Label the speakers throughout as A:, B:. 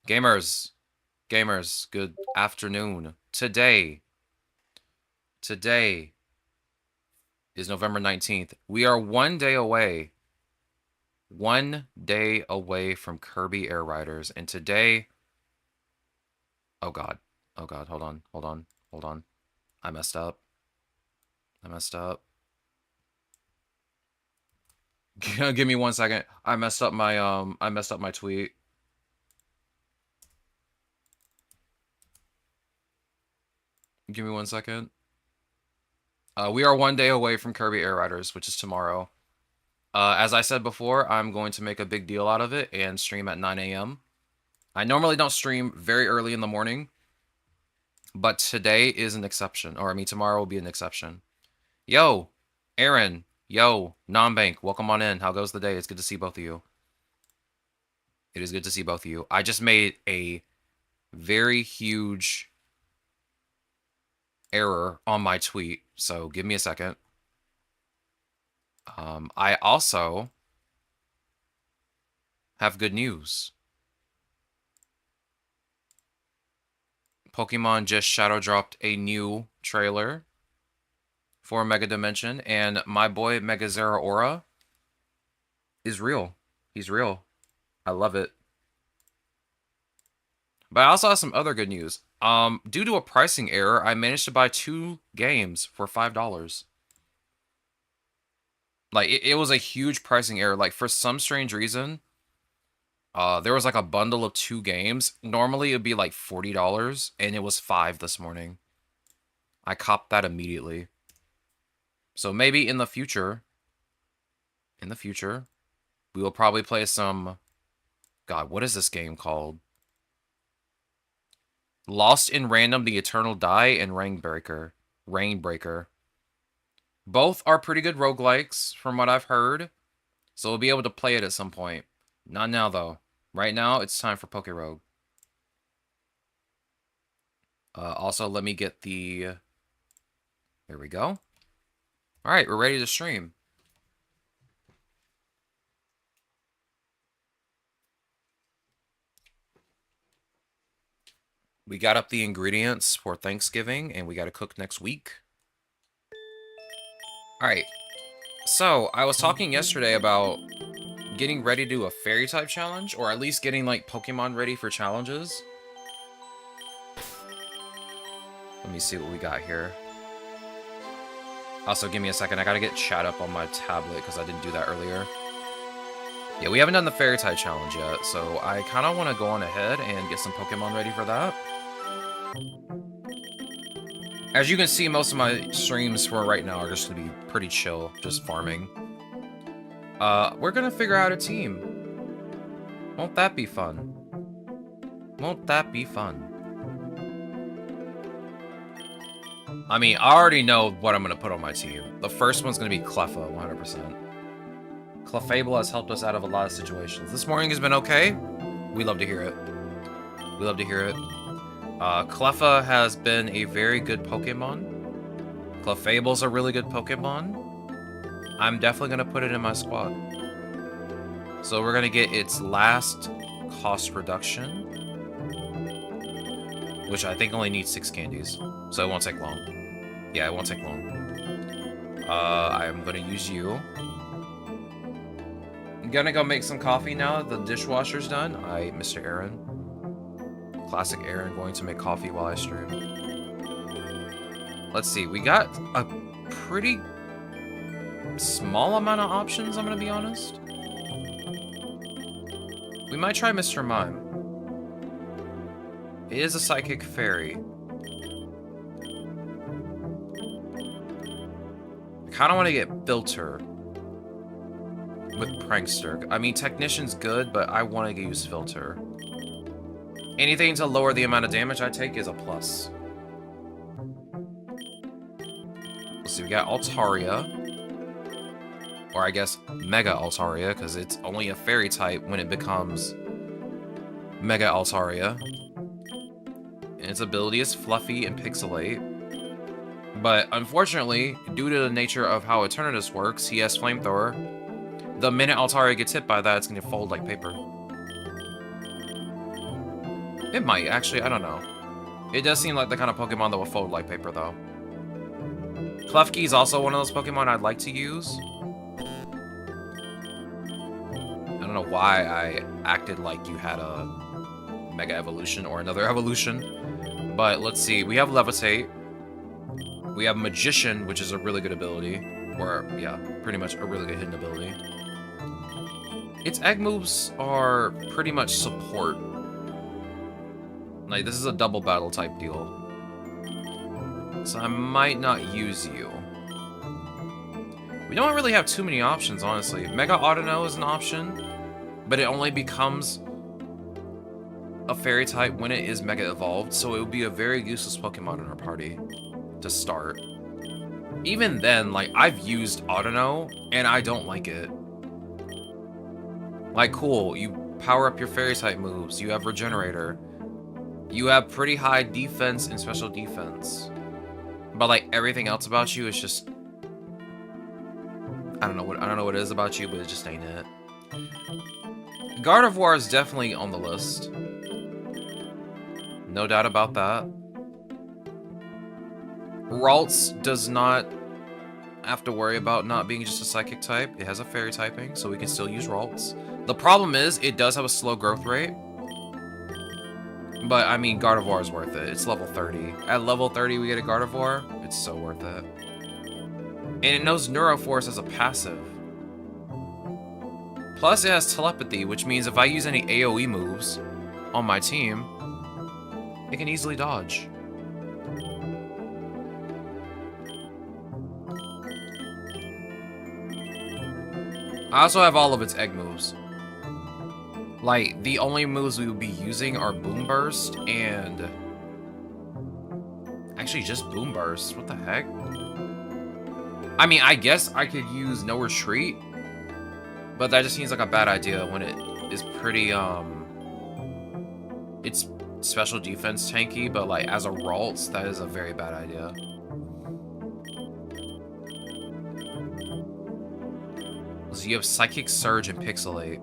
A: Gamers, gamers, good afternoon. Today is November 19th. We are 1 day away. 1 day away from Kirby Air Riders. And today, oh God. Oh God, hold on. I messed up. Give me 1 second. I messed up my tweet. Give me 1 second. We are 1 day away from Kirby Air Riders, which is tomorrow. As I said before, I'm going to make a big deal out of it and stream at 9 a.m. I normally don't stream very early in the morning, but today is an exception. Or, I mean, tomorrow will be an exception. Yo, Aaron. Yo, Nombank. Welcome on in. How goes the day? It's good to see both of you. It is good to see both of you. I just made a very huge error on my tweet, so give me a second. I also have good news. Pokemon just shadow dropped a new trailer for Mega Dimension, and my boy Mega Zeraora is real. He's real. I love it. But I also have some other good news. Due to a pricing error, I managed to buy 2 games for $5. Like, it was a huge pricing error. Like, for some strange reason, there was like a bundle of 2 games. Normally, it would be like $40, and it was $5 this morning. I copped that immediately. So maybe in the future, we will probably play some... God, what is this game called? Lost in Random, The Eternal Die, and Rainbreaker. Both are pretty good roguelikes, from what I've heard. So we'll be able to play it at some point. Not now, though. Right now, it's time for PokeRogue. Also, let me get the... There we go. Alright, we're ready to stream. We got up the ingredients for Thanksgiving, and we got to cook next week. Alright. So, I was talking yesterday about getting ready to do a fairy type challenge, or at least getting, like, Pokemon ready for challenges. Let me see what we got here. Also, give me a second. I gotta get chat up on my tablet, because I didn't do that earlier. Yeah, we haven't done the fairy type challenge yet, so I kind of want to go on ahead and get some Pokemon ready for that. As you can see, most of my streams for right now are just going to be pretty chill, just farming. We're going to figure out a team. Won't that be fun? Won't that be fun? I mean, I already know what I'm going to put on my team. The first one's going to be Cleffa, 100%. Clefable has helped us out of a lot of situations. This morning has been okay. We love to hear it. We love to hear it. Cleffa has been a very good Pokemon. Clefable's a really good Pokemon. I'm definitely going to put it in my squad. So we're going to get its last cost reduction, which I think only needs 6 candies. So it won't take long. Yeah, it won't take long. I'm going to use you. I'm going to go make some coffee now that the dishwasher's done. Mr. Aaron. Classic Aaron going to make coffee while I stream. Let's see, we got a pretty small amount of options, I'm gonna be honest. We might try Mr. Mime. It is a psychic fairy. I kinda wanna get Filter with Prankster. I mean, Technician's good, but I wanna use Filter. Anything to lower the amount of damage I take is a plus. Let's see, we got Altaria. Or I guess Mega Altaria, because it's only a fairy type when it becomes Mega Altaria. And its ability is Fluffy and Pixelate. But unfortunately, due to the nature of how Eternatus works, he has Flamethrower. The minute Altaria gets hit by that, it's going to fold like paper. It might, actually, I don't know. It does seem like the kind of Pokemon that will fold like paper, though. Klefki is also one of those Pokemon I'd like to use. I don't know why I acted like you had a Mega Evolution or another evolution. But let's see, we have Levitate. We have Magician, which is a really good ability. Or, yeah, pretty much a really good hidden ability. Its egg moves are pretty much support. Like, this is a double battle type deal. So I might not use you. We don't really have too many options, honestly. Mega Audino is an option, but it only becomes a fairy type when it is Mega Evolved, so it would be a very useless Pokemon in our party to start. Even then, like, I've used Audino, and I don't like it. Like, cool, you power up your fairy type moves, you have Regenerator, you have pretty high defense and special defense. But like everything else about you is just I don't know what it is about you, but it just ain't it. Gardevoir is definitely on the list. No doubt about that. Ralts does not have to worry about not being just a psychic type. It has a fairy typing, so we can still use Ralts. The problem is it does have a slow growth rate. But, I mean, Gardevoir is worth it. It's level 30. At level 30, we get a Gardevoir. It's so worth it. And it knows Neuroforce as a passive. Plus, it has Telepathy, which means if I use any AoE moves on my team, it can easily dodge. I also have all of its egg moves. Like, the only moves we would be using are Boom Burst and... Actually, just Boom Burst. What the heck? I mean, I guess I could use No Retreat, but that just seems like a bad idea when it is pretty, it's special defense tanky, but, like, as a Ralts, that is a very bad idea. So you have Psychic Surge and Pixelate,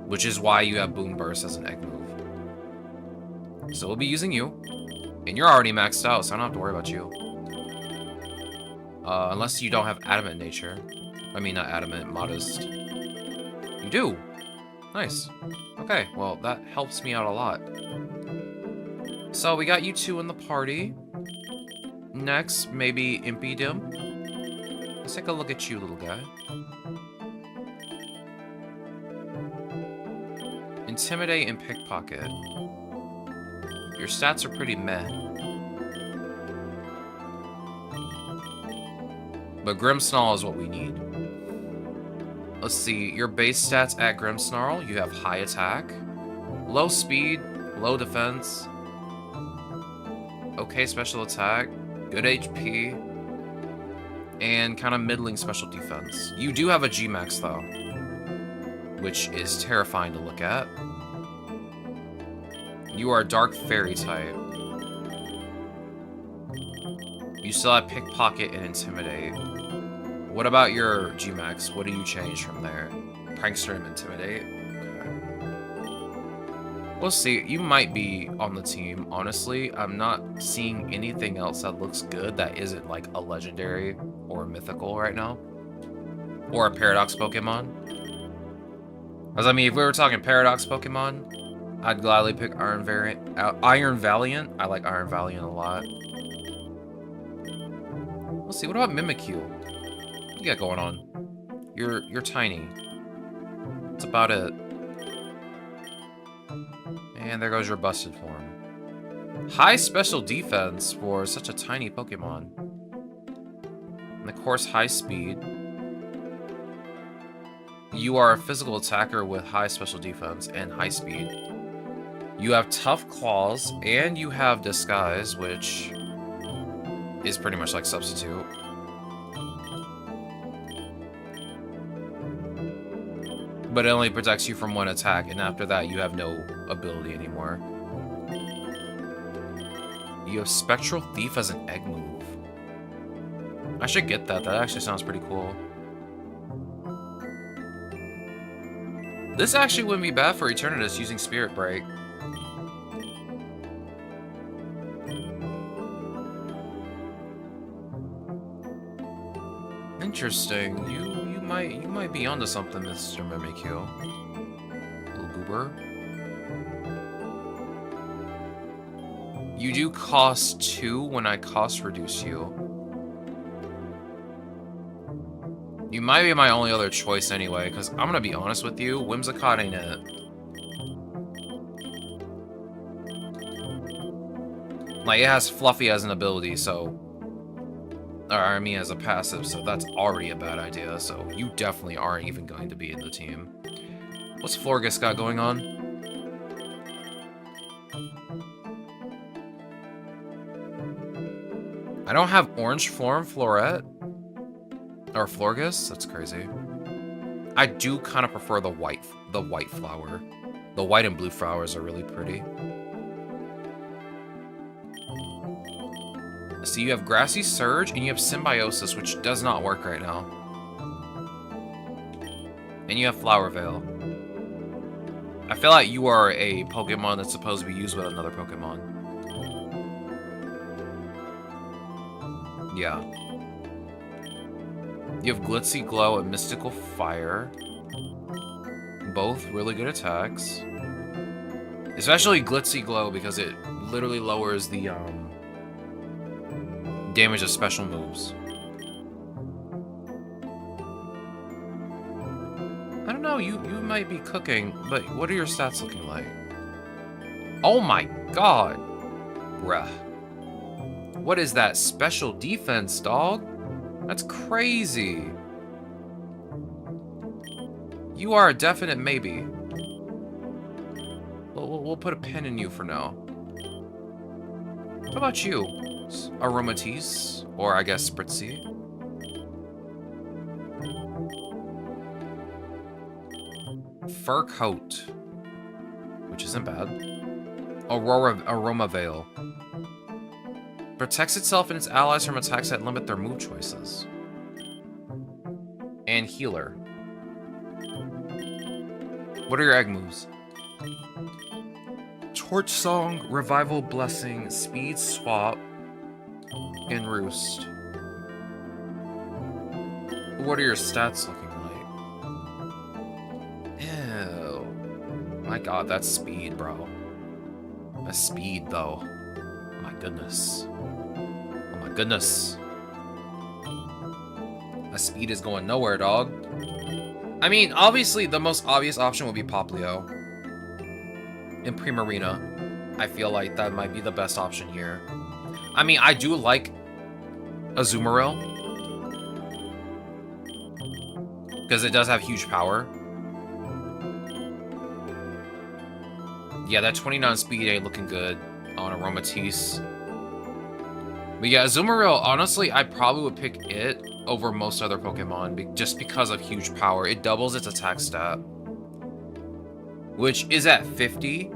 A: which is why you have Boom Burst as an egg move. So we'll be using you. And you're already maxed out, so I don't have to worry about you. Unless you don't have Adamant Nature. I mean, not Adamant, Modest. You do! Nice. Okay, well, that helps me out a lot. So we got you two in the party. Next, maybe Impidimp. Let's take a look at you, little guy. Intimidate and Pickpocket. Your stats are pretty meh. But Grimmsnarl is what we need. Let's see, your base stats at Grimmsnarl, you have high attack, low speed, low defense, okay special attack, good HP, and kind of middling special defense. You do have a G-Max though, which is terrifying to look at. You are a Dark Fairy type. You still have Pickpocket and Intimidate. What about your G-Max? What do you change from there? Prankster and Intimidate? Okay. We'll see. You might be on the team, honestly. I'm not seeing anything else that looks good that isn't like a legendary or a mythical right now. Or a Paradox Pokemon. Because I mean, if we were talking Paradox Pokemon, I'd gladly pick Iron Valiant. I like Iron Valiant a lot. Let's see, what about Mimikyu? What you got going on? You're tiny. That's about it. And there goes your busted form. High special defense for such a tiny Pokemon. And of course, high speed. You are a physical attacker with high special defense and high speed. You have Tough Claws, and you have Disguise, which is pretty much like Substitute. But it only protects you from one attack, and after that you have no ability anymore. You have Spectral Thief as an egg move. I should get that. That actually sounds pretty cool. This actually wouldn't be bad for Eternatus using Spirit Break. interesting. You might be onto something, Mr. Mimikyu. Little goober. You do cost 2 when I cost reduce you. You might be my only other choice anyway, because I'm gonna be honest with you, Whimsicott ain't it. Like, it has Fluffy as an ability, so... Or, I mean, as a passive, so that's already a bad idea, so you definitely aren't even going to be in the team. What's Florgus got going on? I don't have Orange Form Floret. Or Florgus? That's crazy. I do kind of prefer the white flower. The white and blue flowers are really pretty. So you have Grassy Surge, and you have Symbiosis, which does not work right now. And you have Flower Veil. I feel like you are a Pokemon that's supposed to be used with another Pokemon. Yeah. You have Glitzy Glow and Mystical Fire. Both really good attacks. Especially Glitzy Glow, because it literally lowers the, damage of special moves. I don't know, you might be cooking, but what are your stats looking like? Oh my god! Bruh. What is that special defense, dog? That's crazy. You are a definite maybe. We'll put a pin in you for now. How about you? Aromatisse, or I guess Spritzy. Fur Coat, which isn't bad. Aroma Veil. Protects itself and its allies from attacks that limit their move choices. And Healer. What are your egg moves? Torch Song, Revival Blessing, Speed Swap, and Roost. What are your stats looking like? Ew. My god, that's speed, bro. That's speed, though. Oh my goodness. Oh my goodness. That speed is going nowhere, dog. I mean, obviously, the most obvious option would be Poplio. In Primarina. I feel like that might be the best option here. I mean, I do like Azumarill, because it does have huge power. Yeah, that 29 speed ain't looking good on Aromatisse. But yeah, Azumarill, honestly, I probably would pick it over most other Pokemon just because of huge power. It doubles its attack stat, which is at 50.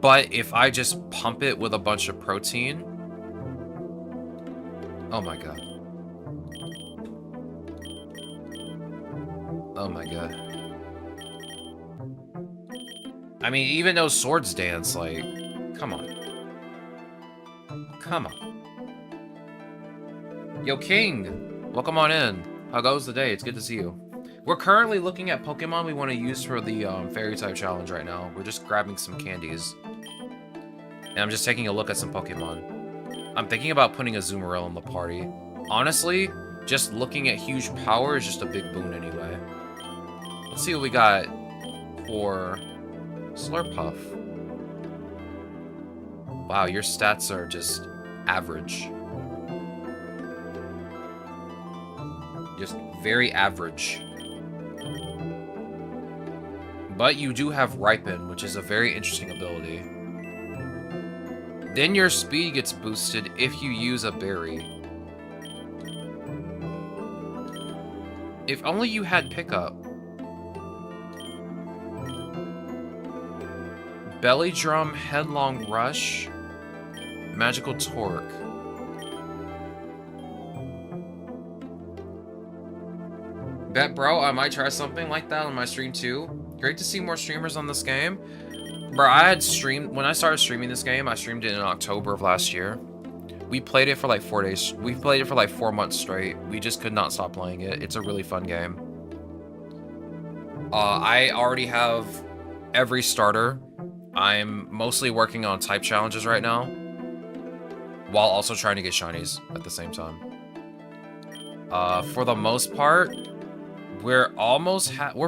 A: But if I just pump it with a bunch of protein... Oh my god. Oh my god. I mean, even those Swords Dance, like... Come on. Come on. Yo, King! Welcome on in. How goes the day? It's good to see you. We're currently looking at Pokemon we want to use for the Fairy-type challenge right now. We're just grabbing some candies. And I'm just taking a look at some Pokemon. I'm thinking about putting a Azumarill in the party. Honestly, just looking at huge power is just a big boon anyway. Let's see what we got for Slurpuff. Wow, your stats are just average. Just very average. But you do have Ripen, which is a very interesting ability. Then your speed gets boosted if you use a berry. If only you had pickup. Belly Drum, Headlong Rush, Magical Torque. Bet, bro, I might try something like that on my stream too. Great to see more streamers on this game. Bro, I had streamed, when I started streaming this game, I streamed it in October of last year. We played it for like 4 days. We played it for like 4 months straight. We just could not stop playing it. It's a really fun game. I already have every starter. I'm mostly working on type challenges right now, while also trying to get shinies at the same time. For the most part, we're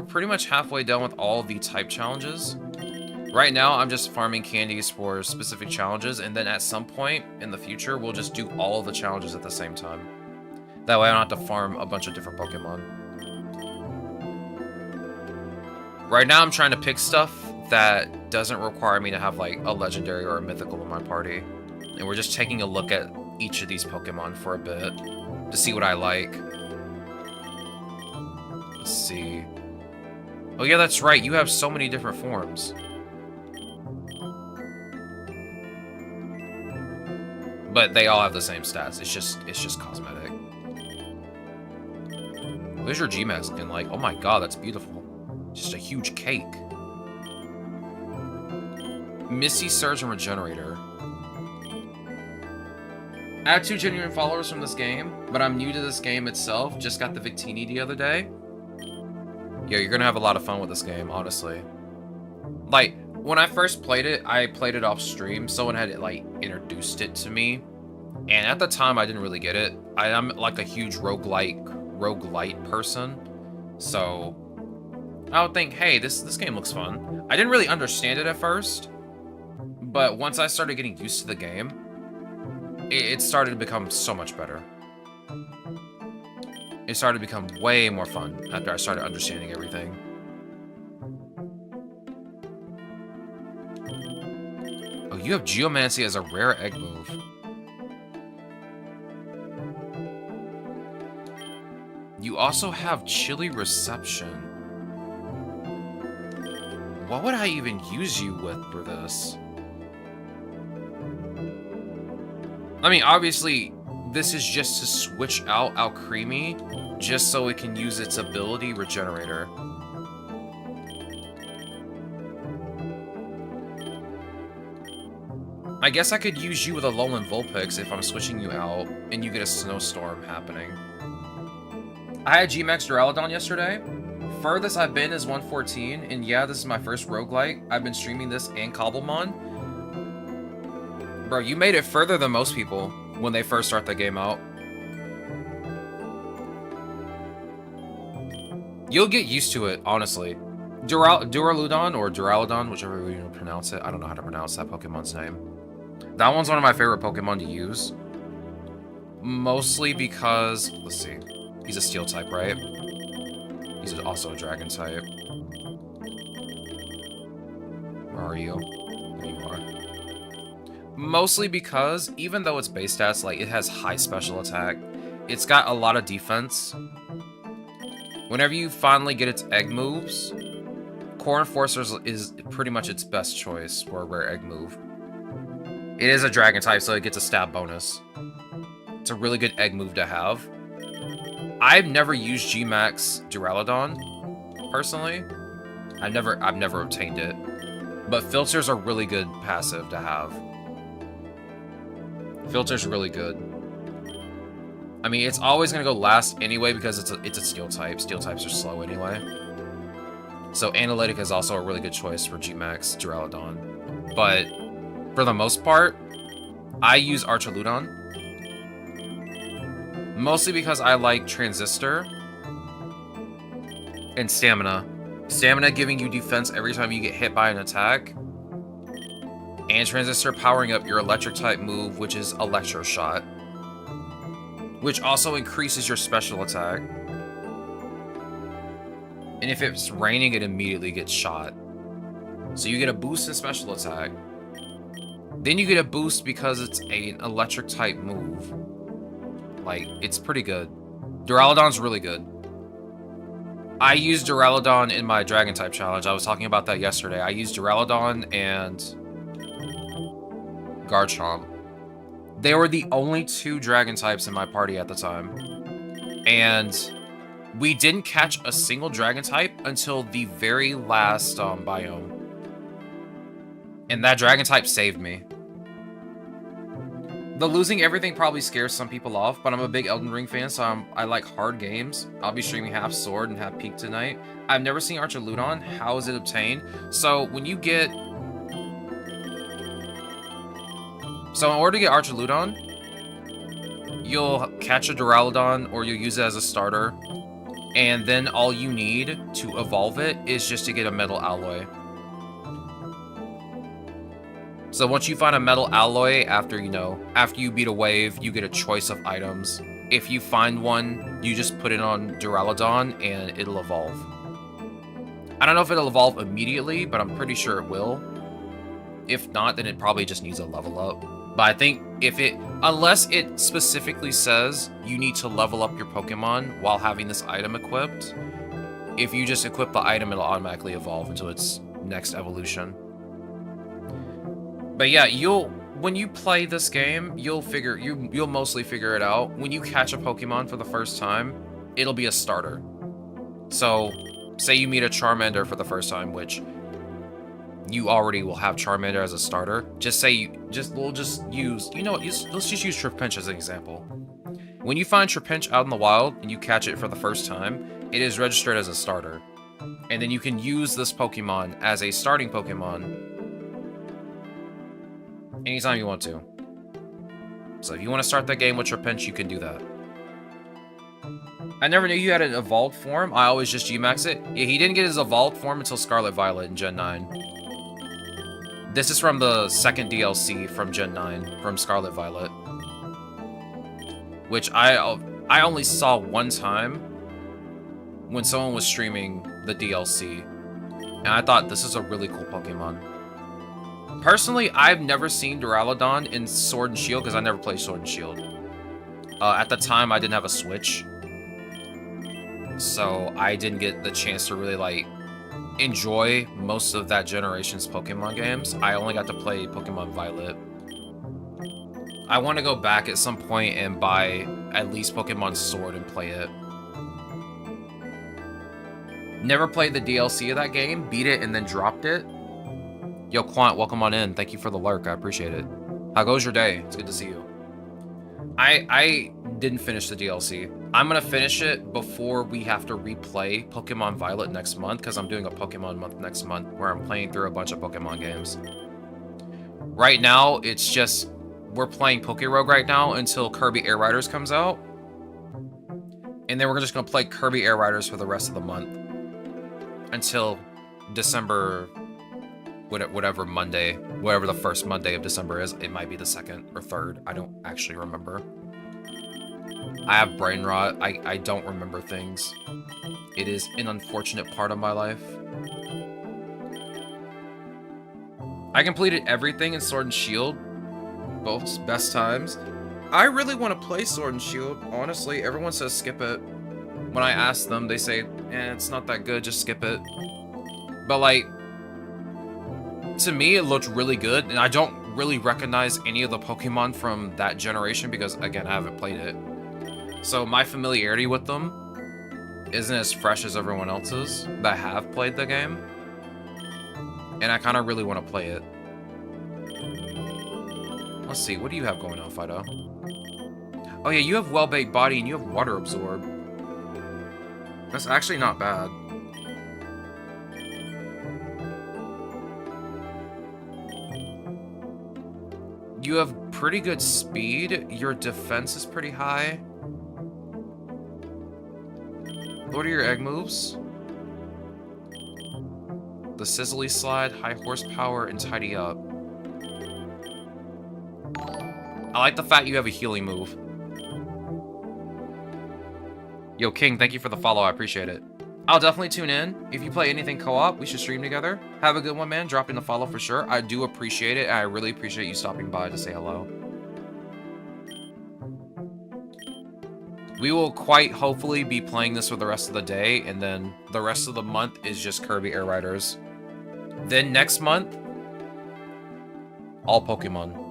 A: pretty much halfway done with all the type challenges. Right now, I'm just farming candies for specific challenges, and then at some point in the future, we'll just do all of the challenges at the same time. That way I don't have to farm a bunch of different Pokemon. Right now, I'm trying to pick stuff that doesn't require me to have, like, a legendary or a mythical in my party. And we're just taking a look at each of these Pokemon for a bit to see what I like. Let's see. Oh yeah, that's right. You have so many different forms. But they all have the same stats. It's just cosmetic. What is your G-Max looking like? Oh my god, that's beautiful. Just a huge cake. Misty Surge and Regenerator. I have 2 genuine followers from this game, but I'm new to this game itself. Just got the Victini the other day. Yeah, you're gonna have a lot of fun with this game, honestly. Like, when I first played it, I played it off stream. Someone had, like, introduced it to me. And at the time, I didn't really get it. I'm, like, a huge roguelite person. So, I would think, hey, this game looks fun. I didn't really understand it at first. But once I started getting used to the game, it started to become so much better. It started to become way more fun after I started understanding everything. Oh, you have Geomancy as a rare egg move. You also have Chilly Reception. What would I even use you with for this? I mean, obviously, this is just to switch out Alcremie, just so it can use its ability Regenerator. I guess I could use you with a Alolan Vulpix if I'm switching you out, and you get a Snowstorm happening. I had G-Max Duraludon yesterday. Furthest I've been is 114, and yeah, this is my first roguelike. I've been streaming this and Cobblemon. Bro, you made it further than most people when they first start the game out. You'll get used to it, honestly. Duraludon, or Duraludon, whichever way you pronounce it. I don't know how to pronounce that Pokemon's name. That one's one of my favorite Pokemon to use. Mostly because, let's see, he's a Steel type, right? He's also a Dragon type. Where are you? There you are. Mostly because, even though its base stats, like, it has high special attack, it's got a lot of defense. Whenever you finally get its egg moves, Core Enforcers is pretty much its best choice for a rare egg move. It is a Dragon type, so it gets a stab bonus. It's a really good egg move to have. I've never used G-Max Duraludon, personally. I've never obtained it. But Filters are really good passive to have. Filter's really good. I mean, it's always gonna go last anyway because it's a Steel type. Steel types are slow anyway. So Analytic is also a really good choice for G-Max Duraludon. But for the most part, I use Archaludon. Mostly because I like Transistor and Stamina. Stamina giving you defense every time you get hit by an attack. And Transistor powering up your electric type move, which is Electro Shot, which also increases your special attack. And if it's raining, it immediately gets shot. So you get a boost in special attack. Then you get a boost because it's an electric type move. Like, it's pretty good. Duraludon's really good. I used Duraludon in my Dragon type challenge. I was talking about that yesterday. I used Duraludon and Garchomp. They were the only 2 Dragon types in my party at the time. And we didn't catch a single Dragon type until the very last biome. And that Dragon type saved me. The losing everything probably scares some people off, but I'm a big Elden Ring fan, so I like hard games. I'll be streaming half Sword and half Peak tonight. I've never seen Archaludon. How is it obtained? So when you get... So in order to get Archaludon, you'll catch a Duraludon or you'll use it as a starter. And then all you need to evolve it is just to get a metal alloy. So once you find a metal alloy, after you beat a wave, you get a choice of items. If you find one, you just put it on Duraludon and it'll evolve. I don't know if it'll evolve immediately, but I'm pretty sure it will. If not, then it probably just needs a level up. But I think unless it specifically says you need to level up your Pokemon while having this item equipped, if you just equip the item, it'll automatically evolve into its next evolution. But yeah, when you play this game, you'll mostly figure it out. When you catch a Pokemon for the first time, it'll be a starter. So, say you meet a Charmander for the first time, which you already will have Charmander as a starter. Let's just use Trapinch as an example. When you find Trapinch out in the wild and you catch it for the first time, it is registered as a starter. And then you can use this Pokemon as a starting Pokemon anytime you want to. So if you want to start that game with Trapinch, you can do that. I never knew you had an evolved form. I always just G-max it. Yeah, he didn't get his evolved form until Scarlet Violet in Gen 9. This is from the second DLC from Gen 9, from Scarlet Violet. Which I only saw one time when someone was streaming the DLC. And I thought, this is a really cool Pokemon. Personally, I've never seen Duraludon in Sword and Shield because I never played Sword and Shield. At the time, I didn't have a Switch. So I didn't get the chance to really, enjoy most of that generation's Pokemon games. I only got to play Pokemon Violet. I want to go back at some point and buy at least Pokemon Sword and play it. Never played the DLC of that game, beat it, and then dropped it. Yo, Quant, welcome on in. Thank you for the lurk. I appreciate it. How goes your day? It's good to see you. I didn't finish the DLC. I'm going to finish it before we have to replay Pokemon Violet next month, because I'm doing a Pokemon month next month where I'm playing through a bunch of Pokemon games. Right now, it's just... We're playing PokeRogue right now until Kirby Air Riders comes out. And then we're just going to play Kirby Air Riders for the rest of the month. Until December... whatever Monday, whatever the first Monday of December is. It might be the 2nd or 3rd. I don't actually remember. I have brain rot. I don't remember things. It is an unfortunate part of my life. I completed everything in Sword and Shield. Both best times. I really want to play Sword and Shield. Honestly, everyone says skip it. When I ask them, they say, it's not that good, just skip it. But to me, it looked really good, and I don't really recognize any of the Pokemon from that generation because, again, I haven't played it. So my familiarity with them isn't as fresh as everyone else's that have played the game. And I kind of really want to play it. Let's see, what do you have going on, Fido? Oh yeah, you have well-baked body and you have water absorb. That's actually not bad. You have pretty good speed. Your defense is pretty high. What are your egg moves? The Sizzly Slide, High Horsepower, and Tidy Up. I like the fact you have a healing move. Yo, King, thank you for the follow. I appreciate it. I'll definitely tune in. If you play anything co-op, we should stream together. Have a good one, man. Drop in the follow for sure. I do appreciate it, and I really appreciate you stopping by to say hello. We will quite hopefully be playing this for the rest of the day, and then the rest of the month is just Kirby Air Riders. Then next month, all Pokemon.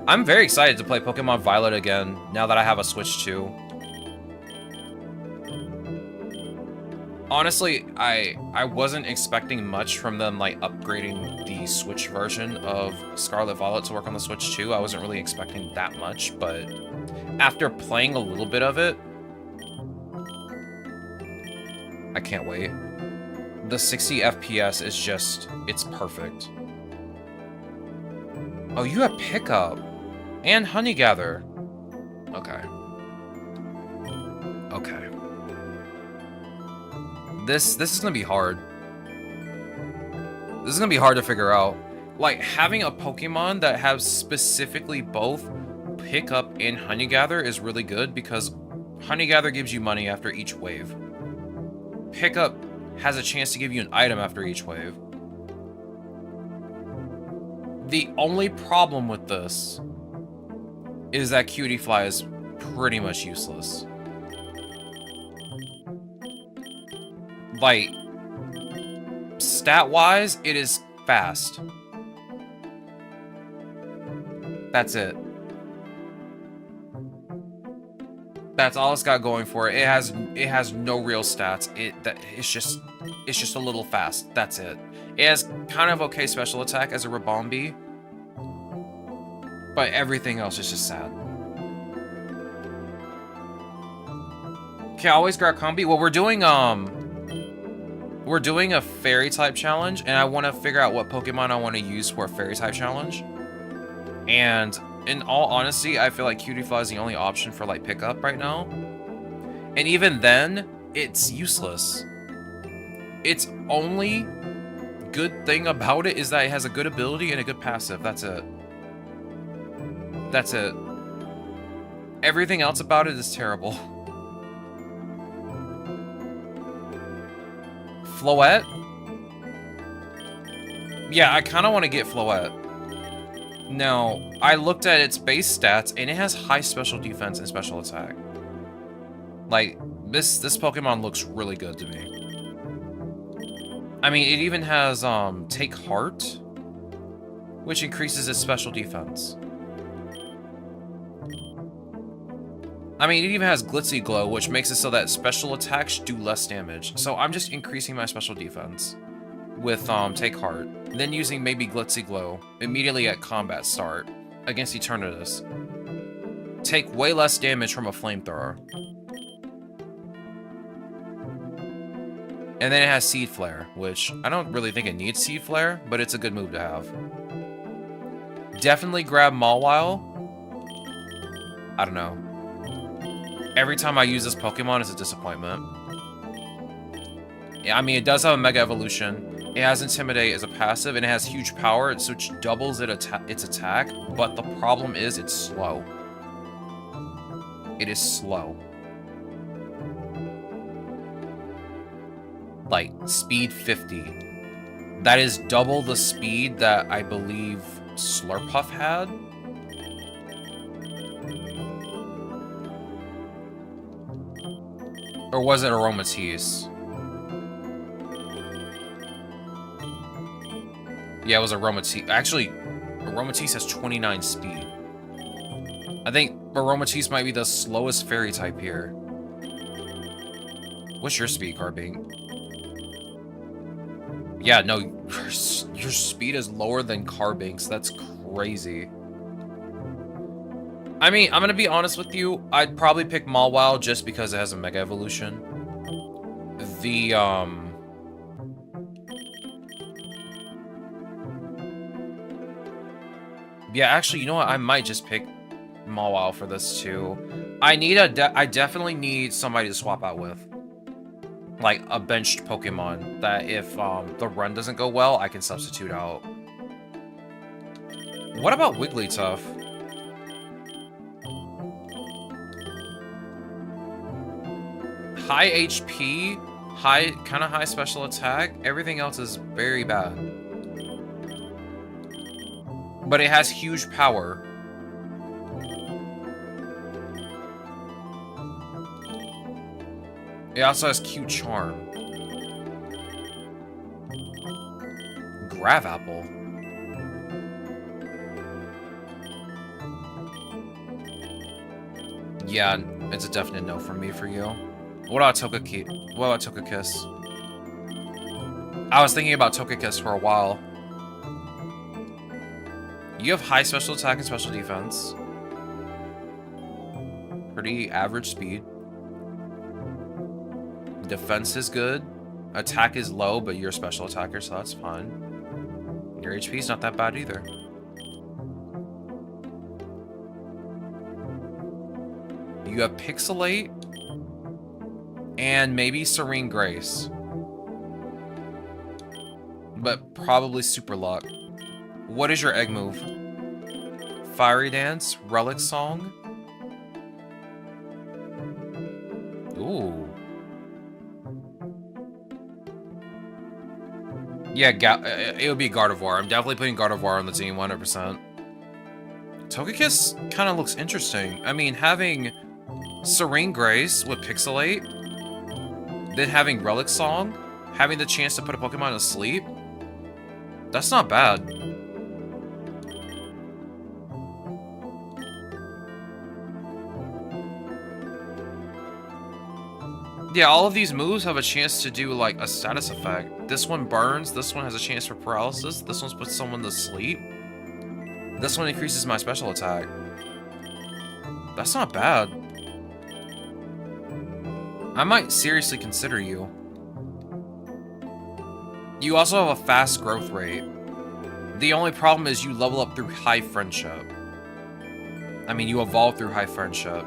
A: I'm very excited to play Pokemon Violet again, now that I have a Switch 2. Honestly, I wasn't expecting much from them, like, upgrading the Switch version of Scarlet Violet to work on the Switch too. I wasn't really expecting that much, but after playing a little bit of it, I can't wait. The 60 FPS is just, it's perfect. Oh, you have Pickup and Honey Gather. Okay. Okay. This is gonna be hard. This is gonna be hard to figure out. Like, having a Pokemon that has specifically both Pickup and Honey Gather is really good because Honey Gather gives you money after each wave. Pickup has a chance to give you an item after each wave. The only problem with this is that Cutie Fly is pretty much useless. Like, stat-wise, it is fast. That's it. That's all it's got going for it. It has no real stats. It's just a little fast. That's it. It has kind of okay special attack as a Ribombee, but everything else is just sad. Okay, always grab Combi. Well, we're doing a fairy type challenge, and I want to figure out what Pokemon I want to use for a fairy type challenge. And in all honesty, I feel like Cutiefly is the only option for like pickup right now. And even then, it's useless. Its only good thing about it is that it has a good ability and a good passive. That's it. That's it. Everything else about it is terrible. Floette? Yeah, I kind of want to get Floette. Now, I looked at its base stats, and it has high special defense and special attack. Like, this Pokemon looks really good to me. I mean, it even has, Take Heart, which increases its special defense. I mean, it even has Glitzy Glow, which makes it so that special attacks do less damage. So I'm just increasing my special defense with Take Heart, then using maybe Glitzy Glow immediately at combat start against Eternatus. Take way less damage from a Flamethrower. And then it has Seed Flare, which I don't really think it needs Seed Flare, but it's a good move to have. Definitely grab Mawile. I don't know. Every time I use this Pokemon, it's a disappointment. Yeah, I mean, it does have a Mega Evolution. It has Intimidate as a passive, and it has huge power, which doubles its attack, but the problem is it's slow. It is slow. Like, speed 50. That is double the speed that I believe Slurpuff had. Or was it Aromatisse? Yeah, it was Aromatisse. Actually, Aromatisse has 29 speed. I think Aromatisse might be the slowest fairy type here. What's your speed, Carbink? Yeah, no, your speed is lower than Carbink's. That's crazy. I mean, I'm gonna be honest with you. I'd probably pick Mawile just because it has a Mega Evolution. Yeah, actually, you know what? I might just pick Mawile for this too. I definitely need somebody to swap out with. Like a benched Pokemon that if the run doesn't go well, I can substitute out. What about Wigglytuff? High HP, kind of high special attack. Everything else is very bad. But it has huge power. It also has cute charm. Gravapple. Yeah, it's a definite no from me for you. What about Togekiss? I was thinking about Togekiss for a while. You have high special attack and special defense. Pretty average speed. Defense is good. Attack is low, but you're a special attacker, so that's fine. Your HP is not that bad either. You have Pixelate and maybe Serene Grace. But probably Super Luck. What is your egg move? Fiery Dance? Relic Song? Ooh. Yeah, it would be Gardevoir. I'm definitely putting Gardevoir on the team, 100%. Togekiss kind of looks interesting. I mean, having Serene Grace with Pixelate, then having Relic Song, having the chance to put a Pokemon to sleep, that's not bad. Yeah, all of these moves have a chance to do, like, a status effect. This one burns, this one has a chance for paralysis, this one puts someone to sleep. This one increases my special attack. That's not bad. I might seriously consider you. You also have a fast growth rate. The only problem is you level up through high friendship. I mean, you evolve through high friendship.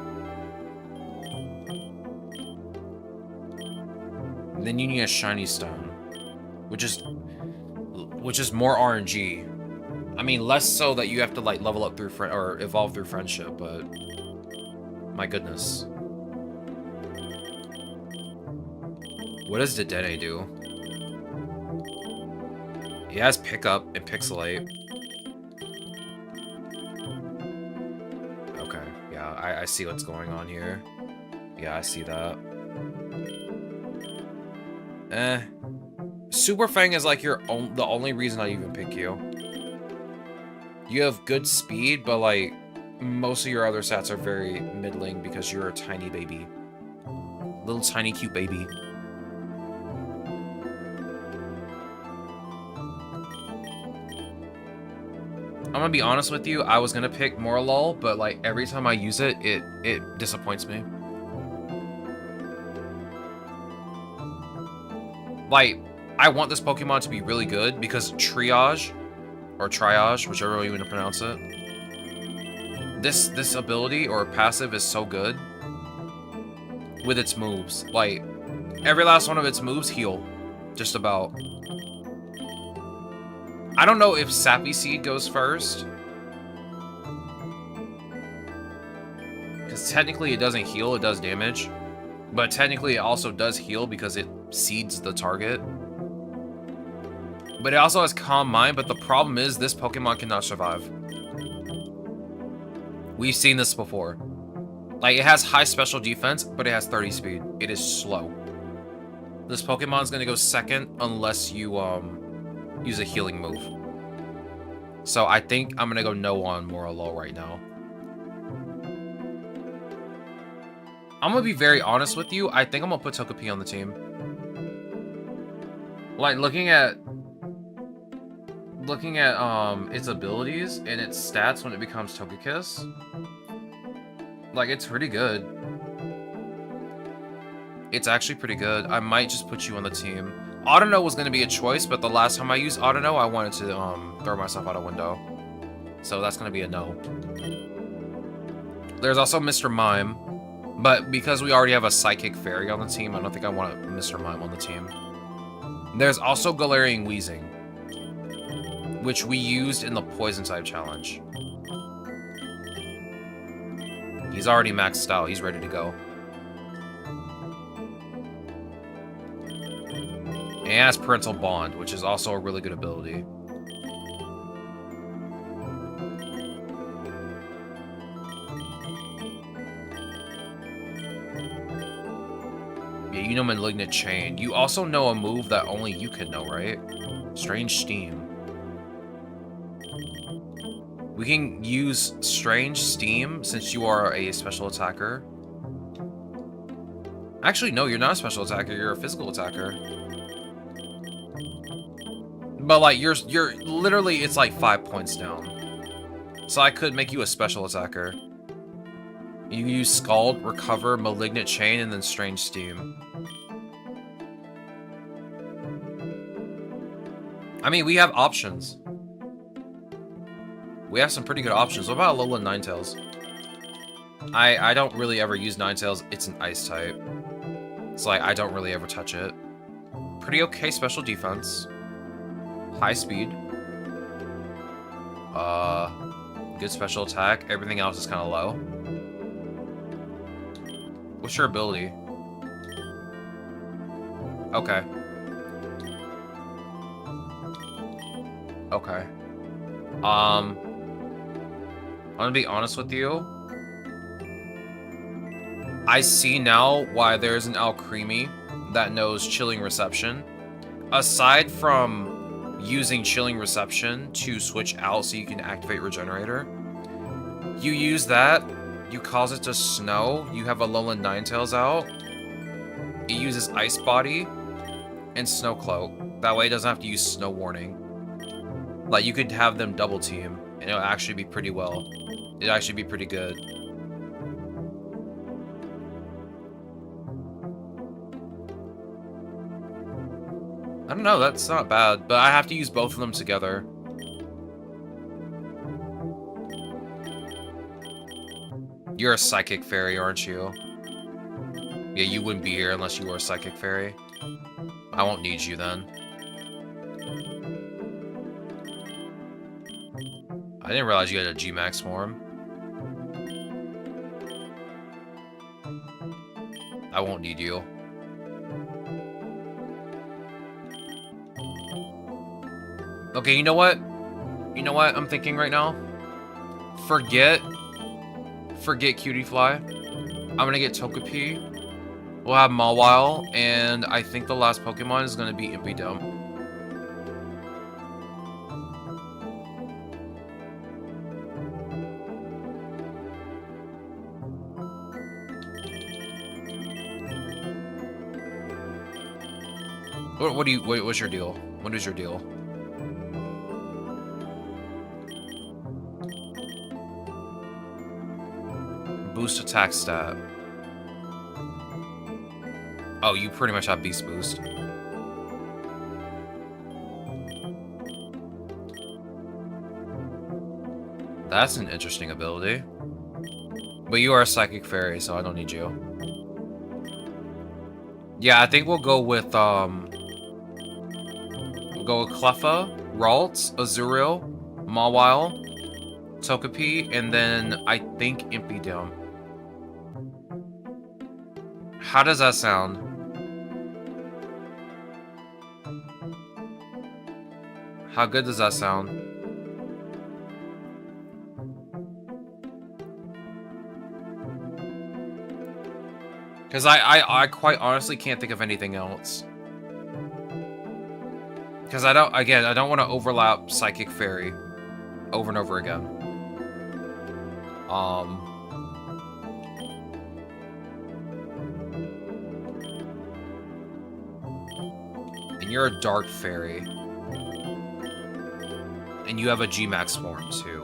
A: Then you need a shiny stone, which is more RNG. I mean, less so that you have to like level up through or evolve through friendship, but my goodness. What does Dedenne do? He has Pickup and Pixelate. Okay, yeah, I see what's going on here. Yeah, I see that. Super Fang is like the only reason I even pick you. You have good speed, but like most of your other stats are very middling because you're a tiny baby. Little tiny cute baby. I'm gonna be honest with you, I was gonna pick Morlul, but like every time I use it, it disappoints me. Like, I want this Pokemon to be really good because Triage, or Triage, whichever way you want to pronounce it, this ability or passive is so good with its moves. Like, every last one of its moves heal, just about. I don't know if Sappy Seed goes first, because technically it doesn't heal, it does damage. But technically it also does heal because it seeds the target. But it also has Calm Mind, but the problem is this Pokemon cannot survive. We've seen this before. Like, it has high special defense, but it has 30 speed. It is slow. This Pokemon's gonna go second unless you use a healing move. So I think I'm gonna go no on Morlul right now. I'm gonna be very honest with you. I think I'm gonna put Togepi on the team. Like, looking at its abilities and its stats when it becomes Togekiss, like, it's pretty good. It's actually pretty good. I might just put you on the team. Audino was gonna be a choice, but the last time I used Audino, I wanted to throw myself out a window. So that's gonna be a no. There's also Mr. Mime. But because we already have a Psychic Fairy on the team, I don't think I want Mr. Mime on the team. There's also Galarian Weezing, which we used in the Poison type challenge. He's already maxed out. He's ready to go. And he has Parental Bond, which is also a really good ability. Yeah, you know Malignant Chain. You also know a move that only you can know, right? Strange Steam. We can use Strange Steam since you are a special attacker. Actually, no, you're not a special attacker. You're a physical attacker. But like you're literally it's like 5 points down. So I could make you a special attacker. You use Scald, Recover, Malignant Chain, and then Strange Steam. I mean, we have options. We have some pretty good options. What about Alolan Ninetales? I don't really ever use Ninetales. It's an Ice type. It's like, I don't really ever touch it. Pretty okay special defense. High speed. Good special attack. Everything else is kind of low. What's your ability? Okay. Okay. I'm gonna be honest with you. I see now why there's an Alcremie that knows Chilling Reception. Aside from using Chilling Reception to switch out so you can activate Regenerator, you use that, you cause it to snow, you have Alolan Ninetales out, it uses Ice Body and Snow Cloak. That way it doesn't have to use Snow Warning. Like, you could have them double team, and it'll actually be pretty well. It'd actually be pretty good. I don't know, that's not bad, but I have to use both of them together. You're a Psychic Fairy, aren't you? Yeah, you wouldn't be here unless you were a Psychic Fairy. I won't need you then. I didn't realize you had a G-Max form. I won't need you. Okay, you know what? You know what I'm thinking right now? Forget Cutie Fly. I'm gonna get Togepi. We'll have Mawile, and I think the last Pokemon is gonna be Impidimp. What's your deal? What is your deal? Boost attack stat. Oh, you pretty much have Beast Boost. That's an interesting ability. But you are a Psychic Fairy, so I don't need you. Yeah, I think we'll go with Cleffa, Ralts, Azurill, Mawile, Togepi, and then I think Impidimp. How does that sound? How good does that sound? Because I quite honestly can't think of anything else. Because I don't want to overlap Psychic Fairy over and over again. And you're a Dark Fairy. And you have a G-Max form, too.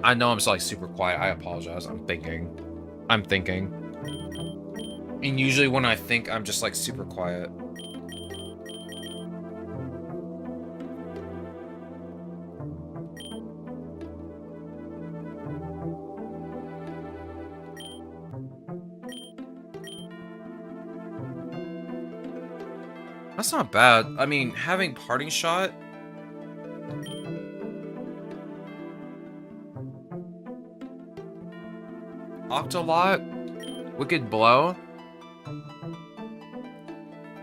A: I know I'm like super quiet. I apologize. I'm thinking. And usually when I think, I'm just like super quiet. That's not bad. I mean, having Parting Shot... Octolot, Wicked Blow.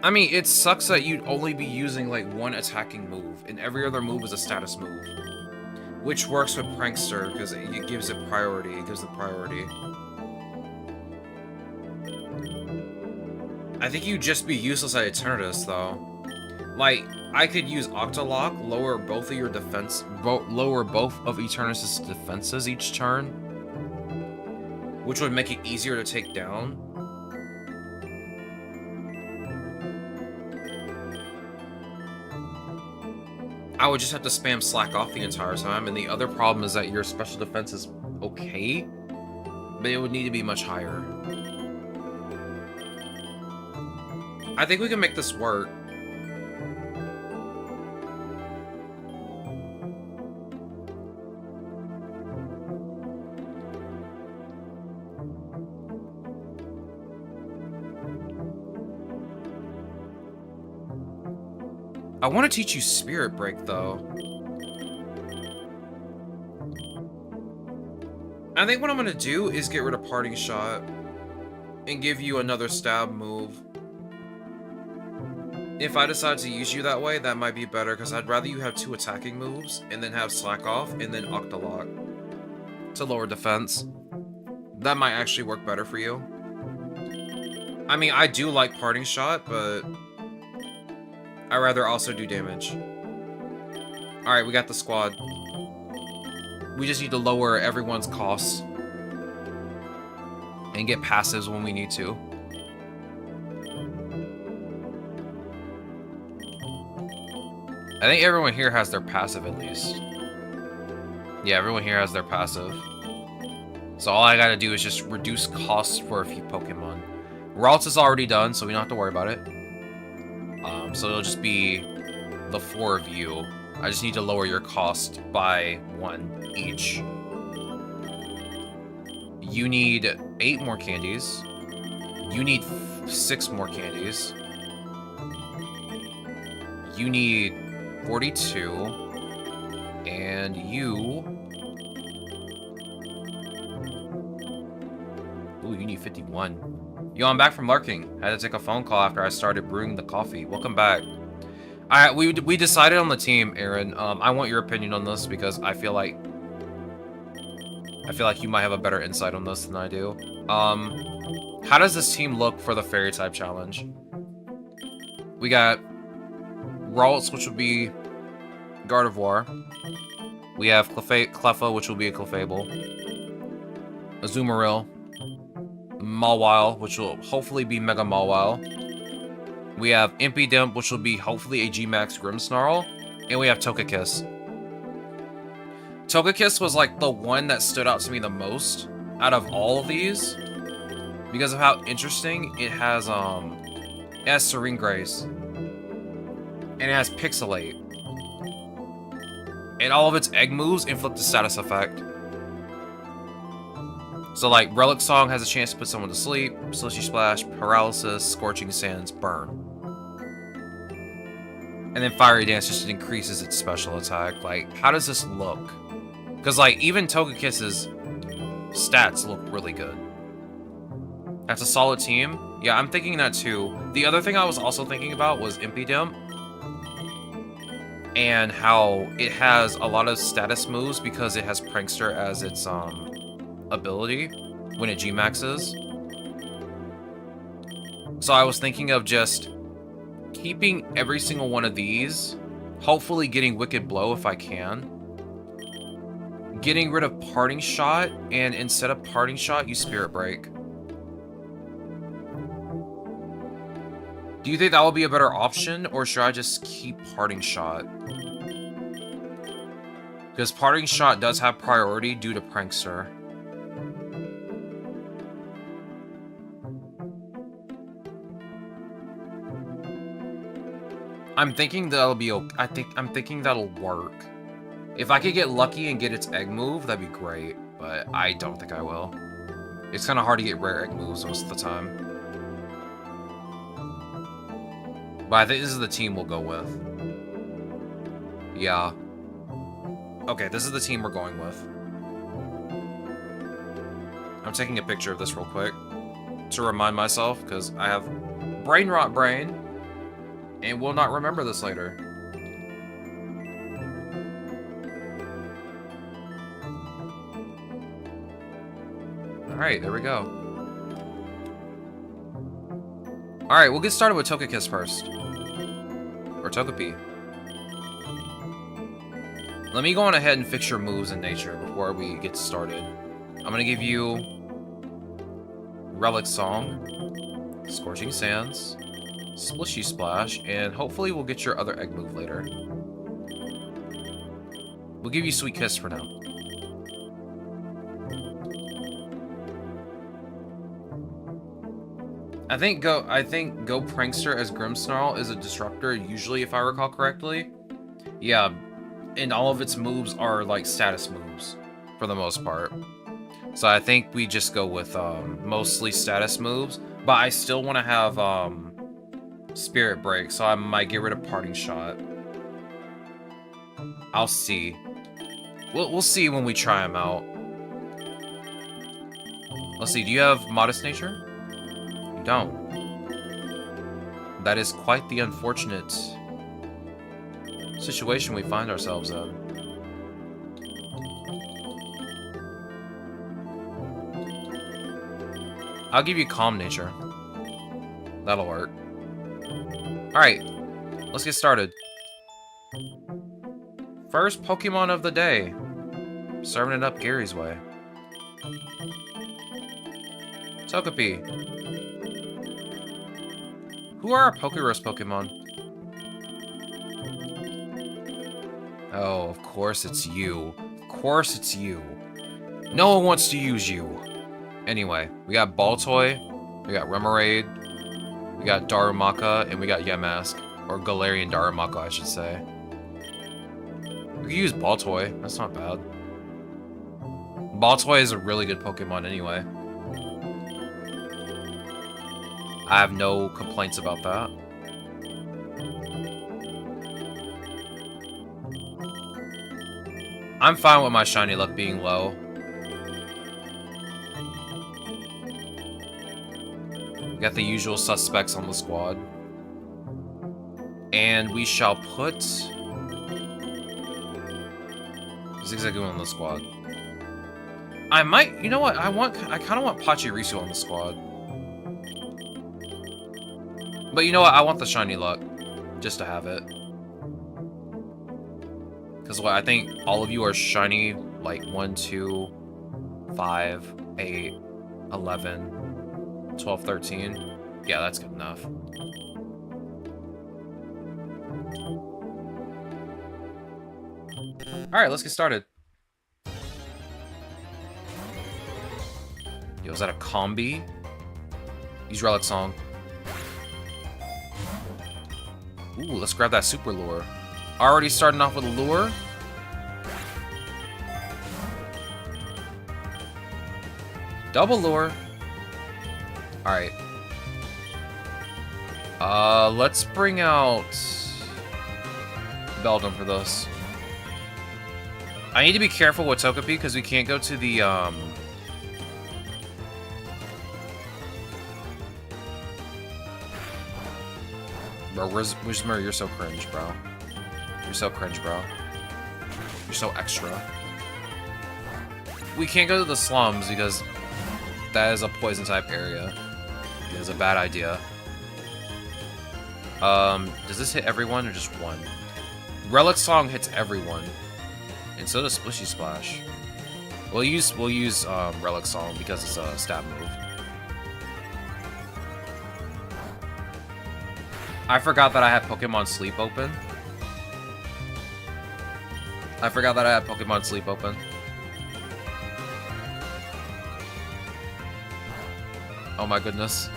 A: I mean, it sucks that you'd only be using, like, one attacking move, and every other move is a status move. Which works with Prankster, because it gives it priority. It gives it priority. I think you'd just be useless at Eternatus, though. Like, I could use Octolock, lower both of your defense, lower both of Eternatus' defenses each turn, which would make it easier to take down. I would just have to spam Slack off the entire time, and the other problem is that your special defense is okay, but it would need to be much higher. I think we can make this work. I want to teach you Spirit Break, though. I think what I'm going to do is get rid of Parting Shot and give you another stab move. If I decide to use you that way, that might be better, because I'd rather you have 2 attacking moves and then have Slack Off and then Octolock to lower defense. That might actually work better for you. I mean, I do like Parting Shot, but I'd rather also do damage. Alright, we got the squad. We just need to lower everyone's costs and get passives when we need to. I think everyone here has their passive at least. Yeah, everyone here has their passive. So all I gotta do is just reduce costs for a few Pokemon. Ralts is already done, so we don't have to worry about it. So it'll just be the 4 of you. I just need to lower your cost by 1 each. You need 8 more candies. You need 6 more candies. You need 42. And you... Ooh, you need 51. Yo, I'm back from lurking. Had to take a phone call after I started brewing the coffee. Welcome back. We decided on the team, Aaron. I want your opinion on this because I feel like you might have a better insight on this than I do. How does this team look for the Fairy type challenge? We got Ralts, which would be Gardevoir. We have Cleffa, which will be a Clefable. Azumarill. Mawile, which will hopefully be Mega Mawile. We have Impidimp, which will be hopefully a G-Max Grimmsnarl. And we have Togekiss. Togekiss was like the one that stood out to me the most out of all of these because of how interesting it has Serene Grace. And it has Pixelate. And all of its egg moves inflict a status effect. So like Relic Song has a chance to put someone to sleep, Slishy Splash, Paralysis, Scorching Sands, Burn. And then Fiery Dance just increases its special attack. Like, how does this look? Because like even Togekiss's stats look really good. That's a solid team. Yeah, I'm thinking that too. The other thing I was also thinking about was Impidimp. And how it has a lot of status moves because it has Prankster as its ability when it G-maxes. So I was thinking of just keeping every single one of these, hopefully getting Wicked Blow if I can, getting rid of Parting Shot, and instead of Parting Shot, use Spirit Break. Do you think that would be a better option, or should I just keep Parting Shot? Because Parting Shot does have priority due to Prankster. I'm thinking that'll be okay. I'm thinking that'll work. If I could get lucky and get its egg move, that'd be great. But I don't think I will. It's kind of hard to get rare egg moves most of the time. But I think this is the team we'll go with. Yeah. Okay, this is the team we're going with. I'm taking a picture of this real quick to remind myself, because I have brain rot brain. and will not remember this later. Alright, there we go. Alright, we'll get started with Togekiss first. Or Togepi. Let me go on ahead and fix your moves in nature before we get started. I'm gonna give you Relic Song, Scorching Sands, Splishy Splash, and hopefully we'll get your other egg move later. We'll give you Sweet Kiss for now. I think Go Prankster as Grimmsnarl is a disruptor, usually, if I recall correctly. Yeah, and all of its moves are like status moves for the most part. So I think we just go with mostly status moves, but I still want to have Spirit Break, so I might get rid of Parting Shot. I'll see. We'll see when we try them out. Let's see, do you have Modest Nature? You don't. That is quite the unfortunate situation we find ourselves in. I'll give you Calm Nature. That'll work. Alright, let's get started. First Pokemon of the day. Serving it up Gary's way. Togepi. Who are our Pokeroast Pokemon? Oh, of course it's you. Of course it's you. No one wants to use you. Anyway, we got Baltoy, we got Remoraid, we got Darumaka, and we got Yamask. Or Galarian Darumaka, I should say. We could use Baltoy. That's not bad. Baltoy is a really good Pokemon anyway. I have no complaints about that. I'm fine with my shiny luck being low. We got the usual suspects on the squad. And we shall put Zigzagoon on the squad. I might, you know what? I kind of want Pachirisu on the squad. But you know what? I want the shiny luck, just to have it. Because what, I think all of you are shiny, like 1, 2, 5, 8, 11, 12, 13. Yeah, that's good enough. Alright, let's get started. Yo, is that a combi? Use Relic Song. Ooh, let's grab that Super Lure. Already starting off with a Lure. Double Lure. Alright. Let's bring out Beldum for this. I need to be careful with Togepi because we can't go to the, Bro, Wismer, you're so cringe, bro. You're so cringe, bro. You're so extra. We can't go to the slums because that is a poison type area. It is a bad idea. Does this hit everyone or just one? Relic Song hits everyone. And so does Splishy Splash. We'll use Relic Song because it's a stab move. I forgot that I had Pokemon Sleep open. Oh my goodness.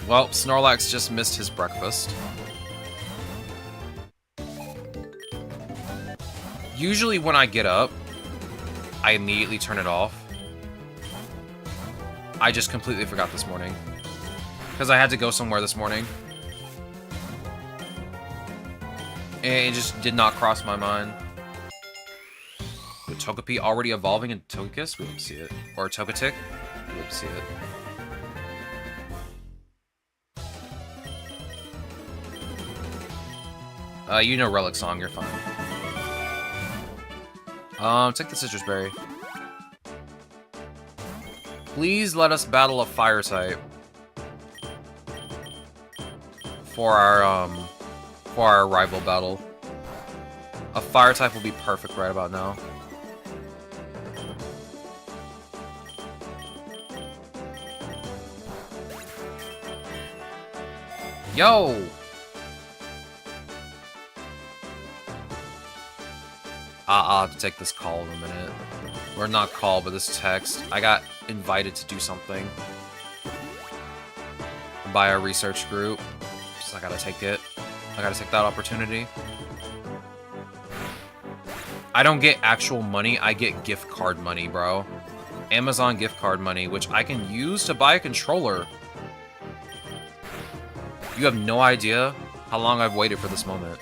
A: Well, Snorlax just missed his breakfast. Usually when I get up, I immediately turn it off. I just completely forgot this morning. Because I had to go somewhere this morning. And it just did not cross my mind. With Togepi already evolving into Togekiss? We don't see it. Or Togetic? We don't see it. You know Relic Song, you're fine. Take the Citrus Berry. Please let us battle a fire type. For our rival battle. A fire type will be perfect right about now. Yo! I'll have to take this call in a minute. Or not call, but this text. I got invited to do something. By a research group. So I gotta take it. I gotta take that opportunity. I don't get actual money, I get gift card money, bro. Amazon gift card money, which I can use to buy a controller. You have no idea how long I've waited for this moment.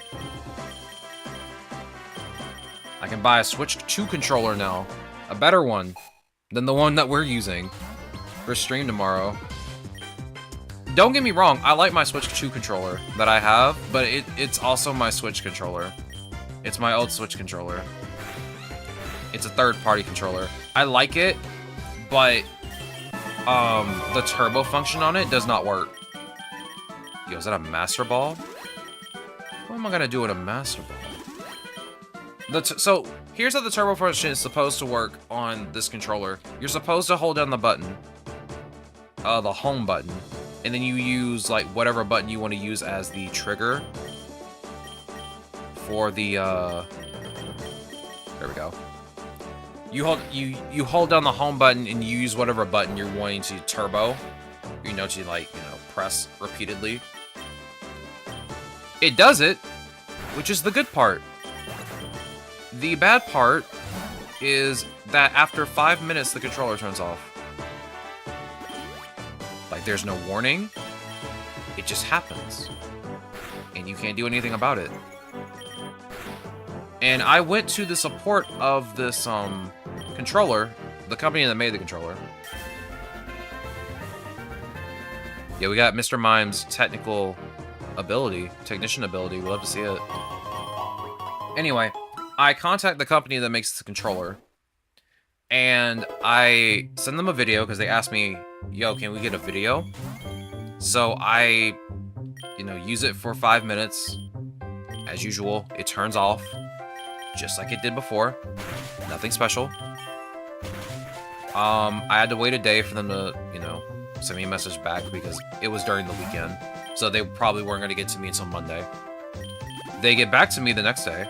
A: I can buy a Switch 2 controller now. A better one than the one that we're using for stream tomorrow. Don't get me wrong, I like my Switch 2 controller that I have, but it's also my Switch controller. It's my old Switch controller. It's a third-party controller. I like it, but the turbo function on it does not work. Yo, is that a Master Ball? What am I gonna do with a Master Ball? So, here's how the turbo function is supposed to work on this controller. You're supposed to hold down the button. The home button. And then you use, like, whatever button you want to use as the trigger. For the, There we go. You hold down the home button and you use whatever button you're wanting to turbo. You know, to, like, press repeatedly. It does it, which is the good part. The bad part is that after 5 minutes, the controller turns off. Like, there's no warning. It just happens. And you can't do anything about it. And I went to the support of this, controller, the company that made the controller. Yeah, we got Mr. Mime's technician ability. We'll love to see it. Anyway, I contact the company that makes the controller. And I send them a video because they asked me, yo, can we get a video? So I, use it for 5 minutes. As usual, it turns off. Just like it did before. Nothing special. I had to wait a day for them to, send me a message back because it was during the weekend. So they probably weren't going to get to me until Monday. They get back to me the next day.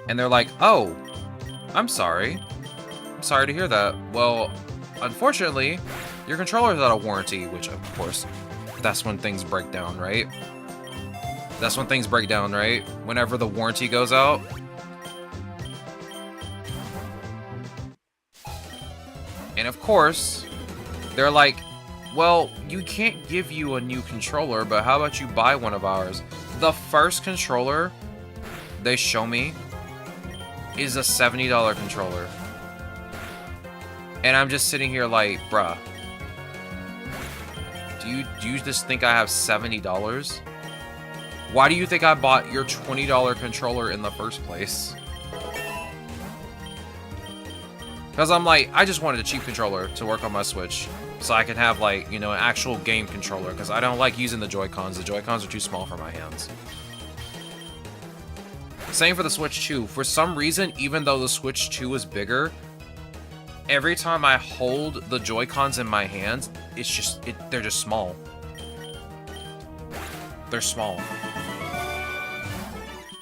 A: And they're like, oh, I'm sorry. I'm sorry to hear that. Well, unfortunately, your controller's out of warranty, which, of course, that's when things break down, right? That's when things break down, right? Whenever the warranty goes out. And of course, they're like, well, you can't give you a new controller, but how about you buy one of ours? The first controller they show me is a $70 controller. And I'm just sitting here like, bruh. Do you just think I have $70? Why do you think I bought your $20 controller in the first place? Because I'm like, I just wanted a cheap controller to work on my Switch. So I can have, like, an actual game controller. Because I don't like using the Joy-Cons. The Joy-Cons are too small for my hands. Same for the Switch 2. For some reason, even though the Switch 2 is bigger, every time I hold the Joy-Cons in my hands, they're just small. They're small.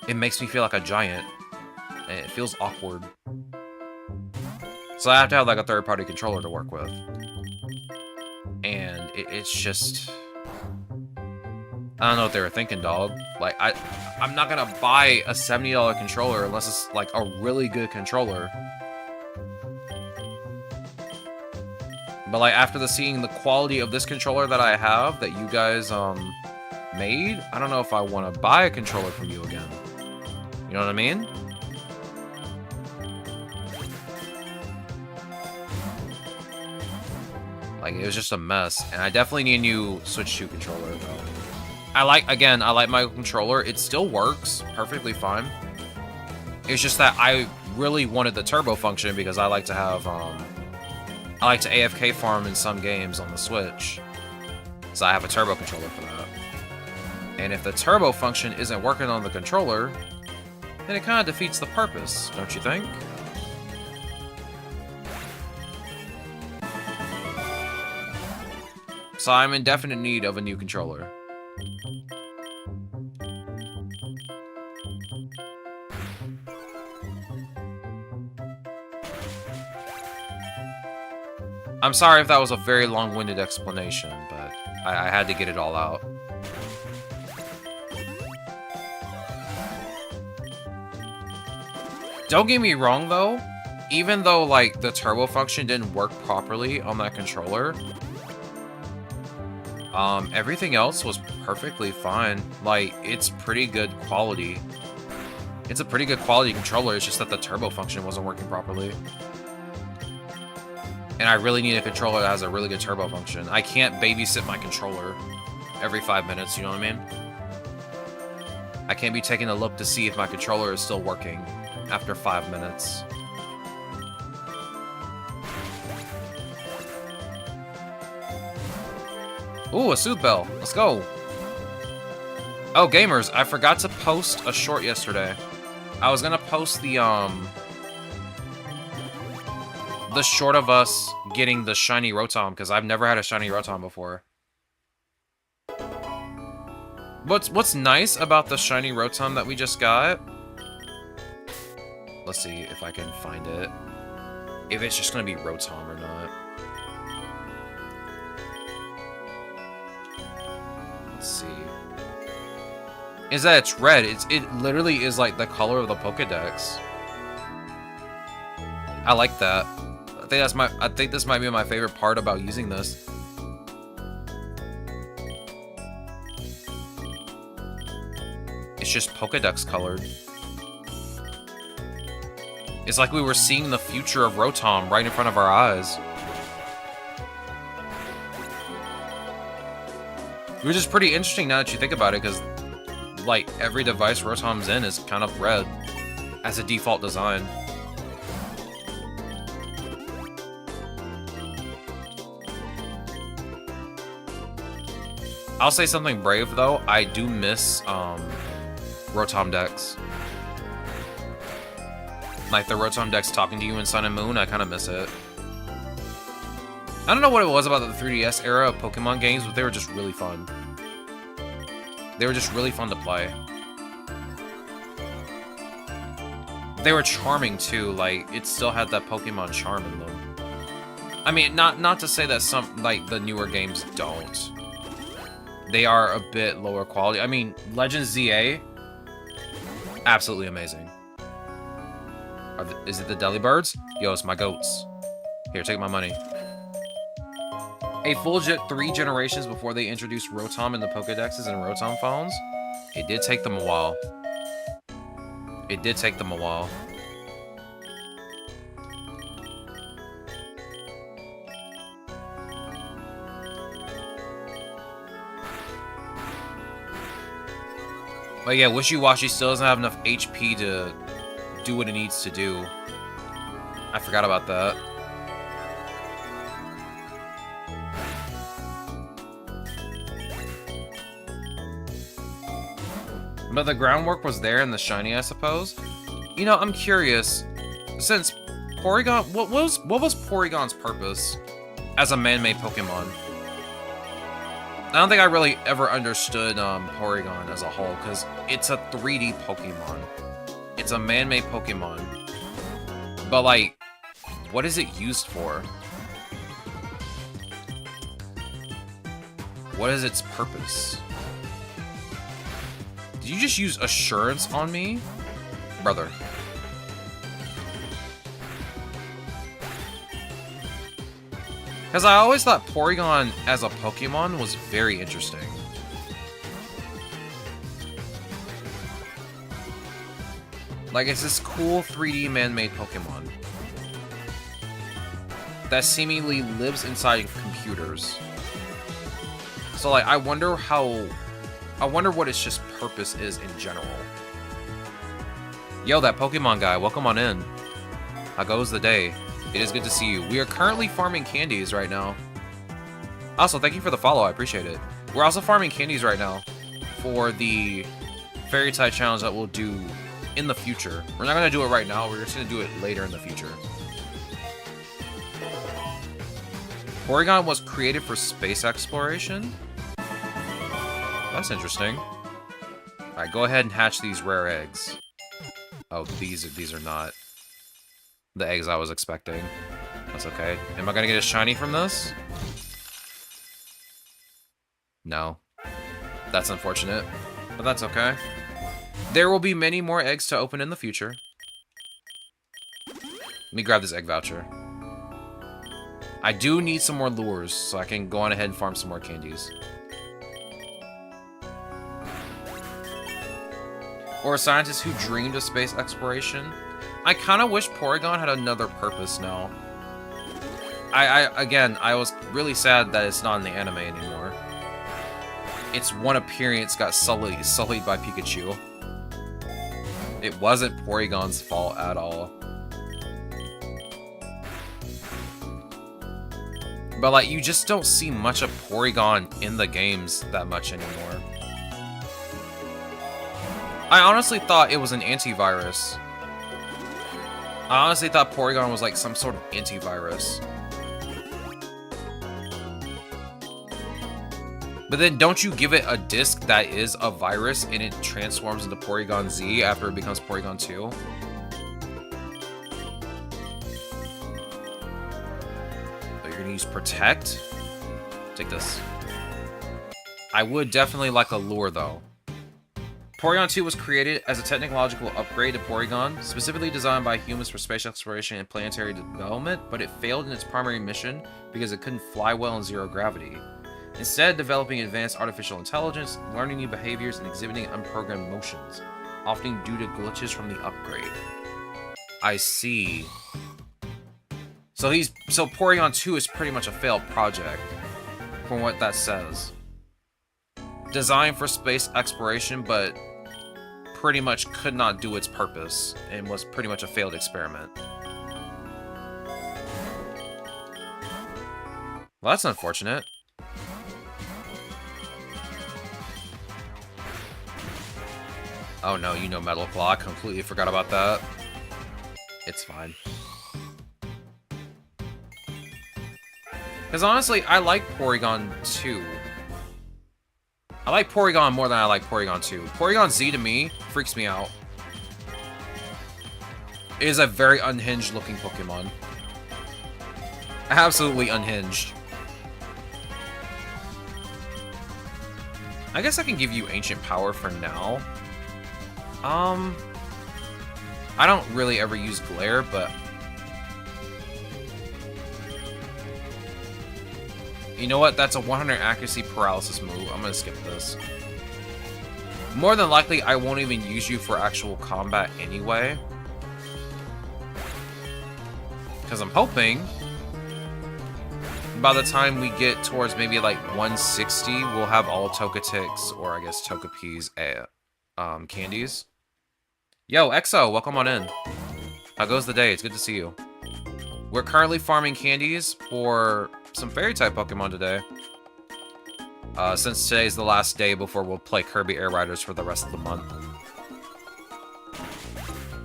A: It makes me feel like a giant. And it feels awkward. So I have to have, like, a third-party controller to work with. And it's just... I don't know what they were thinking, dog. Like, I'm not gonna buy a $70 controller unless it's, like, a really good controller. But, like, after seeing the quality of this controller that I have, that you guys, made, I don't know if I want to buy a controller from you again. You know what I mean? Like, it was just a mess. And I definitely need a new Switch 2 controller, though. I like my controller. It still works perfectly fine. It's just that I really wanted the turbo function because I like to have, I like to AFK farm in some games on the Switch. So I have a turbo controller for that. And if the turbo function isn't working on the controller, then it kind of defeats the purpose, don't you think? So I'm in definite need of a new controller. I'm sorry if that was a very long-winded explanation, but I had to get it all out. Don't get me wrong, though. Even though, like, the turbo function didn't work properly on that controller, everything else was perfectly fine. Like, it's pretty good quality. It's a pretty good quality controller, it's just that the turbo function wasn't working properly. And I really need a controller that has a really good turbo function. I can't babysit my controller every 5 minutes, you know what I mean? I can't be taking a look to see if my controller is still working after 5 minutes. Ooh, a Sooth Bell. Let's go. Oh, gamers, I forgot to post a short yesterday. I was gonna post the short of us getting the shiny Rotom, because I've never had a shiny Rotom before. What's nice about the shiny Rotom that we just got? Let's see if I can find it. If it's just gonna be Rotom or not. Let's see. Is that it's red. It literally is like the color of the Pokedex. I like that. I think this might be my favorite part about using this. It's just Pokedex colored. It's like we were seeing the future of Rotom right in front of our eyes. Which is pretty interesting now that you think about it, because like every device Rotom's in is kind of red as a default design. I'll say something brave though. I do miss Rotom Dex. Like the Rotom Dex talking to you in Sun and Moon, I kind of miss it. I don't know what it was about the 3DS era of Pokemon games, but they were just really fun. They were just really fun to play. They were charming too, like, it still had that Pokemon charm in them. I mean, not to say that some, like, the newer games don't. They are a bit lower quality. I mean, Legends ZA, absolutely amazing. Is it the Delibirds? Yo, it's my goats. Here, take my money. A full 3 generations before they introduced Rotom in the Pokedexes and Rotom phones. It did take them a while. It did take them a while. But yeah, Wishy-Washy still doesn't have enough HP to do what it needs to do. I forgot about that. But the groundwork was there in the shiny, I suppose. You know, I'm curious. Since Porygon, what was Porygon's purpose as a man-made Pokemon? I don't think I really ever understood Porygon as a whole, because it's a 3D Pokemon. It's a man-made Pokemon. But, like, what is it used for? What is its purpose? Did you just use Assurance on me? Brother. Because I always thought Porygon as a Pokemon was very interesting. Like, it's this cool 3D man-made Pokemon that seemingly lives inside computers. So, like, I wonder how I wonder what its just purpose is in general. Yo, that Pokemon guy, welcome on in. How goes the day? It is good to see you. We are currently farming candies right now. Also, thank you for the follow, I appreciate it. We're also farming candies right now for the fairy type challenge that we'll do in the future. We're not going to do it right now, we're just going to do it later in the future. Porygon was created for space exploration? That's interesting. Alright, go ahead and hatch these rare eggs. Oh, these are not the eggs I was expecting. That's okay. Am I gonna get a shiny from this? No. That's unfortunate, but that's okay. There will be many more eggs to open in the future. Let me grab this egg voucher. I do need some more lures, so I can go on ahead and farm some more candies. Or a scientist who dreamed of space exploration. I kind of wish Porygon had another purpose now. Again, I was really sad that it's not in the anime anymore. Its one appearance got sullied by Pikachu. It wasn't Porygon's fault at all. But like, you just don't see much of Porygon in the games that much anymore. I honestly thought it was an antivirus. I honestly thought Porygon was like some sort of antivirus. But then don't you give it a disc that is a virus and it transforms into Porygon Z after it becomes Porygon 2? Oh, you're gonna use Protect? Take this. I would definitely like a lure though. Porygon 2 was created as a technological upgrade to Porygon, specifically designed by humans for space exploration and planetary development, but it failed in its primary mission because it couldn't fly well in zero gravity. Instead, developing advanced artificial intelligence, learning new behaviors, and exhibiting unprogrammed motions, often due to glitches from the upgrade. I see. So Porygon 2 is pretty much a failed project, from what that says. Designed for space exploration, but pretty much could not do its purpose, and was pretty much a failed experiment. Well, that's unfortunate. Oh no, you know Metal Claw. I completely forgot about that. It's fine. Because honestly, I like Porygon 2. I like Porygon more than I like Porygon 2. Porygon Z to me freaks me out. It is a very unhinged looking Pokemon. Absolutely unhinged. I guess I can give you Ancient Power for now. I don't really ever use Glare, but you know what? That's a 100 accuracy paralysis move. I'm gonna skip this. More than likely, I won't even use you for actual combat anyway. Because I'm hoping by the time we get towards maybe like 160, we'll have all Tokatiks, or I guess Togepi's candies. Yo, Exo, welcome on in. How goes the day? It's good to see you. We're currently farming candies for some fairy-type Pokemon today. Since today's the last day before we'll play Kirby Air Riders for the rest of the month.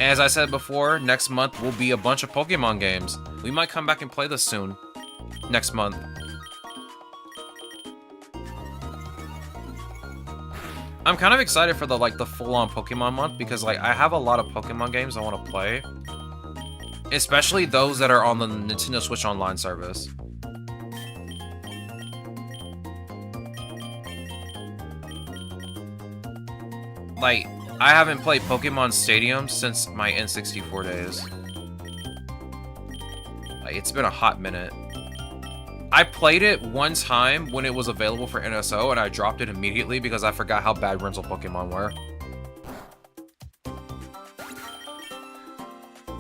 A: As I said before, next month will be a bunch of Pokemon games. We might come back and play this soon. Next month. I'm kind of excited for the full-on Pokemon month because like I have a lot of Pokemon games I want to play. Especially those that are on the Nintendo Switch Online service. Like, I haven't played Pokemon Stadium since my N64 days. Like, it's been a hot minute. I played it one time when it was available for NSO, and I dropped it immediately because I forgot how bad rental Pokemon were.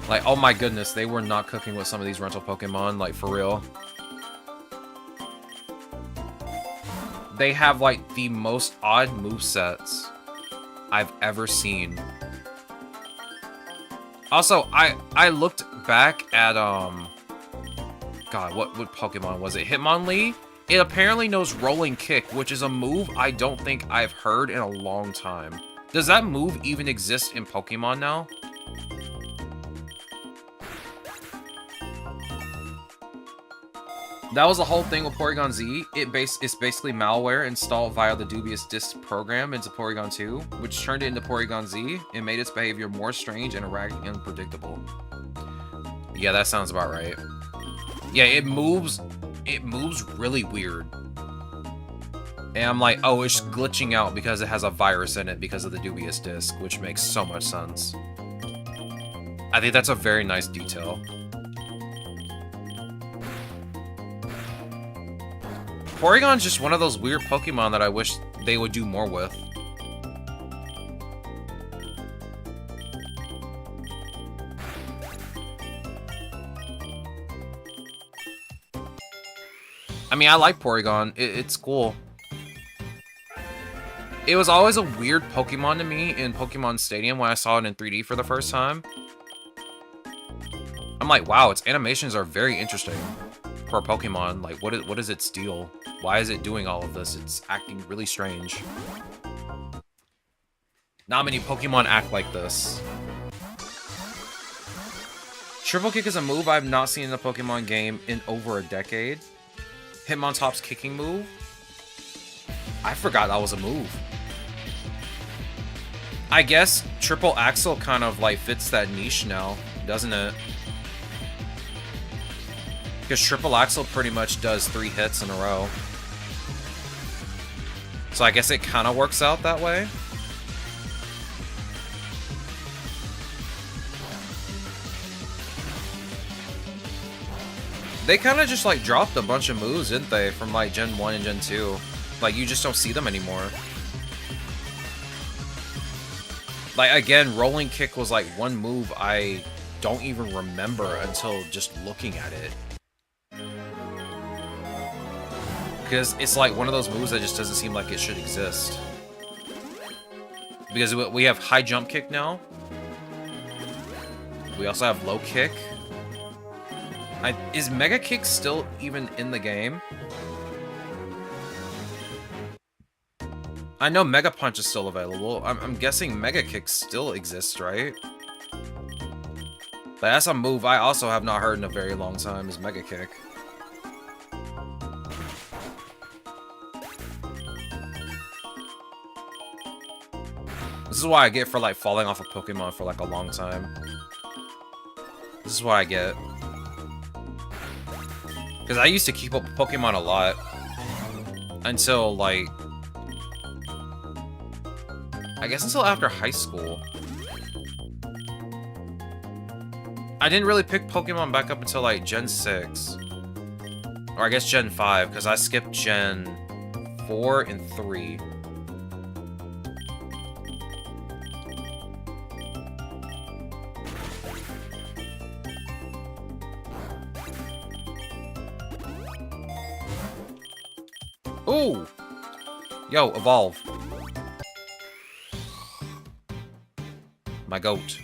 A: Like, oh my goodness, they were not cooking with some of these rental Pokemon, like, for real. They have, like, the most odd movesets I've ever seen. Also, I looked back at, God, what Pokemon was it? Hitmonlee? It apparently knows Rolling Kick, which is a move I don't think I've heard in a long time. Does that move even exist in Pokemon now? That was the whole thing with Porygon Z. It's basically malware installed via the dubious disk program into Porygon 2, which turned it into Porygon Z and made its behavior more strange and erratic and unpredictable. Yeah, that sounds about right. Yeah, it moves really weird. And I'm like, oh, it's glitching out because it has a virus in it because of the dubious disk, which makes so much sense. I think that's a very nice detail. Porygon's just one of those weird Pokemon that I wish they would do more with. I mean, I like Porygon. It's cool. It was always a weird Pokemon to me in Pokemon Stadium when I saw it in 3D for the first time. I'm like, wow, its animations are very interesting for a Pokemon. Like, what is its deal? Why is it doing all of this? It's acting really strange. Not many Pokemon act like this. Triple Kick is a move I've not seen in a Pokemon game in over a decade. Hitmontop's kicking move? I forgot that was a move. I guess Triple Axel kind of like fits that niche now, doesn't it? Because Triple Axel pretty much does 3 hits in a row. So I guess it kind of works out that way. They kind of just like dropped a bunch of moves, didn't they? From like Gen 1 and Gen 2. Like you just don't see them anymore. Like again, Rolling Kick was like one move I don't even remember until just looking at it. Because it's like one of those moves that just doesn't seem like it should exist. Because we have high jump kick now. We also have low kick. Is Mega Kick still even in the game? I know Mega Punch is still available. I'm guessing Mega Kick still exists, right? But that's a move I also have not heard in a very long time, is Mega Kick. This is what I get for like falling off a Pokemon for like a long time. This is what I get. Because I used to keep up with Pokemon a lot. Until like... I guess until after high school. I didn't really pick Pokemon back up until like Gen 6. Or I guess Gen 5, because I skipped Gen 4 and 3. Ooh! Yo, evolve. My goat.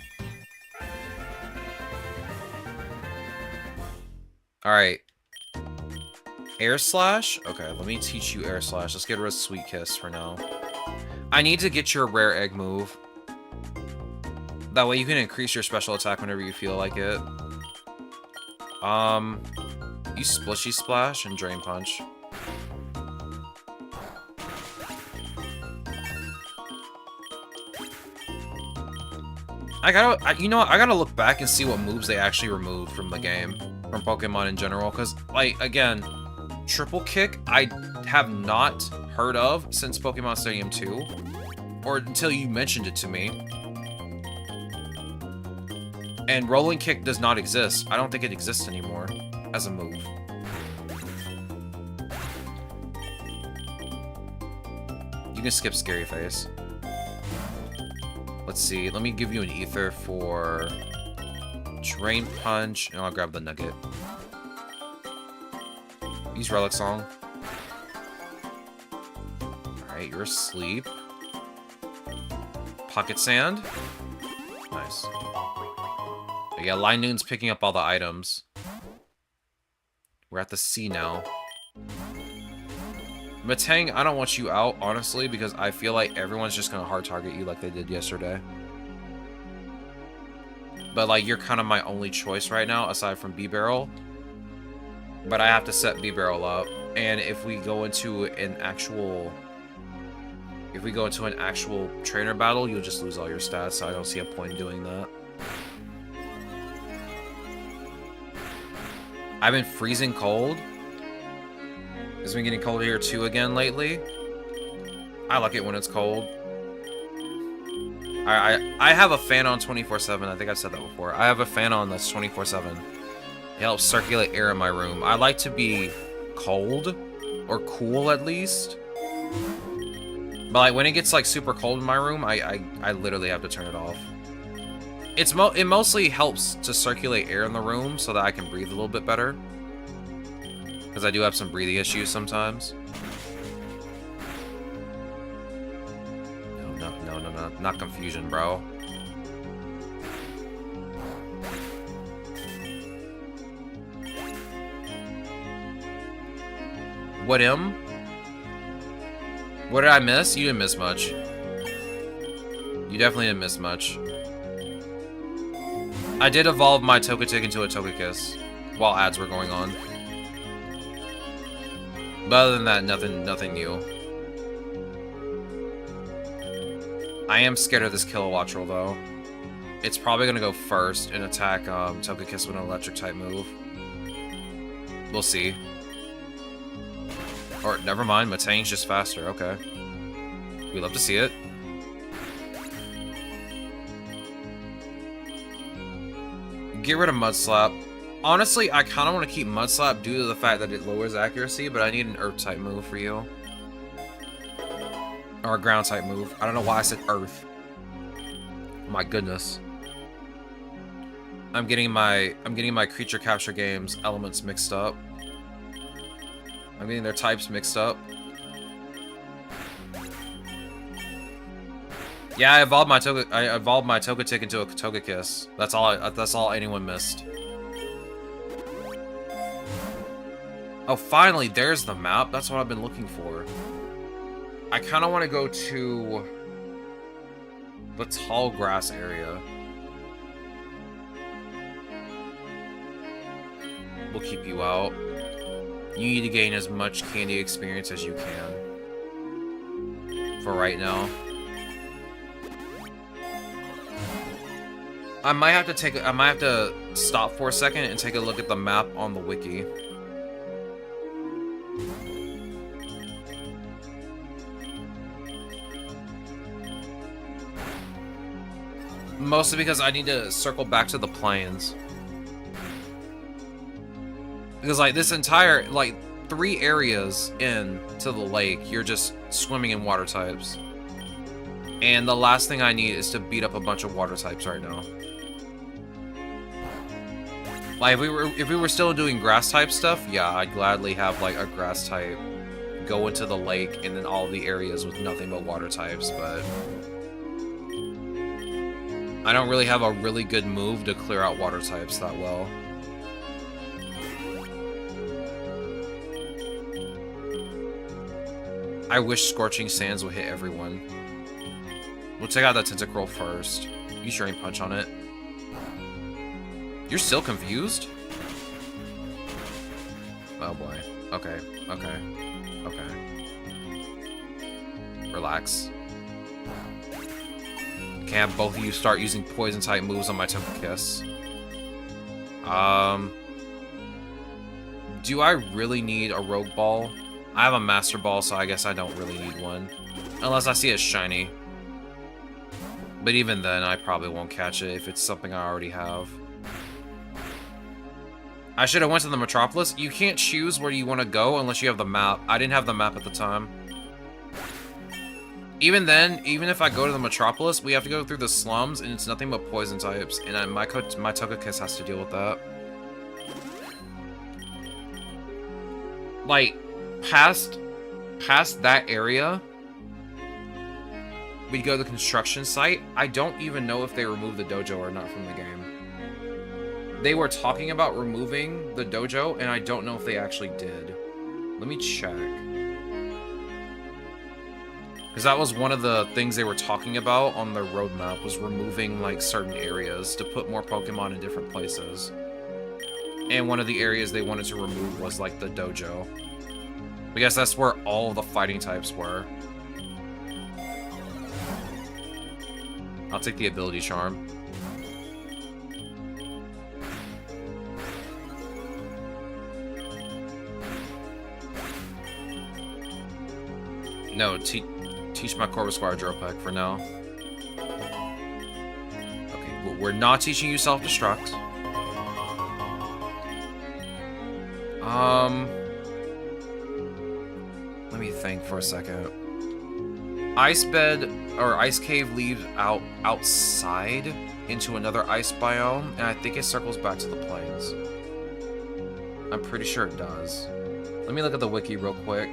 A: Alright. Air Slash? Okay, let me teach you Air Slash. Let's get rid of Sweet Kiss for now. I need to get your Rare Egg move. That way you can increase your special attack whenever you feel like it. You Splishy Splash and Drain Punch. You know what? I gotta look back and see what moves they actually removed from the game, from Pokemon in general, because, like, again, Triple Kick I have not heard of since Pokemon Stadium 2, or until you mentioned it to me. And Rolling Kick does not exist. I don't think it exists anymore as a move. You can skip Scary Face. Let's see, let me give you an Ether for Drain Punch, and I'll grab the Nugget. Use Relic Song. Alright, you're asleep. Pocket Sand. Nice. But yeah, Linoon's picking up all the items. We're at the sea now. Matang, I don't want you out, honestly, because I feel like everyone's just gonna hard target you like they did yesterday. But, like, you're kind of my only choice right now, aside from B-Barrel. But I have to set B-Barrel up. And if we go into an actual... If we go into an actual trainer battle, you'll just lose all your stats, so I don't see a point in doing that. I've been freezing cold. It's been getting colder here too again lately. I like it when it's cold. I have a fan on 24/7. I think I've said that before. I have a fan on that's 24/7. It helps circulate air in my room. I like to be cold or cool at least. But like when it gets like super cold in my room, I literally have to turn it off. It mostly helps to circulate air in the room so that I can breathe a little bit better. Because I do have some breathing issues sometimes. No, not confusion, bro. What did I miss? You didn't miss much. You definitely didn't miss much. I did evolve my Togetic into a Togekiss while ads were going on. But other than that, nothing new. I am scared of this Kilowattrel though. It's probably gonna go first and attack Togekiss with an electric type move. We'll see. Or never mind, Matang's just faster. Okay. We love to see it. Get rid of Mud Slap. Honestly, I kind of want to keep Mud Slap due to the fact that it lowers accuracy, but I need an Earth type move for you. Or a ground type move. I don't know why I said Earth. Oh my goodness. I'm getting my creature capture games elements mixed up. I'm getting their types mixed up. Yeah, I evolved my Togetic into a Togekiss. That's all anyone missed. Oh, finally, there's the map. That's what I've been looking for. I kind of want to go to the tall grass area. We'll keep you out. You need to gain as much candy experience as you can. For right now. I might have to stop for a second and take a look at the map on the wiki. Mostly because I need to circle back to the plains. Because like this entire, like 3 areas in to the lake, you're just swimming in water types. And the last thing I need is to beat up a bunch of water types right now. Like if we were still doing grass type stuff, yeah, I'd gladly have like a grass type go into the lake and then all the areas with nothing but water types, but I don't really have a really good move to clear out water types that well. I wish Scorching Sands would hit everyone. We'll take out that Tentacruel first. Use Drain Punch on it. You're still confused? Oh boy. Okay. Relax. Can't have both of you start using poison type moves on my Togekiss. Do I really need a Rogue Ball? I have a Master Ball, so I guess I don't really need one. Unless I see it shiny. But even then, I probably won't catch it if it's something I already have. I should have went to the Metropolis. You can't choose where you want to go unless you have the map. I didn't have the map at the time. Even then, even if I go to the Metropolis, we have to go through the slums, and it's nothing but poison types, and my Togekiss has to deal with that. Like, past that area, we go to the construction site. I don't even know if they removed the dojo or not from the game. They were talking about removing the dojo, and I don't know if they actually did. Let me check. Because that was one of the things they were talking about on their roadmap, was removing, like, certain areas to put more Pokemon in different places. And one of the areas they wanted to remove was, like, the dojo. I guess that's where all of the fighting types were. I'll take the ability charm. No, teach my Corvus Squire Dropek for now. Okay, well, we're not teaching you self-destruct. Let me think for a second. Ice bed or ice cave leads outside into another ice biome, and I think it circles back to the plains. I'm pretty sure it does. Let me look at the wiki real quick.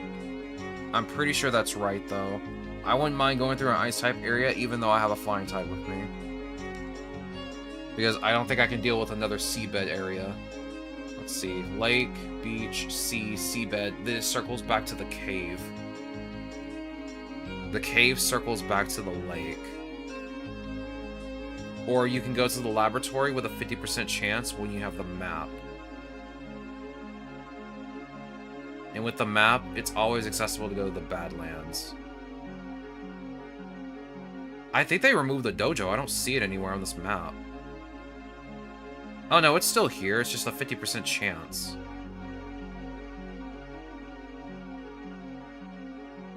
A: I'm pretty sure that's right, though. I wouldn't mind going through an ice type area, even though I have a flying type with me. Because I don't think I can deal with another seabed area. Let's see. Lake, beach, sea, seabed. This circles back to the cave. The cave circles back to the lake. Or you can go to the laboratory with a 50% chance when you have the map. And with the map, it's always accessible to go to the Badlands. I think they removed the dojo. I don't see it anywhere on this map. Oh no, it's still here. It's just a 50% chance.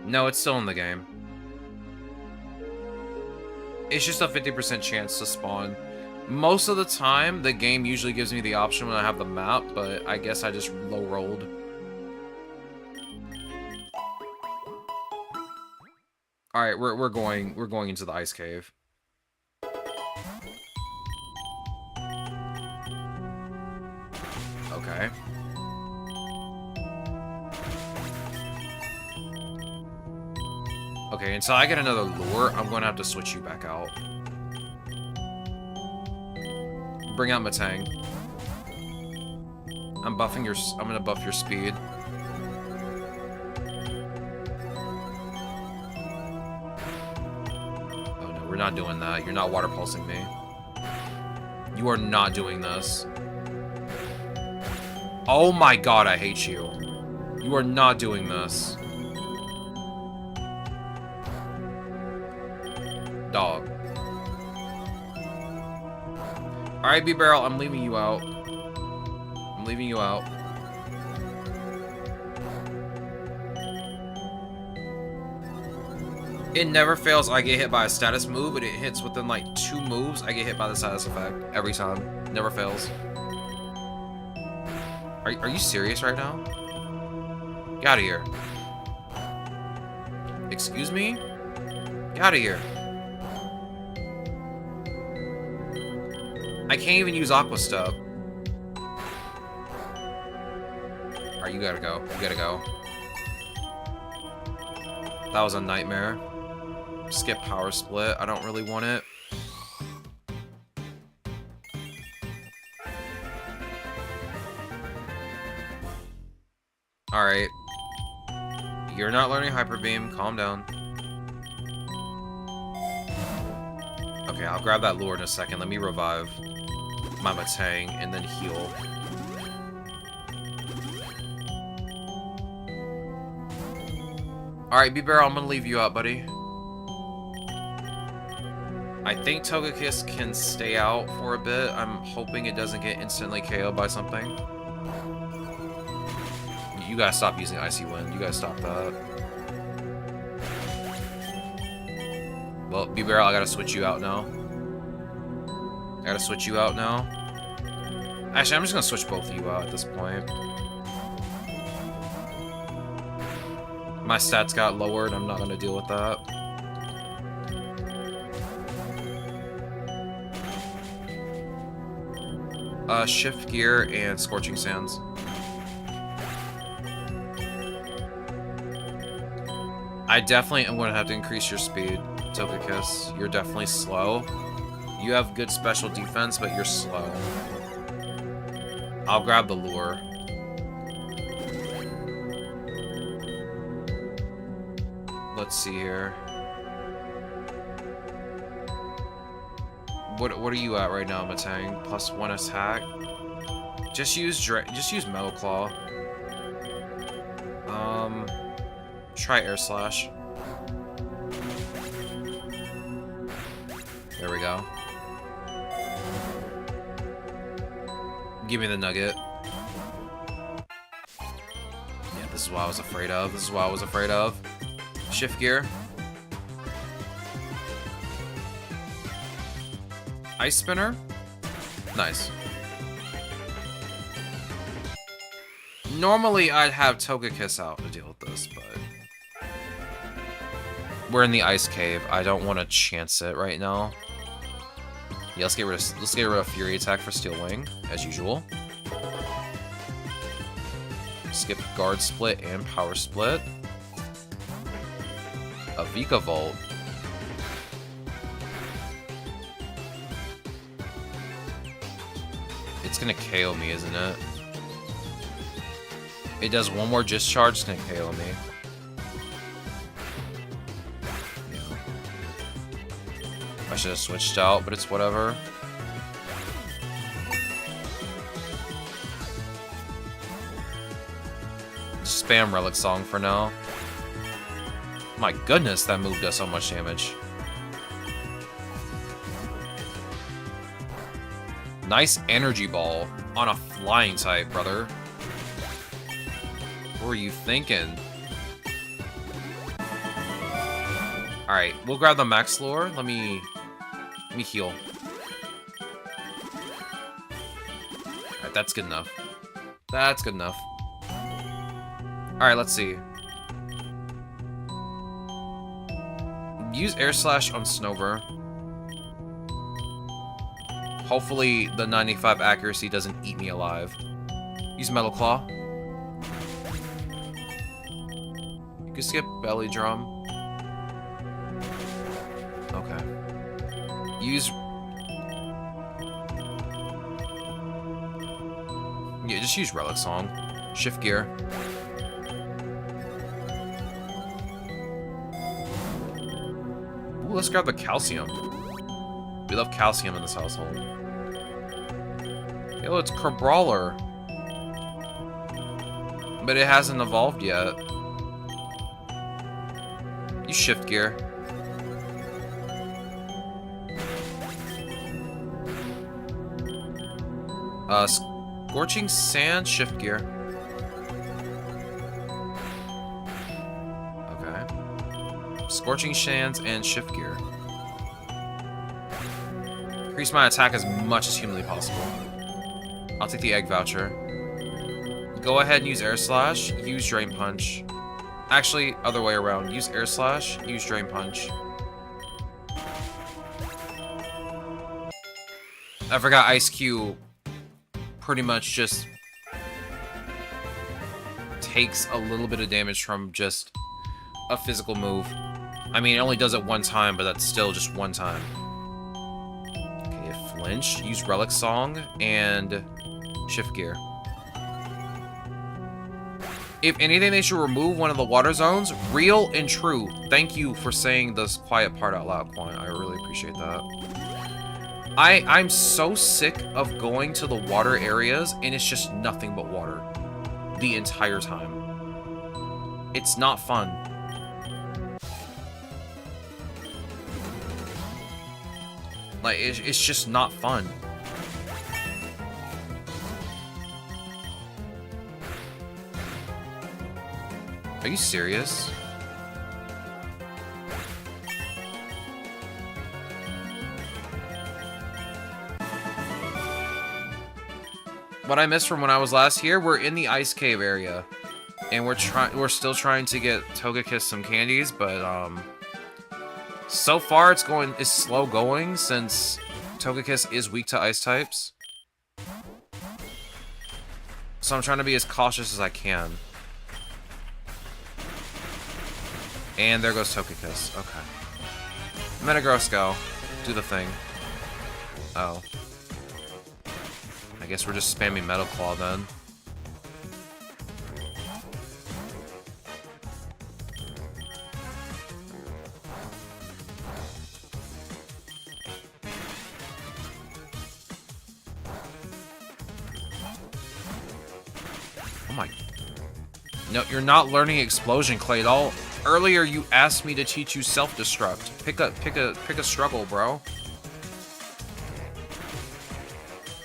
A: No, it's still in the game. It's just a 50% chance to spawn. Most of the time, the game usually gives me the option when I have the map, but I guess I just low-rolled. Alright, we're going into the ice cave. Okay. Okay, until I get another lure, I'm going to have to switch you back out. Bring out Matang. I'm going to buff your speed. Oh no, we're not doing that. You're not water pulsing me. You are not doing this. Oh my god, I hate you. You are not doing this. Dog. Alright, B-Barrel, I'm leaving you out. I'm leaving you out. It never fails. I get hit by a status move, but it hits within like 2 moves. I get hit by the status effect every time. Never fails. Are you serious right now? Get out of here. Excuse me? Get out of here. I can't even use Aqua Step. Alright, you gotta go. You gotta go. That was a nightmare. Skip Power Split. I don't really want it. Alright. You're not learning Hyper Beam. Calm down. Okay, I'll grab that lure in a second. Let me revive my Matang and then heal. Alright, B-Barrel, I'm gonna leave you out, buddy. I think Togekiss can stay out for a bit. I'm hoping it doesn't get instantly KO'd by something. You gotta stop using Icy Wind. You gotta stop that. Well, B-Barrel, I gotta switch you out now. Actually, I'm just gonna switch both of you out at this point. My stats got lowered. I'm not gonna deal with that. Shift Gear and Scorching Sands. I definitely am going to have to increase your speed. Togekiss. You're definitely slow. You have good special defense, but you're slow. I'll grab the lure. Let's see here. What are you at right now, Matang? +1 attack. Just use Metal Claw. Try Air Slash. There we go. Give me the nugget. Yeah, this is what I was afraid of. This is what I was afraid of. Shift gear. Ice Spinner. Nice. Normally, I'd have Togekiss out to deal with this, but we're in the ice cave. I don't want to chance it right now. Yeah, let's get rid of Fury Attack for Steel Wing, as usual. Skip Guard Split and Power Split. A Vikavolt. It's gonna KO me, isn't it? It does one more discharge, it's gonna KO me. Yeah. I should have switched out, but it's whatever. Spam Relic Song for now. My goodness, that move does so much damage. Nice Energy Ball on a flying type, brother. What were you thinking? Alright, we'll grab the Max Lure. Let me heal. Alright, that's good enough. That's good enough. Alright, let's see. Use Air Slash on Snover. Hopefully the 95 accuracy doesn't eat me alive. Use Metal Claw. You can skip Belly Drum. Okay. Use... Yeah, just use Relic Song. Shift Gear. Ooh, let's grab the Calcium. We love Calcium in this household. Yo, it's Crabrawler. But it hasn't evolved yet. You Shift Gear. Scorching Sand, Shift Gear. Okay. Scorching Sands and Shift Gear. Increase my attack as much as humanly possible. I'll take the Egg Voucher. Go ahead and use Air Slash, use Drain Punch. Actually, other way around. Use Air Slash, use Drain Punch. I forgot Ice Cube pretty much just takes a little bit of damage from just a physical move. I mean, it only does it one time, but that's still just one time. Okay, Flinch, use Relic Song, and Shift Gear. If anything, they should remove one of the water zones. Real and true. Thank you for saying this quiet part out loud, Quan. I really appreciate that. I'm so sick of going to the water areas and it's just nothing but water the entire time. It's not fun. Like, it's just not fun. Are you serious? What I missed from when I was last here, we're in the ice cave area, and we're still trying to get Togekiss some candies, but so far it's slow going since Togekiss is weak to ice types. So I'm trying to be as cautious as I can. And there goes Togekiss. Okay. Metagross, go. Do the thing. Oh. I guess we're just spamming Metal Claw then. Oh my... No, you're not learning Explosion, Claydol. Earlier you asked me to teach you self-destruct. Pick a struggle, bro.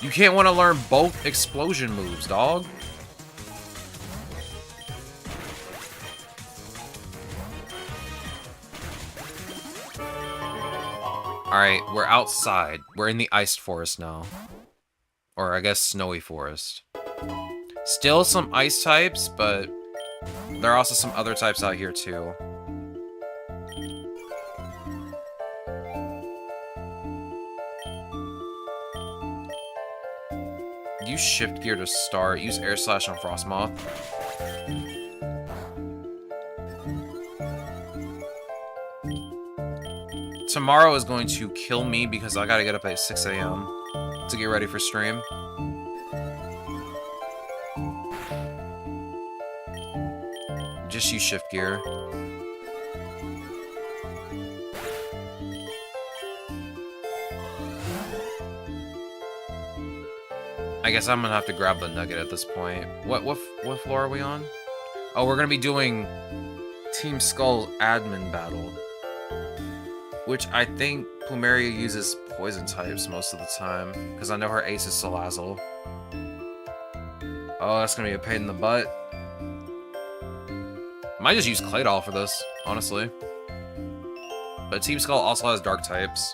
A: You can't want to learn both explosion moves, dog. Alright, we're outside. We're in the iced forest now. Or I guess snowy forest. Still some ice types, but there are also some other types out here too. Use shift gear to start. Use air slash on Frostmoth. Tomorrow is going to kill me because I gotta get up at 6 a.m. to get ready for stream. Just use shift gear. I guess I'm gonna have to grab the nugget at this point. What floor are we on? Oh, we're gonna be doing Team Skull admin battle, which I think Plumeria uses poison types most of the time because I know her ace is Salazzle. Oh, that's gonna be a pain in the butt. Might just use Claydol for this, honestly. But Team Skull also has dark types.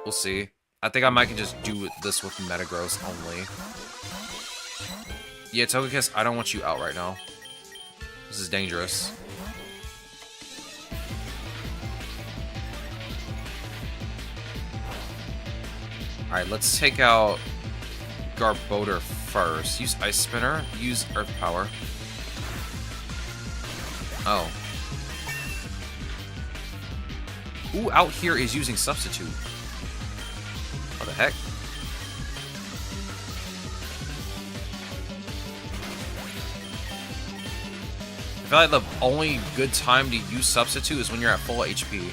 A: We'll see. I think I might just do this with Metagross only. Yeah, Togekiss, I don't want you out right now. This is dangerous. Alright, let's take out Garbodor first. Use Ice Spinner. Use Earth Power. Oh. Who out here is using Substitute? What the heck? I feel like the only good time to use Substitute is when you're at full HP.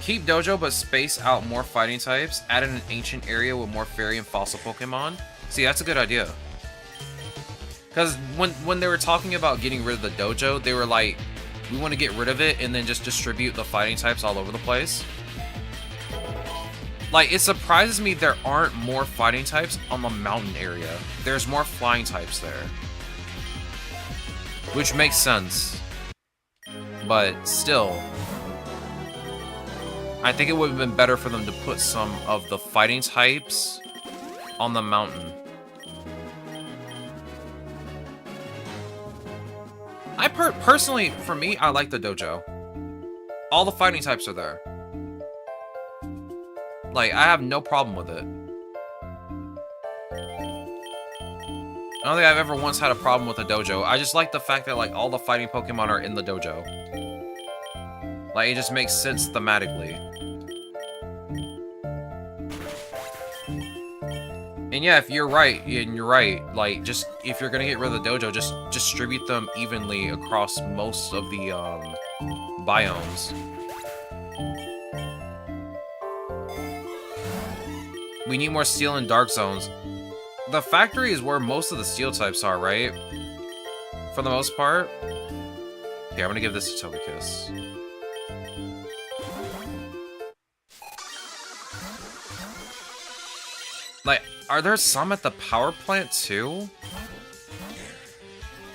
A: Keep Dojo, but space out more fighting types. Add in an ancient area with more fairy and fossil Pokemon. See, that's a good idea. Because when they were talking about getting rid of the dojo, they were like, we want to get rid of it and then just distribute the fighting types all over the place. Like, it surprises me there aren't more fighting types on the mountain area. There's more flying types there. Which makes sense. But still, I think it would have been better for them to put some of the fighting types on the mountain. Personally, for me, I like the dojo. All the fighting types are there. Like, I have no problem with it. I don't think I've ever once had a problem with a dojo. I just like the fact that, like, all the fighting Pokemon are in the dojo. Like, it just makes sense thematically. And yeah, if you're right, and you're right, like, just, if you're gonna get rid of the dojo, just distribute them evenly across most of the, biomes. We need more steel and dark zones. The factory is where most of the steel types are, right? For the most part. Okay, I'm gonna give this to Togekiss. Like, are there some at the power plant too?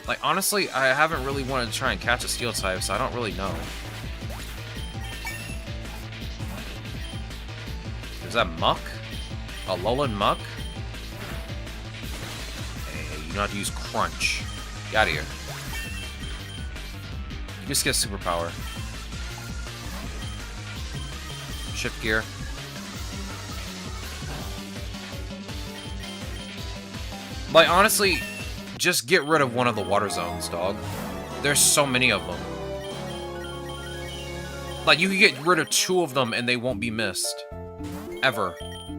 A: Like, honestly, I haven't really wanted to try and catch a steel type, so I don't really know. Is that Muck? A Alolan Muck? Hey, you know how to use Crunch. Get out of here. You just get superpower. Shift gear. Like, honestly, just get rid of one of the water zones, dog. There's so many of them. Like, you can get rid of 2 of them and they won't be missed. Ever.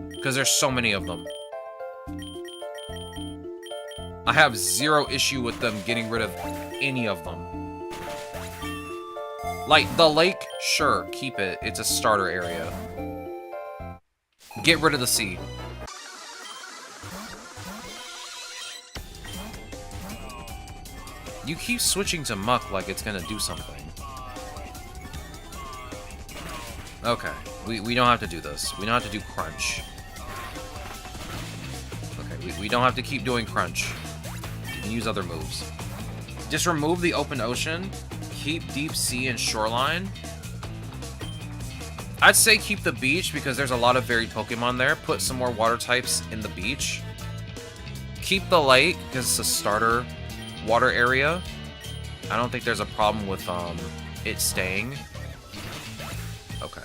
A: Because there's so many of them. I have 0 issue with them getting rid of any of them. Like, the lake, sure, keep it. It's a starter area. Get rid of the sea. You keep switching to muck like it's gonna do something. Okay, we don't have to do this. We don't have to do crunch. Okay, we don't have to keep doing crunch. We can use other moves. Just remove the open ocean. Keep deep sea and shoreline. I'd say keep the beach because there's a lot of varied Pokemon there. Put some more water types in the beach. Keep the lake because it's a starter water area. I don't think there's a problem with it staying. Okay.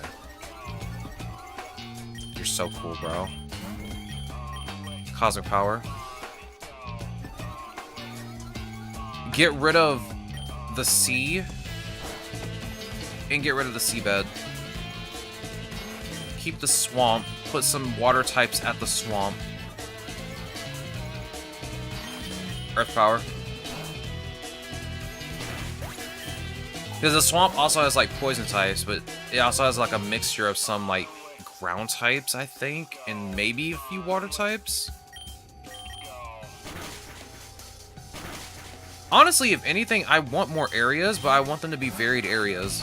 A: You're so cool, bro. Cosmic power. Get rid of the sea. And get rid of the seabed. Keep the swamp. Put some water types at the swamp. Earth power. Because the swamp also has like poison types, but it also has like a mixture of some like ground types, I think, and maybe a few water types. Honestly, if anything, I want more areas, but I want them to be varied areas.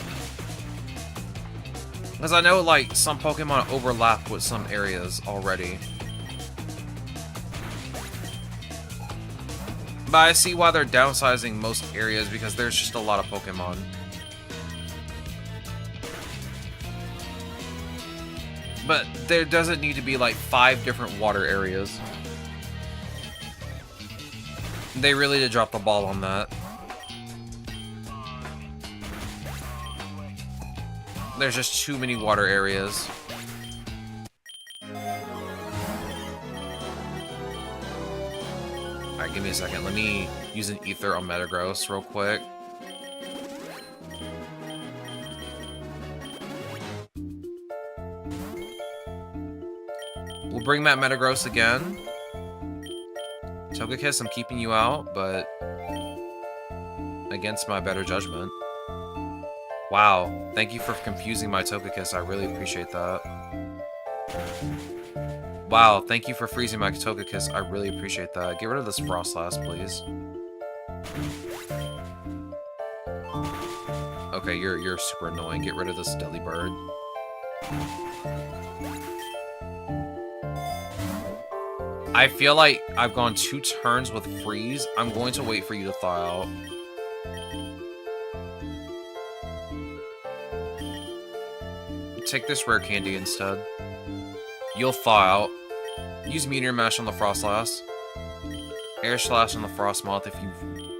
A: Because I know like some Pokemon overlap with some areas already. But I see why they're downsizing most areas because there's just a lot of Pokemon. But there doesn't need to be like 5 different water areas. They really did drop the ball on that. There's just too many water areas. Alright, give me a second. Let me use an ether on Metagross real quick. We'll bring that Metagross again. Togekiss, I'm keeping you out, but against my better judgment. Wow, thank you for confusing my Togekiss. I really appreciate that. Wow, thank you for freezing my Togekiss. I really appreciate that. Get rid of this Frostlass, please. Okay, you're super annoying. Get rid of this Delibird. I feel like I've gone 2 turns with freeze. I'm going to wait for you to thaw out. Take this rare candy instead. You'll thaw out. Use Meteor Mash on the Frostlass. Air Slash on the Frostmoth if you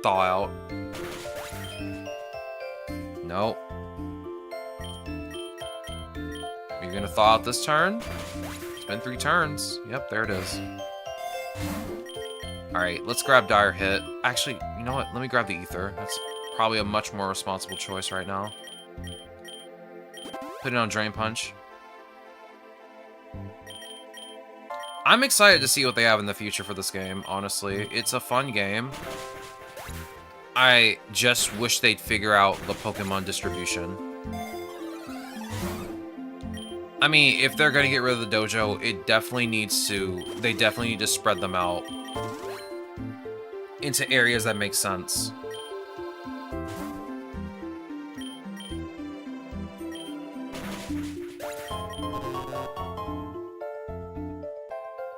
A: thaw out. Nope. You're gonna thaw out this turn? It's been 3 turns. Yep, there it is. Alright, let's grab Dire Hit. Actually, you know what? Let me grab the Ether. That's probably a much more responsible choice right now. Put it on Drain Punch. I'm excited to see what they have in the future for this game, honestly. It's a fun game. I just wish they'd figure out the Pokemon distribution. I mean, if they're gonna get rid of the dojo, it definitely needs to... They definitely need to spread them out into areas that make sense.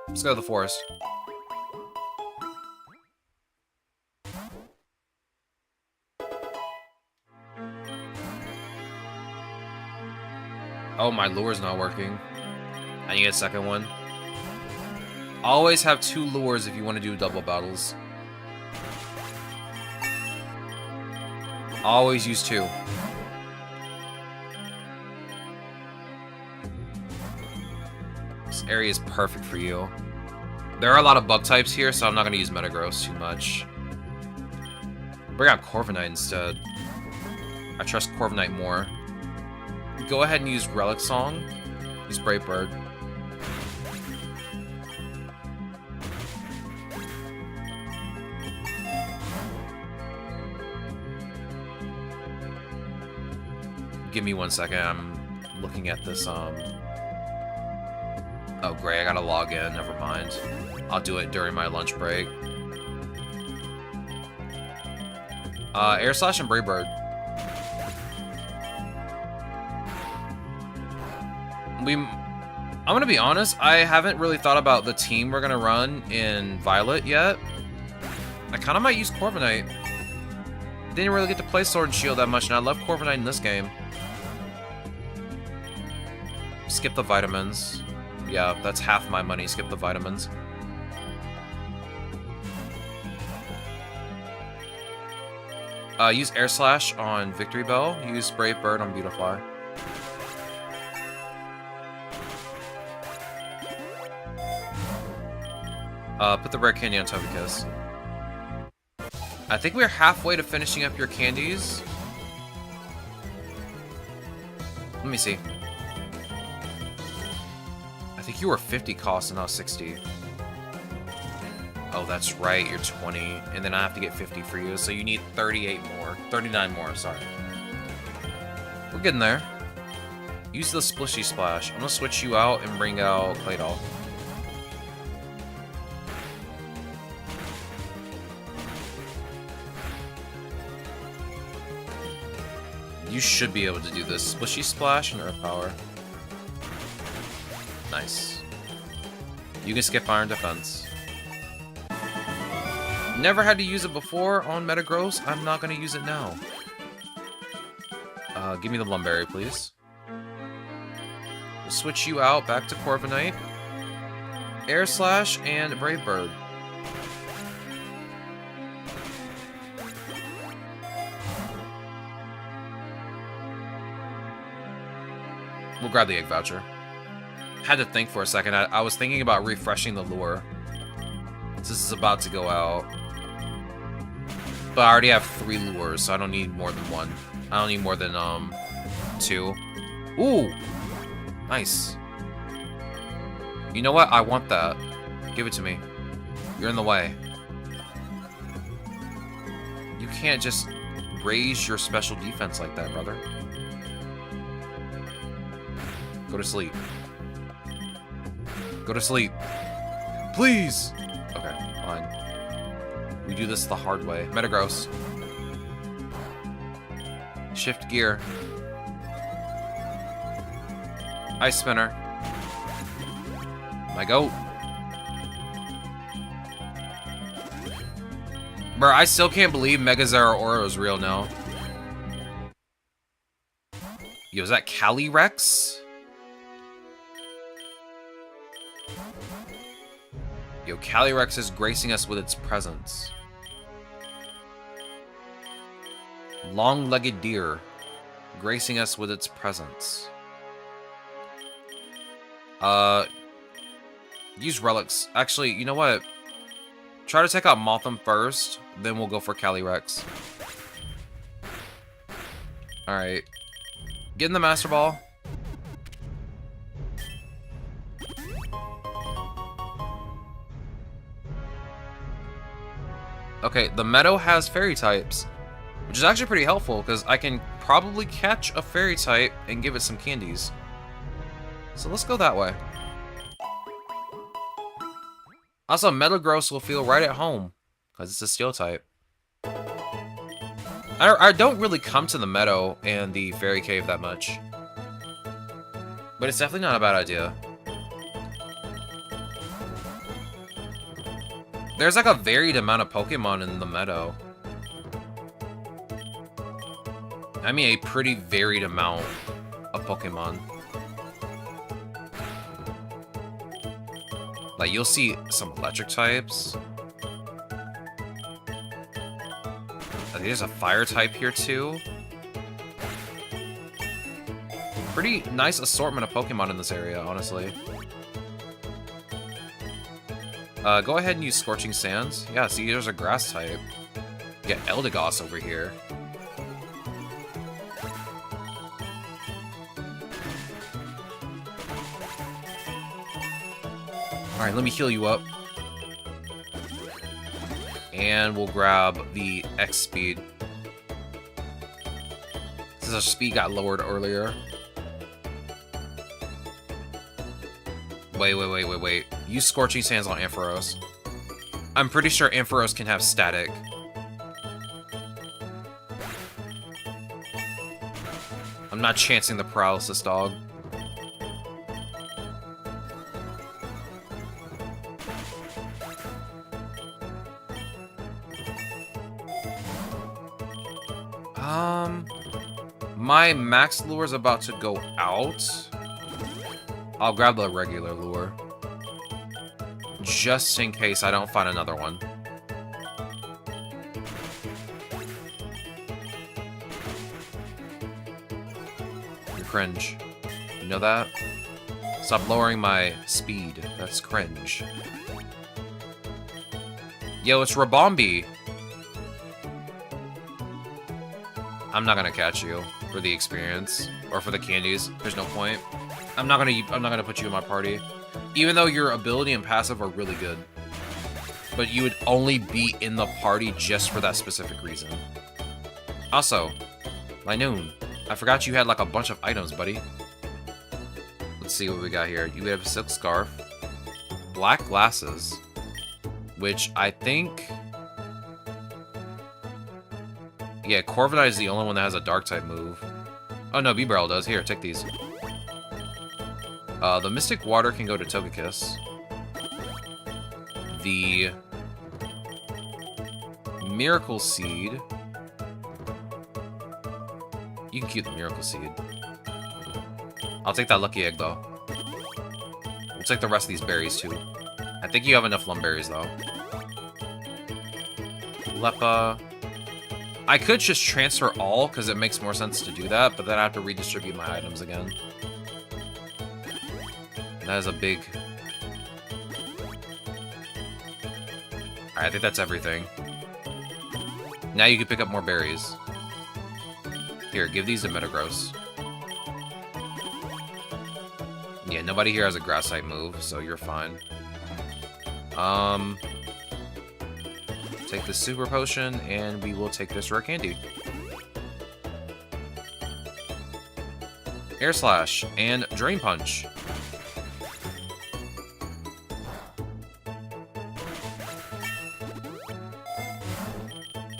A: Let's go to the forest. Oh, my lure's not working. I need a second one. Always have 2 lures if you want to do double battles. Always use 2. This area is perfect for you. There are a lot of bug types here, so I'm not going to use Metagross too much. Bring out Corviknight instead. I trust Corviknight more. Go ahead and use Relic Song. Use Brave Bird. Give me 1 second. I'm looking at this, Oh, great. I gotta log in. Never mind. I'll do it during my lunch break. Air Slash and Brave Bird. I'm gonna be honest, I haven't really thought about the team we're gonna run in Violet yet. I kinda might use Corviknight. Didn't really get to play Sword and Shield that much, and I love Corviknight in this game. Skip the vitamins. Yeah, that's half my money. Skip the vitamins. Use Air Slash on Victory Bell. Use Brave Bird on Beautifly. Put the Rare Candy on Togekiss. I think we're halfway to finishing up your candies. Let me see. I think you were 50 cost and now 60. Oh, that's right, you're 20. And then I have to get 50 for you, so you need 38 more. 39 more, sorry. We're getting there. Use the Splishy Splash. I'm gonna switch you out and bring out Claydol. You should be able to do this. Splishy Splash and Earth Power. Nice. You can skip Iron Defense. Never had to use it before on Metagross. I'm not going to use it now. Give me the Lumberry, please. We'll switch you out back to Corviknight. Air Slash and Brave Bird. We'll grab the egg voucher. Had to think for a second. I was thinking about refreshing the lure. This is about to go out. But I already have 3 lures, so I don't need more than 1. I don't need more than, 2. Ooh! Nice. You know what? I want that. Give it to me. You're in the way. You can't just raise your special defense like that, brother. Go to sleep. Go to sleep. Please! Okay, fine. We do this the hard way. Metagross. Shift gear. Ice Spinner. My goat. Bro, I still can't believe Mega Zeraora is real now. Yo, is that Calyrex? Yo, Calyrex is gracing us with its presence. Long-legged deer, gracing us with its presence. Use relics. Actually, you know what? Try to take out Mothim first, then we'll go for Calyrex. Alright. Get in the Master Ball. Okay, the Meadow has Fairy types, which is actually pretty helpful, because I can probably catch a Fairy type and give it some candies. So let's go that way. Also, Metagross will feel right at home, because it's a Steel type. I don't really come to the Meadow and the Fairy Cave that much, but it's definitely not a bad idea. There's like a varied amount of Pokemon in the Meadow. I mean, a pretty varied amount of Pokemon. Like, you'll see some electric types. I think there's a fire type here too. Pretty nice assortment of Pokemon in this area, honestly. Go ahead and use Scorching Sands. Yeah, see, there's a grass type. Yeah, get Eldegoss over here. Alright, let me heal you up. And we'll grab the X speed. Since our speed got lowered earlier. Wait. Use Scorching Sands on Ampharos. I'm pretty sure Ampharos can have static. I'm not chancing the paralysis, dog. My max lure is about to go out. I'll grab the regular lure. Just in case I don't find another one. You cringe. You know that? Stop lowering my speed. That's cringe. Yo, it's Rabombi. I'm not gonna catch you for the experience or for the candies. There's no point. I'm not gonna put you in my party. Even though your ability and passive are really good. But you would only be in the party just for that specific reason. Also, Linoon, I forgot you had like a bunch of items, buddy. Let's see what we got here. You have a silk scarf, black glasses, which I think... Yeah, Corviknight is the only one that has a dark type move. Oh no, B-Barrel does. Here, take these. The Mystic Water can go to Togekiss. The Miracle Seed. You can keep the Miracle Seed. I'll take that Lucky Egg, though. We'll take the rest of these berries, too. I think you have enough Lumberries, though. Leppa. I could just transfer all, because it makes more sense to do that, but then I have to redistribute my items again. That is a big... Alright, I think that's everything. Now you can pick up more berries. Here, give these to Metagross. Yeah, nobody here has a grass type move, so you're fine. Take the Super Potion, and we will take this rare candy. Air Slash and Drain Punch.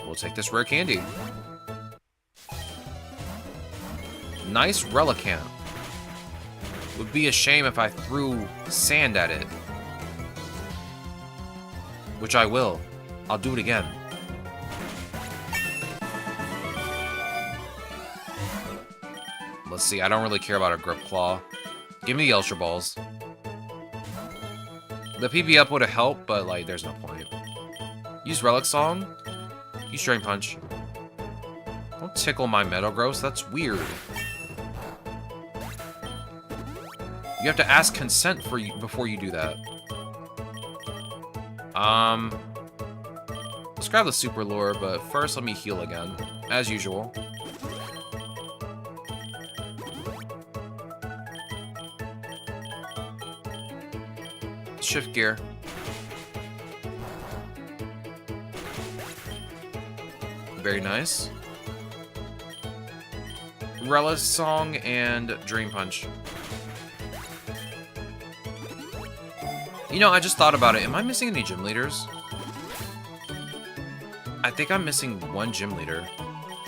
A: We'll take this rare candy. Nice Relicanth. Would be a shame if I threw sand at it. Which I will. I'll do it again. Let's see, I don't really care about a Grip Claw. Give me the Ultra Balls. The PB up would have helped, but, like, there's no point. Use Relic Song. Use Drain Punch. Don't tickle my Metagross, that's weird. You have to ask consent before you do that. Let's grab the Super Lure, but first let me heal again, as usual. Shift gear. Very nice. Relic Song and Drain Punch. You know, I just thought about it. Am I missing any gym leaders? I think I'm missing one gym leader.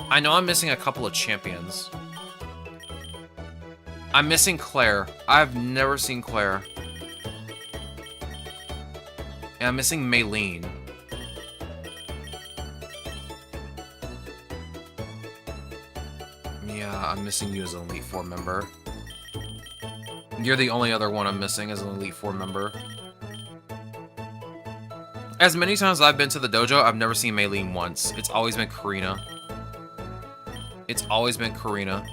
A: I know I'm missing a couple of champions. I'm missing Claire. I've never seen Claire. And I'm missing Maylene. Yeah, I'm missing you as an Elite Four member. You're the only other one I'm missing as an Elite Four member. As many times as I've been to the dojo, I've never seen Maylene once. It's always been Karina. It's always been Karina.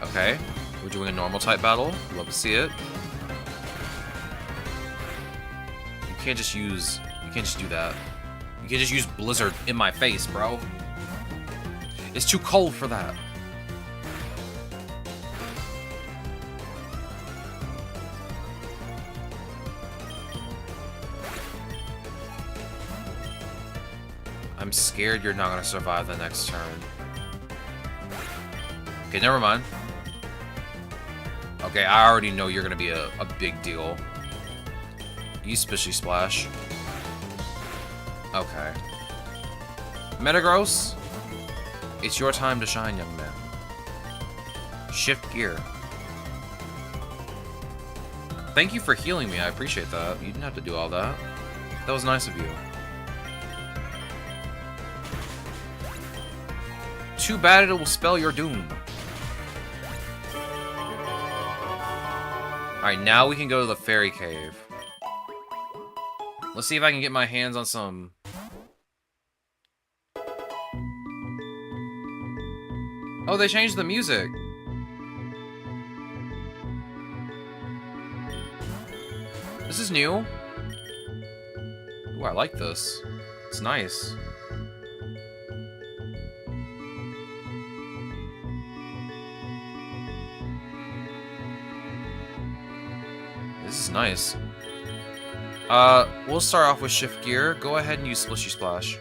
A: Okay, we're doing a normal type battle. Love to see it. can't just use... You can't just do that. You can't just use Blizzard in my face, bro. It's too cold for that. I'm scared you're not gonna survive the next turn. Okay, never mind. Okay, I already know you're gonna be a big deal. Use Spishy Splash. Okay. Metagross, it's your time to shine, young man. Shift gear. Thank you for healing me, I appreciate that. You didn't have to do all that. That was nice of you. Too bad it will spell your doom. Alright, now we can go to the fairy cave. Let's see if I can get my hands on some... Oh, they changed the music. This is new. Ooh, I like this. It's nice. This is nice. We'll start off with Shift Gear. Go ahead and use Splishy Splash.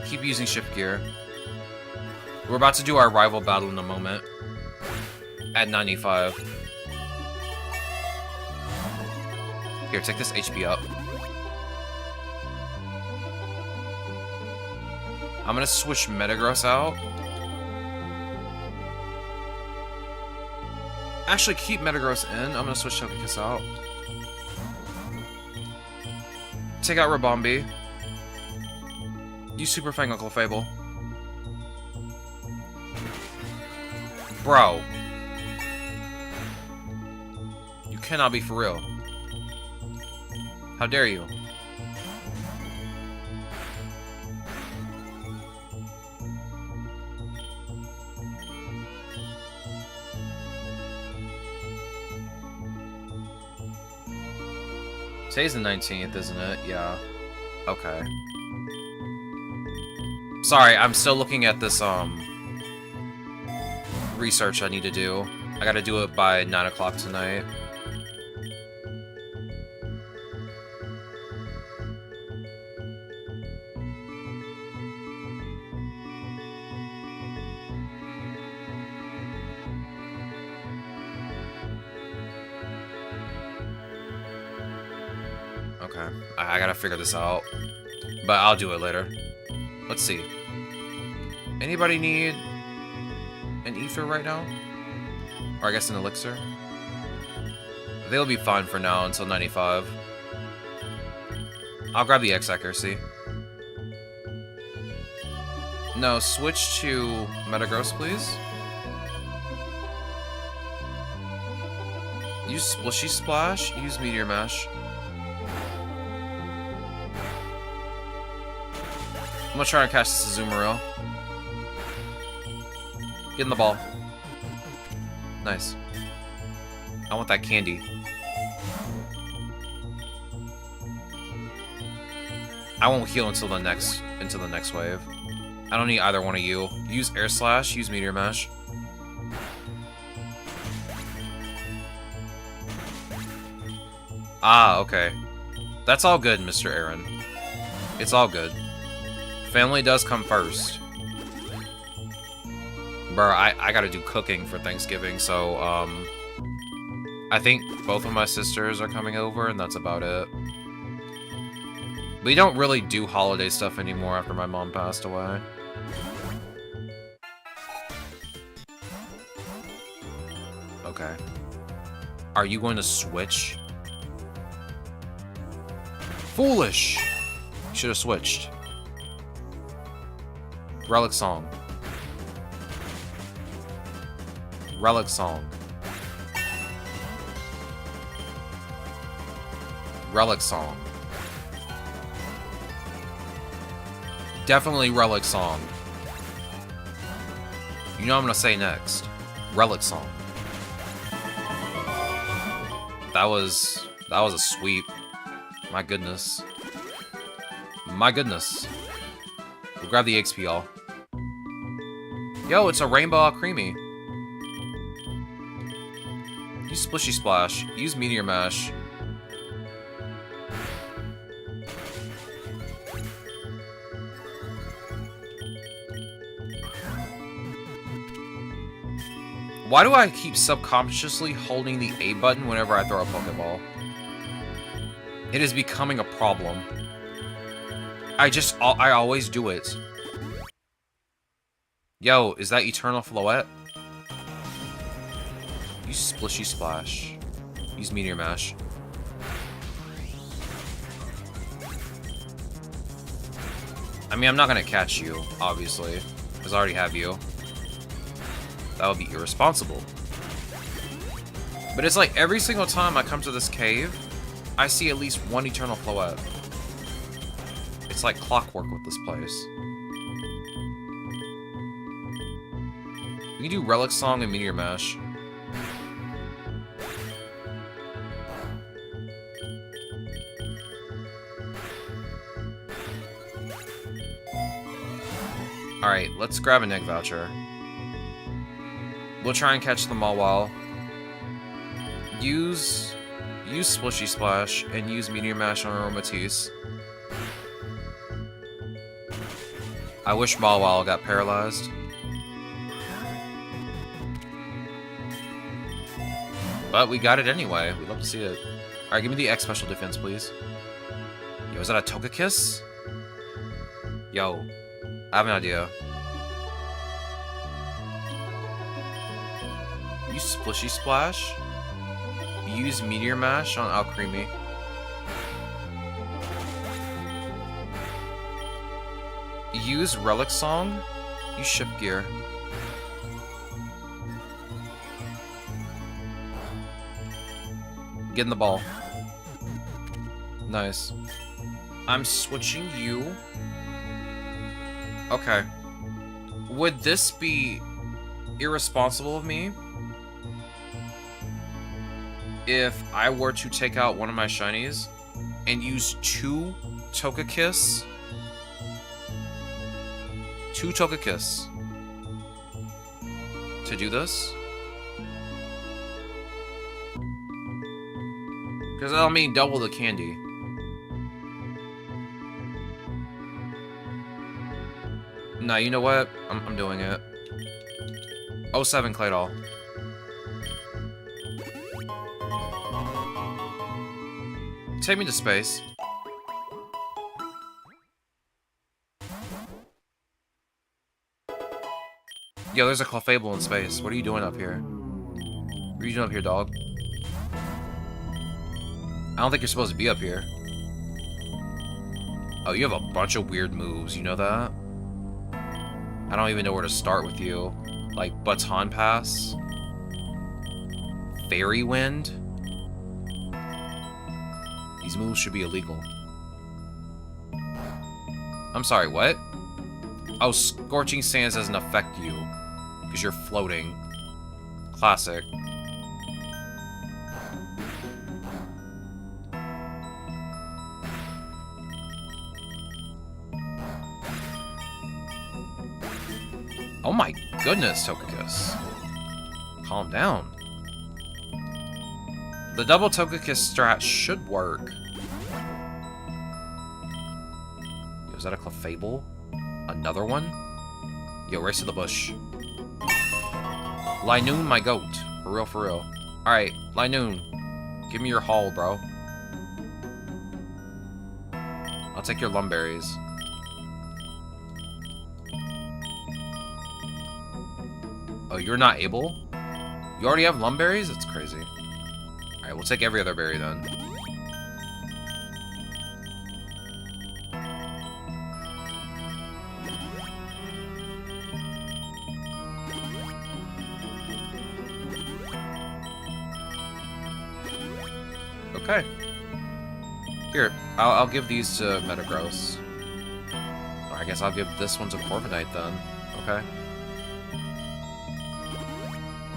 A: Keep using Shift Gear. We're about to do our rival battle in a moment. At 95. Here, take this HP up. I'm gonna switch Metagross out. Actually, keep Metagross in. I'm gonna switch Togekiss out. Take out Rabombi. Use Super Fang Uncle Fable. Bro. You cannot be for real. How dare you? Today's the 19th, isn't it? Yeah. Okay. Sorry, I'm still looking at this, research I need to do. I gotta do it by 9 o'clock tonight. Okay, I gotta figure this out, but I'll do it later. Let's see. Anybody need an ether right now? Or I guess an elixir? They'll be fine for now until 95. I'll grab the X accuracy. No, switch to Metagross, please. Use Splishy Splash, use Meteor Mash. I'm gonna try to catch this Azumarill. Get in the ball. Nice. I want that candy. I won't heal until the next wave. I don't need either one of you. Use Air Slash, use Meteor Mash. Ah, okay. That's all good, Mr. Aaron. It's all good. Family does come first. Bro, I gotta do cooking for Thanksgiving, so, I think both of my sisters are coming over, and that's about it. We don't really do holiday stuff anymore after my mom passed away. Okay. Are you going to switch? Foolish! You should have switched. Relic Song. Relic Song. Relic Song. Definitely Relic Song. You know what I'm gonna say next. Relic Song. That was a sweep. My goodness. My goodness. We'll grab the XP, y'all. Yo, it's a Rainbow Creamy. Use Splishy Splash. Use Meteor Mash. Why do I keep subconsciously holding the A button whenever I throw a Pokeball? It is becoming a problem. I always do it. Yo, is that Eternal Floette? Use Splishy Splash. Use Meteor Mash. I mean, I'm not gonna catch you, obviously, because I already have you. That would be irresponsible. But it's like every single time I come to this cave, I see at least one Eternal Floette. It's like clockwork with this place. We can do Relic Song and Meteor Mash. Alright, let's grab an egg voucher. We'll try and catch the Mawile. Use Splishy Splash and use Meteor Mash on Aromatisse. I wish Mawile got paralyzed. But we got it anyway. We'd love to see it. Alright, give me the X special defense, please. Yo, is that a Togekiss? Yo, I have an idea. Use Splishy Splash. Use Meteor Mash on Alcremie. Use Relic Song. Use Shift Gear. Get in the ball. Nice. I'm switching you. Okay. Would this be irresponsible of me if I were to take out one of my shinies and use two Togekiss to do this? Because that'll mean double the candy. Nah, you know what? I'm doing it. 07 Claydol. Take me to space. Yo, there's a Clefable in space. What are you doing up here? What are you doing up here, dog? I don't think you're supposed to be up here. Oh, you have a bunch of weird moves, you know that? I don't even know where to start with you. Like, Baton Pass? Fairy Wind? These moves should be illegal. I'm sorry, what? Oh, Scorching Sands doesn't affect you. Because you're floating. Classic. Oh my goodness, Togekiss. Calm down. The double Togekiss strat should work. Yo, is that a Clefable? Another one? Yo, race to the bush. Linoon, my goat. For real, for real. Alright, Linoon. Give me your haul, bro. I'll take your Lumberries. Oh, you're not able? You already have Lumberries? That's crazy. Alright, we'll take every other berry then. Okay. Here, I'll give these to Metagross. Alright, I guess I'll give this one to Corviknight then. Okay.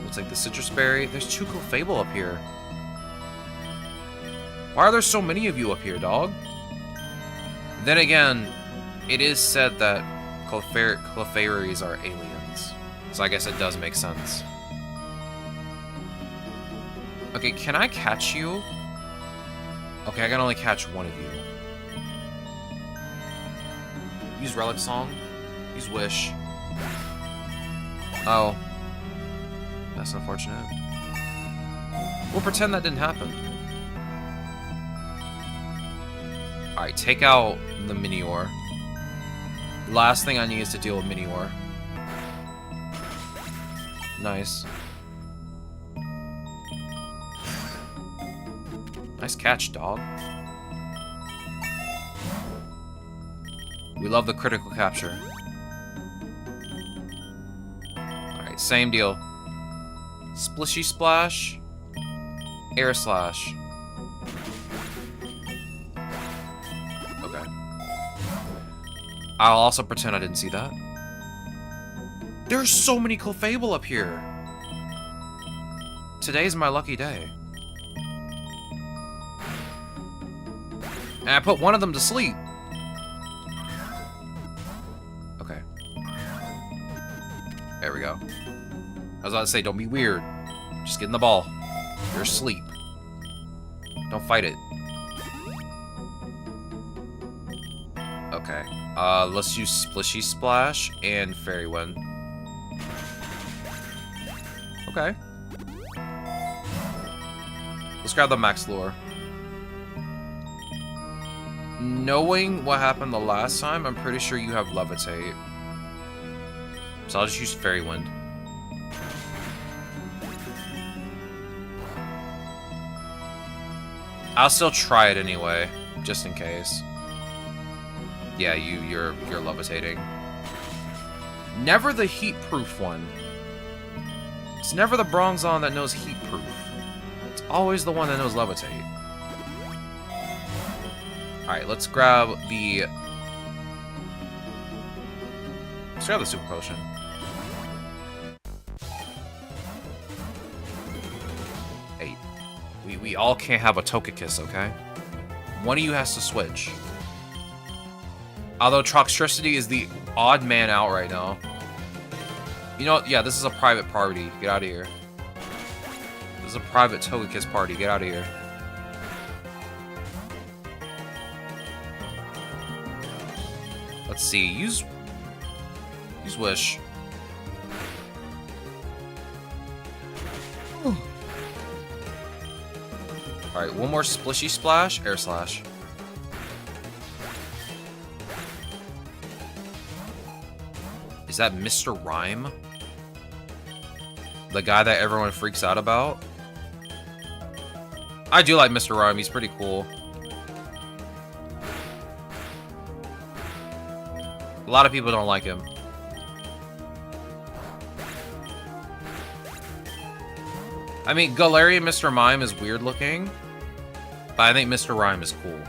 A: We'll take the Citrus Berry. There's 2 Clefable up here. Why are there so many of you up here, dog? Then again, it is said that Clefairies are aliens. So I guess it does make sense. Okay, can I catch you? Okay, I can only catch one of you. Use Relic Song. Use Wish. Oh. That's unfortunate. We'll pretend that didn't happen. Alright, take out the Minior. The last thing I need is to deal with Minior. Nice. Nice catch, dog. We love the critical capture. Alright, same deal. Splishy Splash. Air Slash. Okay. I'll also pretend I didn't see that. There's so many Clefable up here. Today's my lucky day. And I put one of them to sleep. Okay. There we go. I was about to say, don't be weird. Just get in the ball. You're asleep. Don't fight it. Okay. Let's use Splishy Splash and Fairy Wind. Okay. Let's grab the Max Lure. Knowing what happened the last time, I'm pretty sure you have Levitate. So I'll just use Fairy Wind. I'll still try it anyway, just in case. Yeah, you're levitating. Never the heat-proof one. It's never the Bronzong that knows heat-proof. It's always the one that knows levitate. Alright, let's grab the... Let's grab the Super Potion. Hey, we all can't have a Togekiss, okay? One of you has to switch. Although Troxtricity is the odd man out right now. You know, yeah, this is a private party. Get out of here. This is a private Togekiss party. Get out of here. Let's see. Use Wish. Alright, one more Splishy Splash. Air Slash. Is that Mr. Rhyme? The guy that everyone freaks out about? I do like Mr. Rhyme. He's pretty cool. A lot of people don't like him. I mean, Galarian Mr. Mime is weird looking, but I think Mr. Rhyme is cool.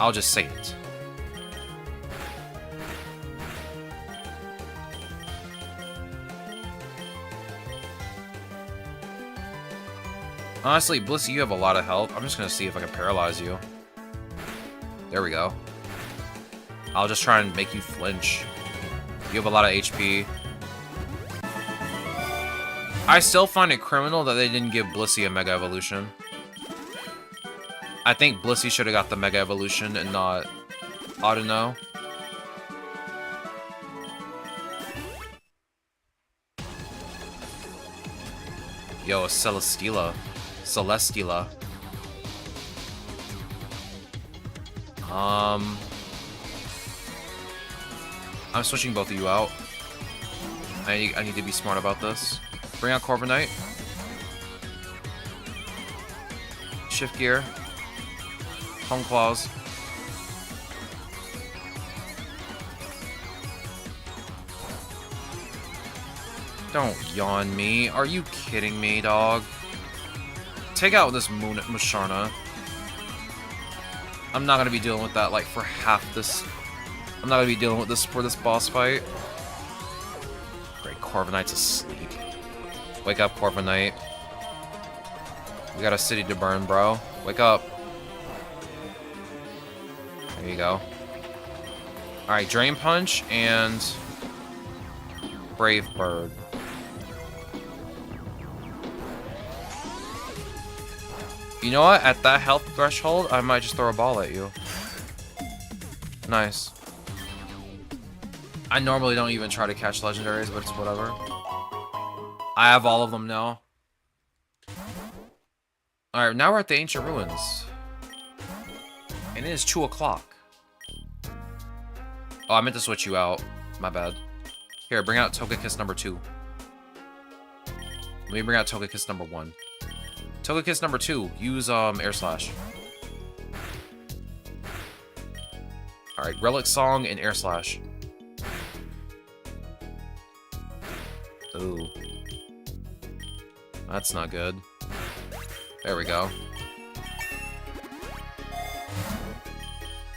A: I'll just say it. Honestly, Blissey, you have a lot of health. I'm just gonna see if I can paralyze you. There we go. I'll just try and make you flinch. You have a lot of HP. I still find it criminal that they didn't give Blissey a Mega Evolution. I think Blissey should have got the Mega Evolution and not Audino. Yo, a Celesteela. I'm switching both of you out. I need to be smart about this. Bring out Corviknight. Shift Gear. Home Claws. Don't yawn me. Are you kidding me, dog? Take out this Musharna. I'm not gonna be dealing with that like for half this. I'm not gonna be dealing with this for this boss fight. Great, Corviknight's asleep. Wake up, Corviknight. We got a city to burn, bro. Wake up. There you go. Alright, Drain Punch and Brave Bird. You know what? At that health threshold, I might just throw a ball at you. Nice. I normally don't even try to catch legendaries, but it's whatever. I have all of them now. Alright, now we're at the Ancient Ruins. And it is 2 o'clock. Oh, I meant to switch you out. My bad. Here, bring out Togekiss number 2. Let me bring out Togekiss number 1. Togekiss number 2, use Air Slash. Alright, Relic Song and Air Slash. Ooh. That's not good. There we go.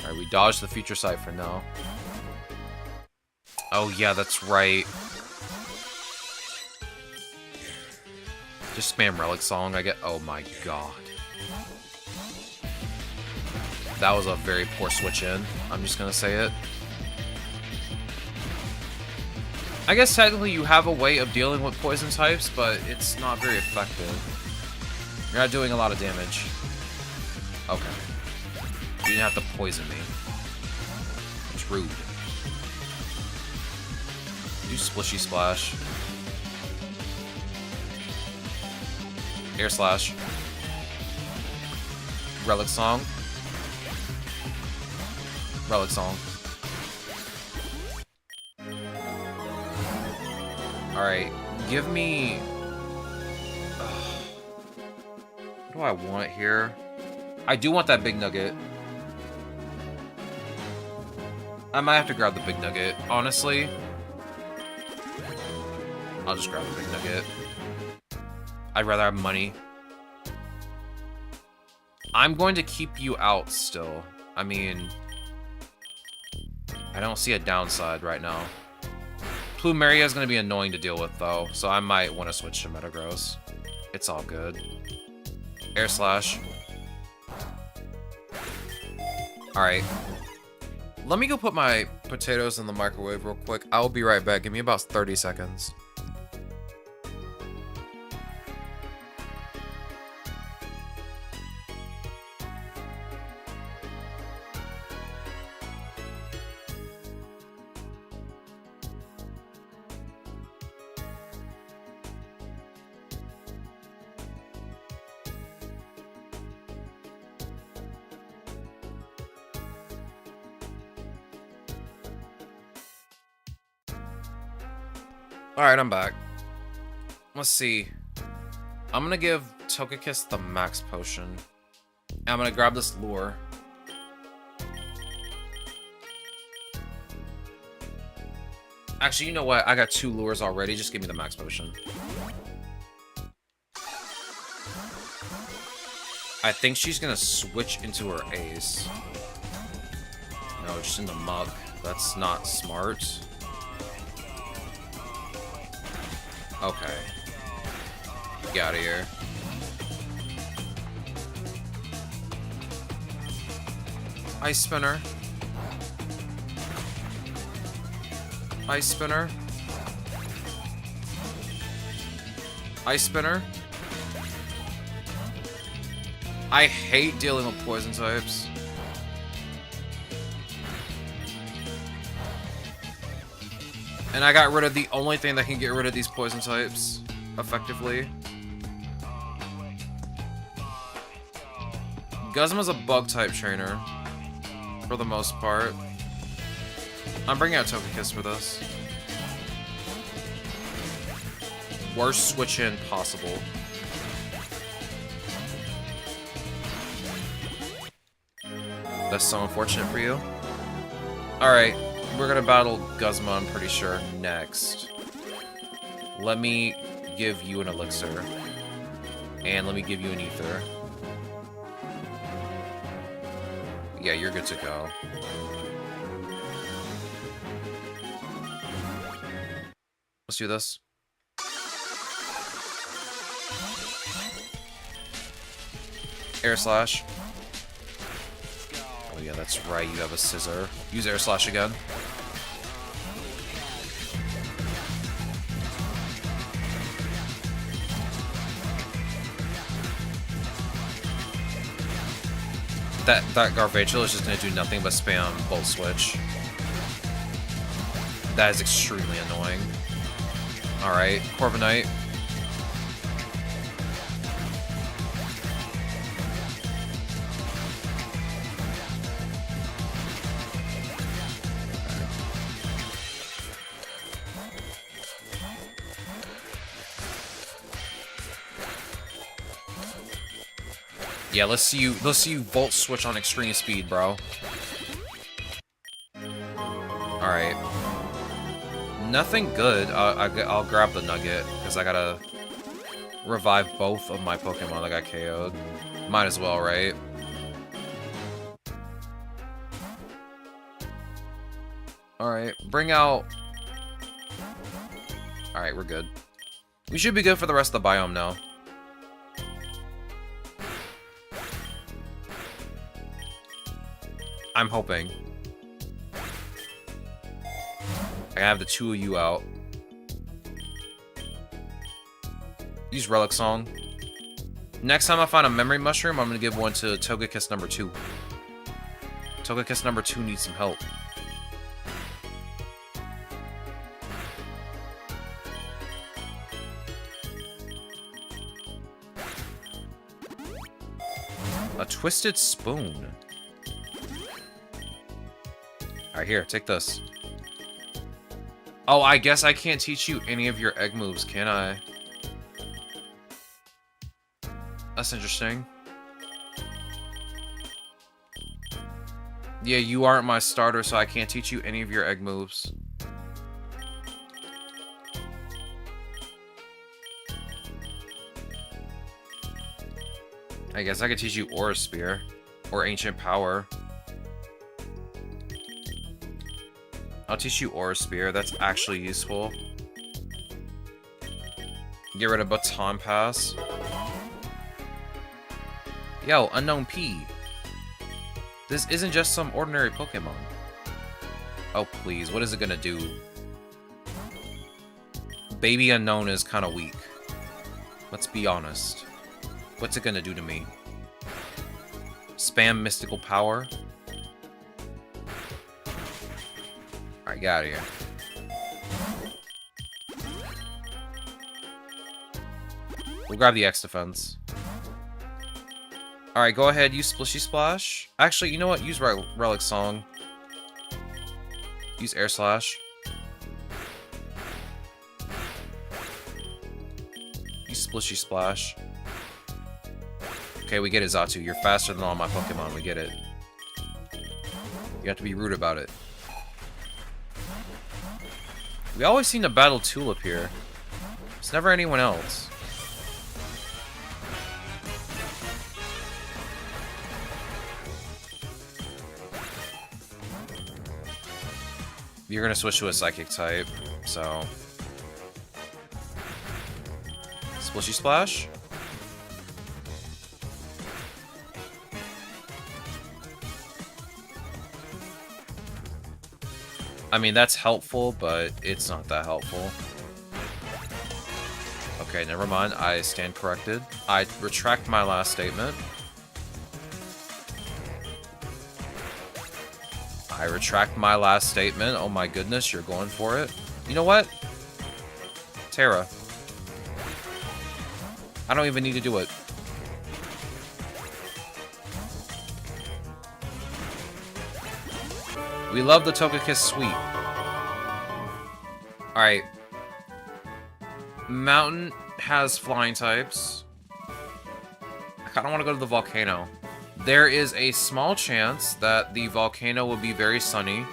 A: Alright, we dodged the Future Sight for now. Oh yeah, that's right. Just spam Relic Song, I get. Oh my god. That was a very poor switch in. I'm just gonna say it. I guess technically you have a way of dealing with poison types, but it's not very effective. You're not doing a lot of damage. Okay. You didn't have to poison me. It's rude. Do Splishy Splash. Air Slash. Relic Song. Relic Song. Alright, give me... what do I want here? I do want that big nugget. I might have to grab the big nugget, honestly. I'll just grab the big nugget. I'd rather have money. I'm going to keep you out still. I mean... I don't see a downside right now. Plumeria is going to be annoying to deal with, though, so I might want to switch to Metagross. It's all good. Air Slash. Alright. Let me go put my potatoes in the microwave real quick. I will be right back. Give me about 30 seconds. Alright, I'm back. Let's see. I'm gonna give Togekiss the max potion. And I'm gonna grab this lure. Actually, you know what? I got 2 lures already. Just give me the max potion. I think she's gonna switch into her ace. No, just in the mug. That's not smart. Okay. Get out of here. Ice Spinner. Ice Spinner. Ice Spinner. I hate dealing with poison types. And I got rid of the only thing that can get rid of these poison types effectively. Guzma's a bug type trainer for the most part. I'm bringing out Togekiss for this. Worst switch in possible. That's so unfortunate for you. Alright. We're gonna battle Guzma, I'm pretty sure, next. Let me give you an elixir. And let me give you an ether. Yeah, you're good to go. Let's do this. Air Slash. Oh yeah, that's right, you have a scissor. Use Air Slash again. That Garvachel is just gonna do nothing but spam Volt Switch. That is extremely annoying. Alright, Corviknight. Yeah, let's see you Volt Switch on extreme speed, bro. Alright. Nothing good. I'll grab the Nugget, because I gotta revive both of my Pokemon that got KO'd. Might as well, right? Alright, bring out... Alright, we're good. We should be good for the rest of the biome now. I'm hoping. I have the two of you out. Use Relic Song. Next time I find a Memory Mushroom, I'm gonna give one to Togekiss number 2. Togekiss number 2 needs some help. A Twisted Spoon. Alright, here, take this. Oh, I guess I can't teach you any of your egg moves, can I? That's interesting. Yeah, you aren't my starter, so I can't teach you any of your egg moves. I guess I could teach you Aura Spear or Ancient Power. I'll teach you Aura Spear, that's actually useful. Get rid of Baton Pass. Yo, Unknown P. This isn't just some ordinary Pokemon. Oh please, what is it gonna do? Baby Unknown is kinda weak. Let's be honest. What's it gonna do to me? Spam Mystical Power? Alright, get out of here. We'll grab the X defense. Alright, go ahead, use Splishy Splash. Actually, you know what? Use Relic Song. Use Air Slash. Use Splishy Splash. Okay, we get it, Zatu. You're faster than all my Pokemon. We get it. You have to be rude about it. We always seem to battle Tulip here. It's never anyone else. You're gonna switch to a Psychic type, so... Splishy Splash? I mean, that's helpful, but it's not that helpful. Okay, never mind. I stand corrected. I retract my last statement. I retract my last statement. Oh my goodness, you're going for it. You know what? Terra. I don't even need to do it. We love the Togekiss Sweep. Alright. Mountain has flying types. I kind of want to go to the volcano. There is a small chance that the volcano will be very sunny,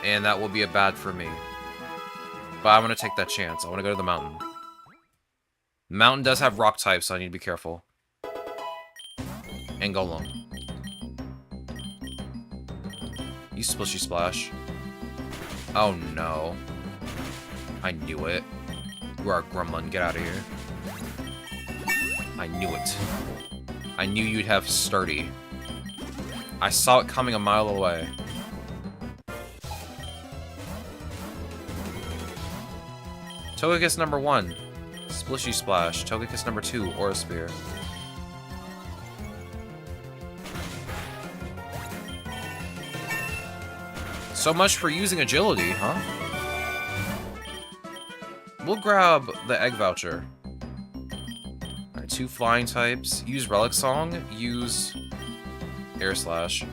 A: and that will be a bad for me. But I'm going to take that chance. I want to go to the mountain. Mountain does have rock types, so I need to be careful. And go long. Use Splishy Splash. Oh no. I knew it. You are a gremlin. Get out of here. I knew it. I knew you'd have sturdy. I saw it coming a mile away. Togekiss number 1. Splishy Splash. Togekiss number 2. Aura Spear. So much for using agility, huh? We'll grab the egg voucher. Alright, 2 flying types. Use Relic Song. Use Air Slash.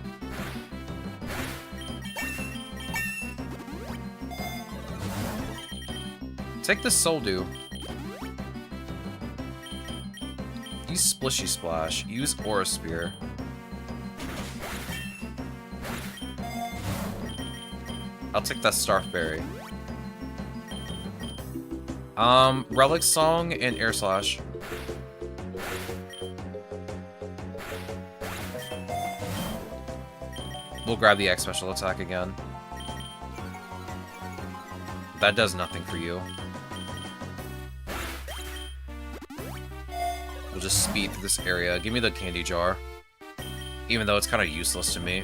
A: Take the Soul Dew. Use Splishy Splash. Use Aura Spear. I'll take that Starfberry. Relic Song and Air Slash. We'll grab the X Special Attack again. That does nothing for you. We'll just speed through this area. Give me the candy jar. Even though it's kind of useless to me.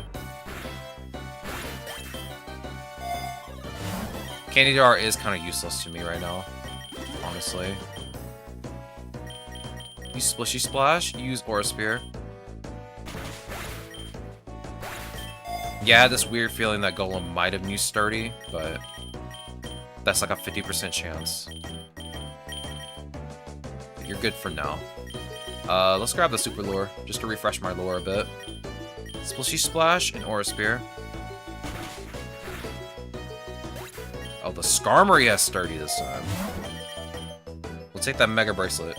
A: Candy jar is kind of useless to me right now. Honestly. Use Splishy Splash. Use Aura Spear. Yeah, I had this weird feeling that Golem might have used Sturdy, but that's like a 50% chance. You're good for now. Let's grab the Super Lure, just to refresh my lore a bit. Splishy Splash and Aura Spear. Oh, the Skarmory has Sturdy this time. We'll take that Mega Bracelet.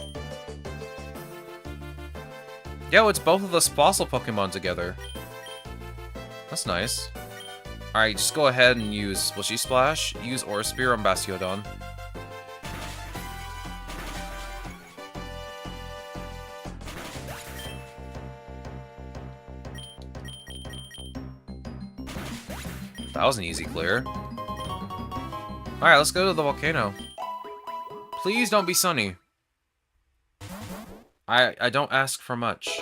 A: Yo, it's both of those fossil Pokemon together. That's nice. Alright, just go ahead and use Splishy Splash. Use Aura Spear on Bastiodon. That was an easy clear. Alright, let's go to the volcano. Please don't be sunny. I don't ask for much.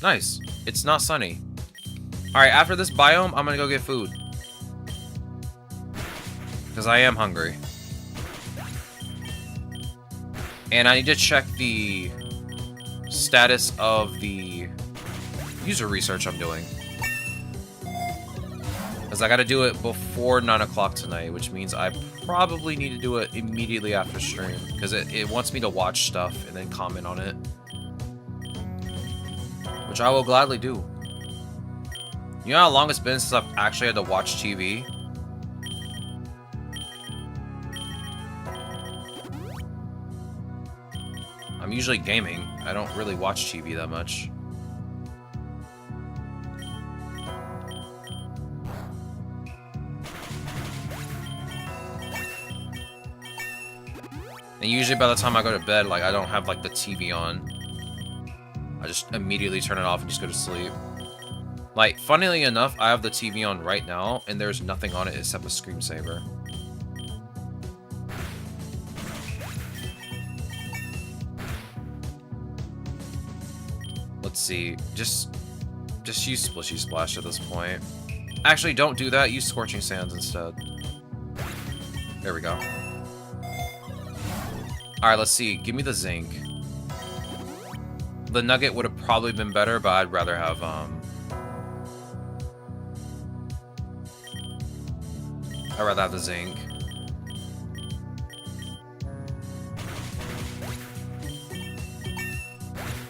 A: Nice. It's not sunny. Alright, after this biome, I'm gonna go get food. Because I am hungry. And I need to check the status of the user research I'm doing. Because I gotta do it before 9 o'clock tonight, which means I probably need to do it immediately after stream. Because it wants me to watch stuff and then comment on it. Which I will gladly do. You know how long it's been since I've actually had to watch TV? I'm usually gaming. I don't really watch TV that much. And usually by the time I go to bed, like, I don't have, like, the TV on. I just immediately turn it off and just go to sleep. Like, funnily enough, I have the TV on right now, and there's nothing on it except a screensaver. Let's see. Just use Splishy Splash at this point. Actually, don't do that. Use Scorching Sands instead. There we go. Alright, let's see. Give me the Zinc. The Nugget would have probably been better, but I'd rather have, I'd rather have the Zinc.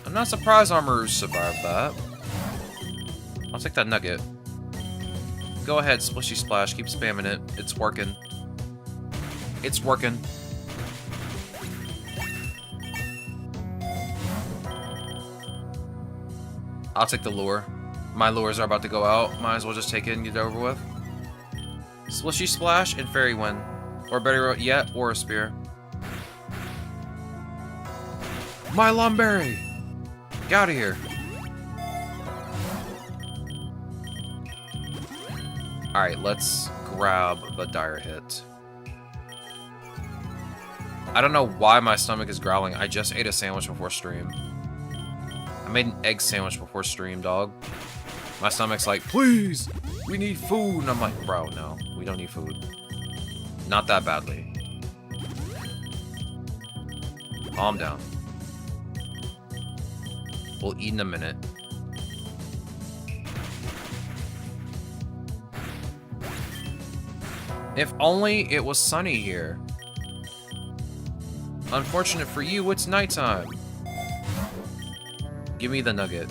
A: I'm not surprised Armor survived that. I'll take that Nugget. Go ahead, Splishy Splash. Keep spamming it. It's working. It's working. I'll take the lure. My lures are about to go out. Might as well just take it and get it over with. Splishy Splash and Fairy Wind. Or better yet, Aura Spear. My Lumberry! Get out of here. Alright, let's grab the dire hit. I don't know why my stomach is growling. I just ate a sandwich before stream. I made an egg sandwich before stream, dog. My stomach's like, please, we need food. And I'm like, bro, no, we don't need food. Not that badly. Calm down. We'll eat in a minute. If only it was sunny here. Unfortunate for you, it's nighttime. Give me the nugget.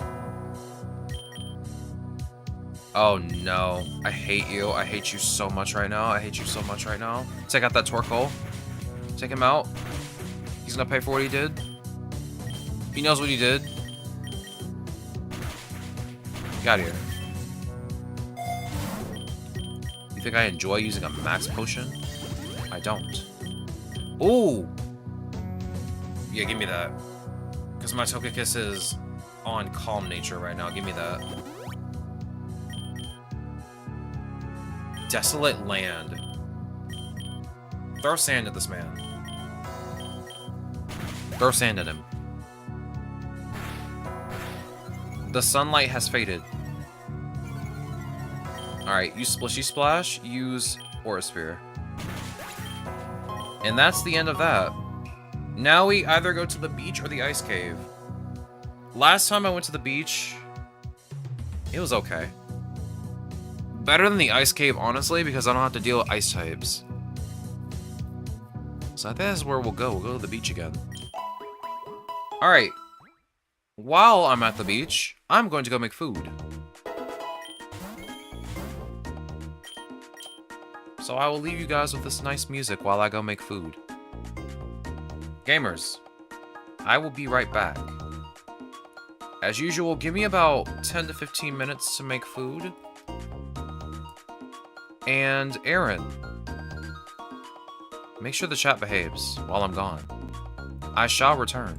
A: Oh no. I hate you. I hate you so much right now. I hate you so much right now. Take out that Torkoal. Take him out. He's gonna pay for what he did. He knows what he did. Get out of here. You think I enjoy using a max potion? I don't. Ooh! Yeah, give me that. Because my Togekiss is on calm nature right now. Give me that. Desolate land. Throw sand at this man. Throw sand at him. The sunlight has faded. Alright, use Splishy Splash, use Aura Sphere. And that's the end of that. Now we either go to the beach or the ice cave. Last time I went to the beach, it was okay. Better than the ice cave, honestly, because I don't have to deal with ice types. So I think that's where we'll go. We'll go to the beach again. Alright. While I'm at the beach, I'm going to go make food. So I will leave you guys with this nice music while I go make food. Gamers, I will be right back. As usual, give me about 10 to 15 minutes to make food. And Aaron, make sure the chat behaves while I'm gone. I shall return.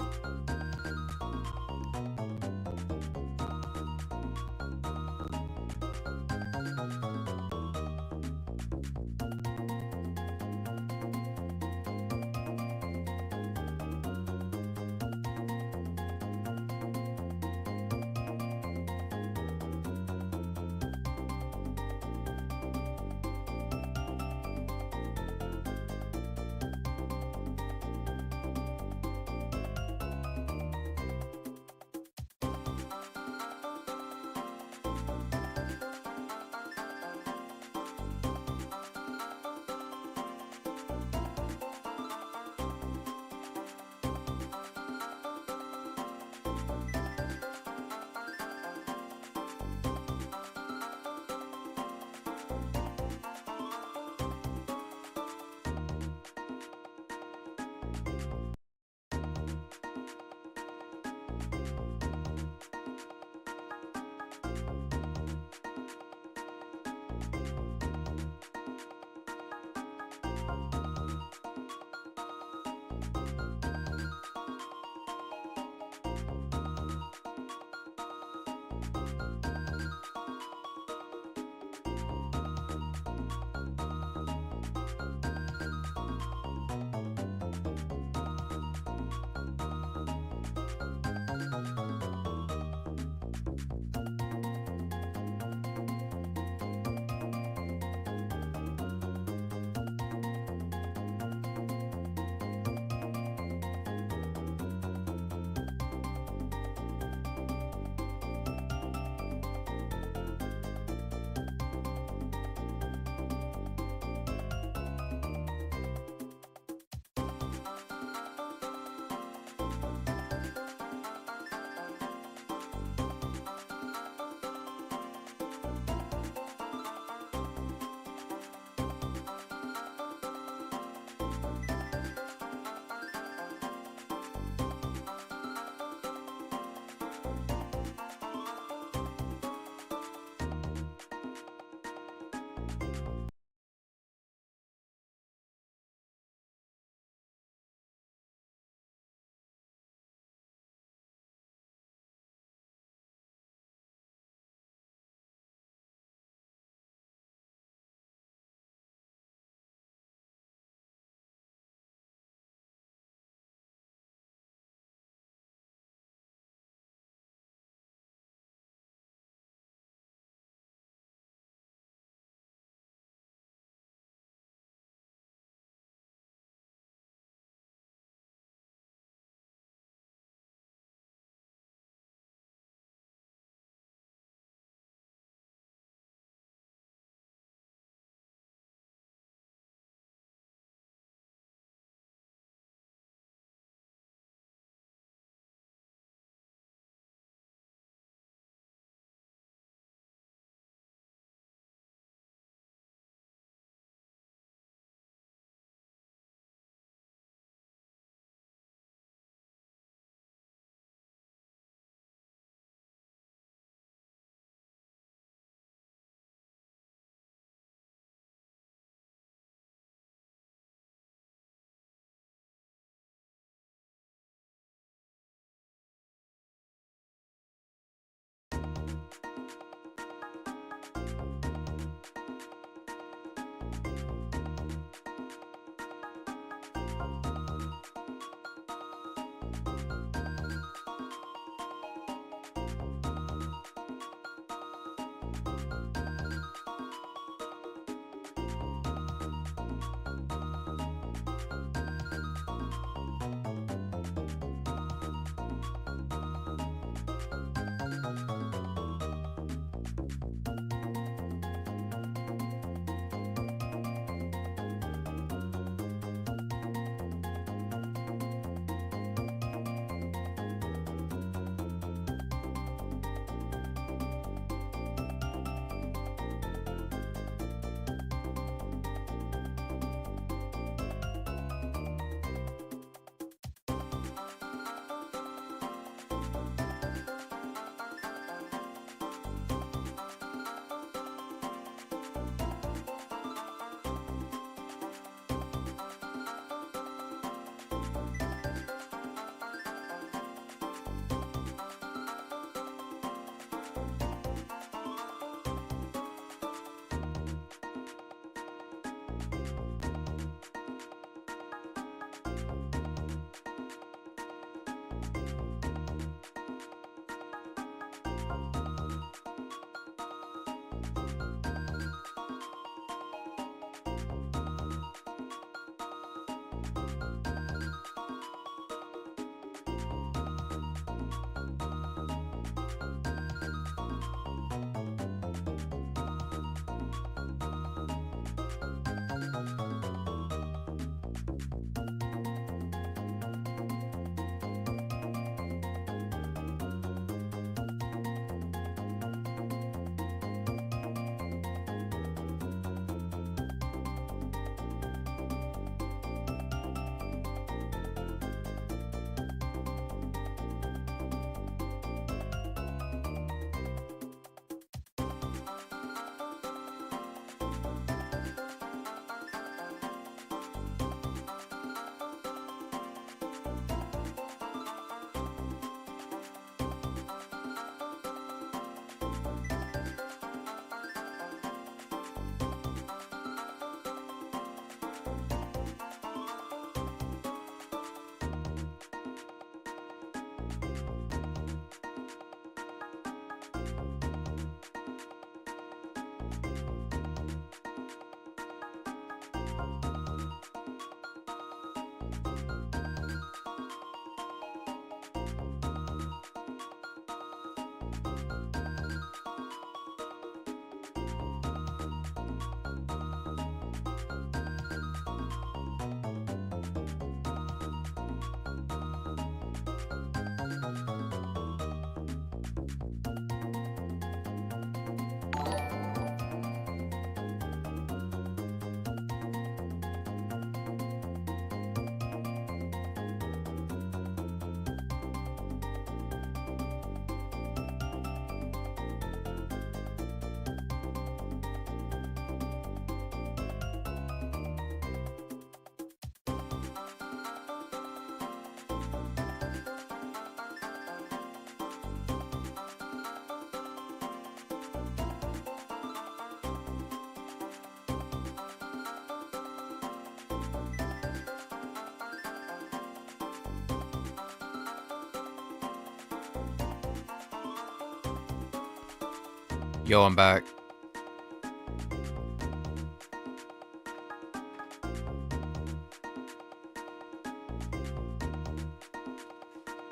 A: Yo, I'm back.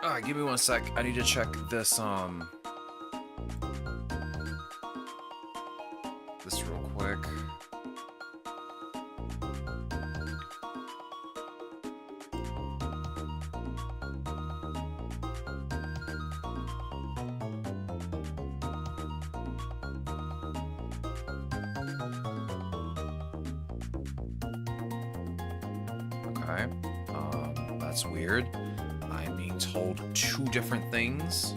A: Alright, give me 1 sec. I need to check this, this real quick. Okay. That's weird. I'm being told 2 different things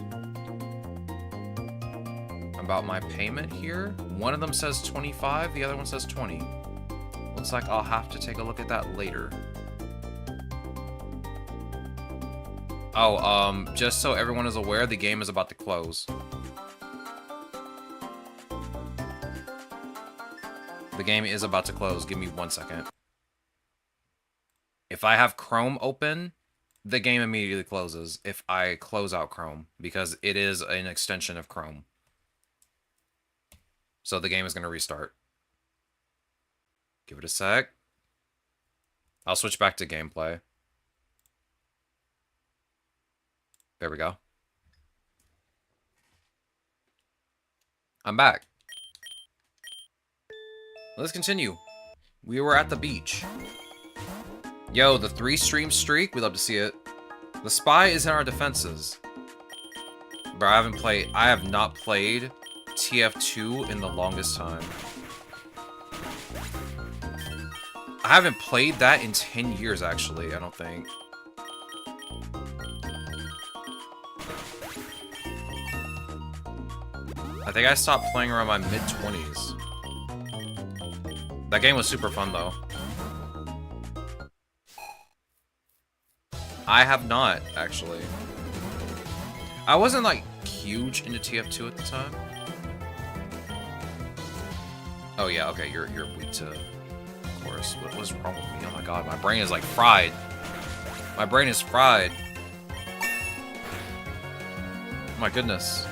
A: about my payment here. One of them says 25, the other one says 20. Looks like I'll have to take a look at that later. Oh, just so everyone is aware, the game is about to close. The game is about to close. Give me 1 second. If I have Chrome open, the game immediately closes if I close out Chrome, because it is an extension of Chrome. So the game is going to restart. Give it a sec. I'll switch back to gameplay. There we go. I'm back. Let's continue. We were at the beach. Yo, the 3-stream streak, we love to see it. The spy is in our defenses. Bro, I have not played TF2 in the longest time. I haven't played that in 10 years, actually, I don't think. I think I stopped playing around my mid-20s. That game was super fun, though. I have not, actually. I wasn't, like, huge into TF2 at the time. Oh, yeah, okay, you're weak to... Of course. What was wrong with me? Oh my god, my brain is, like, fried. My brain is fried. Oh my goodness.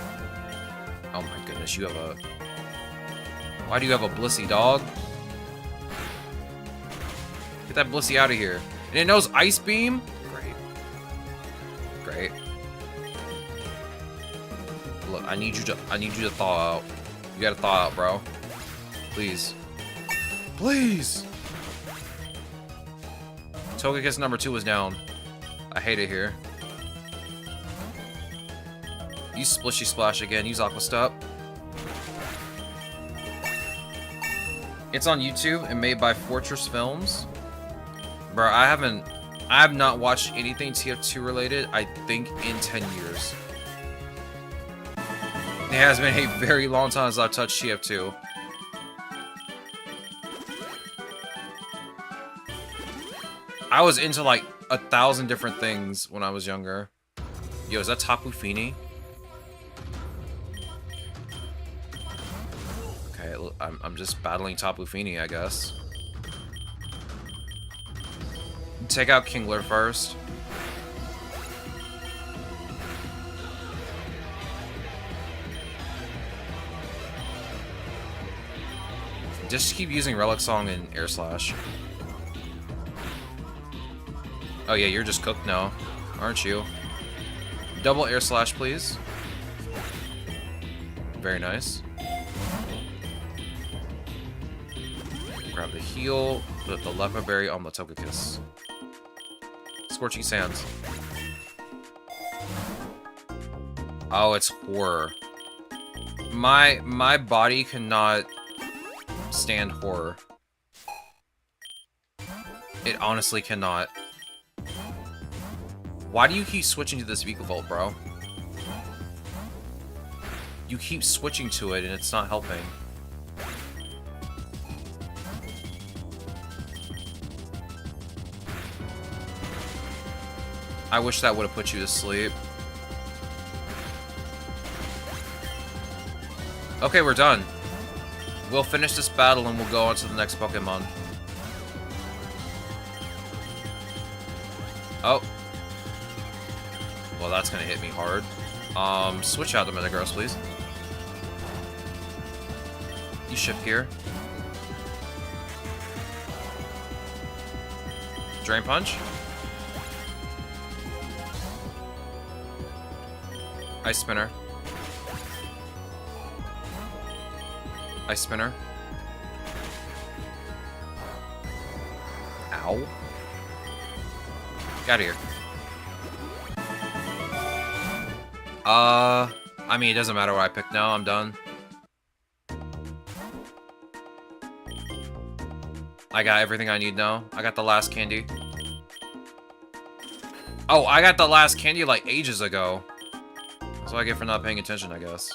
A: Oh my goodness, you have a... Why do you have a Blissey, dog? Get that Blissey out of here. And it knows Ice Beam? Great. Look, I need you to thaw out. You gotta thaw out, bro. Please. Please! Togekiss number 2 is down. I hate it here. Use Splishy Splash again. Use Aqua Step. It's on YouTube and made by Fortress Films. Bro, I have not watched anything TF2 related, I think, in 10 years. It has been a very long time since I've touched TF2. I was into like 1,000 different things when I was younger. Yo, is that Tapu Fini? Okay, I'm just battling Tapu Fini, I guess. Take out Kingler first. Just keep using Relic Song and Air Slash. Oh yeah, you're just cooked now, aren't you? Double Air Slash, please. Very nice. Grab the heal, put the Lepa Berry on the Togekiss. Scorching Sands. Oh, it's horror. My body cannot stand horror. It honestly cannot. Why do you keep switching to this Vikavolt, bro? You keep switching to it and it's not helping. I wish that would have put you to sleep. Okay, we're done. We'll finish this battle and we'll go on to the next Pokemon. Oh. Well, that's gonna hit me hard. Switch out to Metagross, please. You shift gear. Drain punch. Ice spinner. Ice spinner. Ow. Get out of here. I mean, it doesn't matter what I pick now. I'm done. I got everything I need now. I got the last candy. Oh, I got the last candy like ages ago. That's what I get for not paying attention, I guess.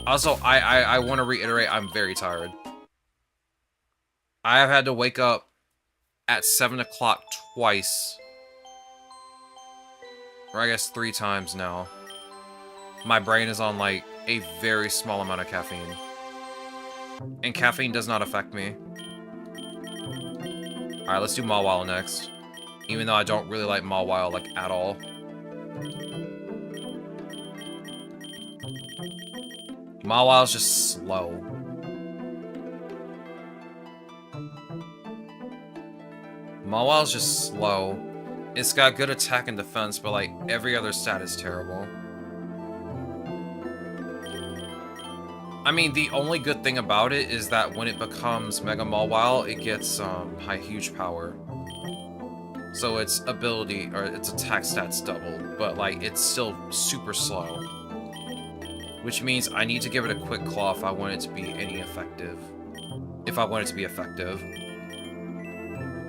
A: Also, I want to reiterate, I'm very tired. I have had to wake up at 7 o'clock twice. Or I guess 3 times now. My brain is on, like, a very small amount of caffeine. And caffeine does not affect me. Alright, let's do Mawile next. Even though I don't really like Mawile, like, at all. Mawile's just slow. Mawile's just slow. It's got good attack and defense, but, like, every other stat is terrible. I mean, the only good thing about it is that when it becomes Mega Mawile, it gets huge power. So its ability, or its attack stats doubled, but like it's still super slow. Which means I need to give it a quick claw if I want it to be effective. If I want it to be effective.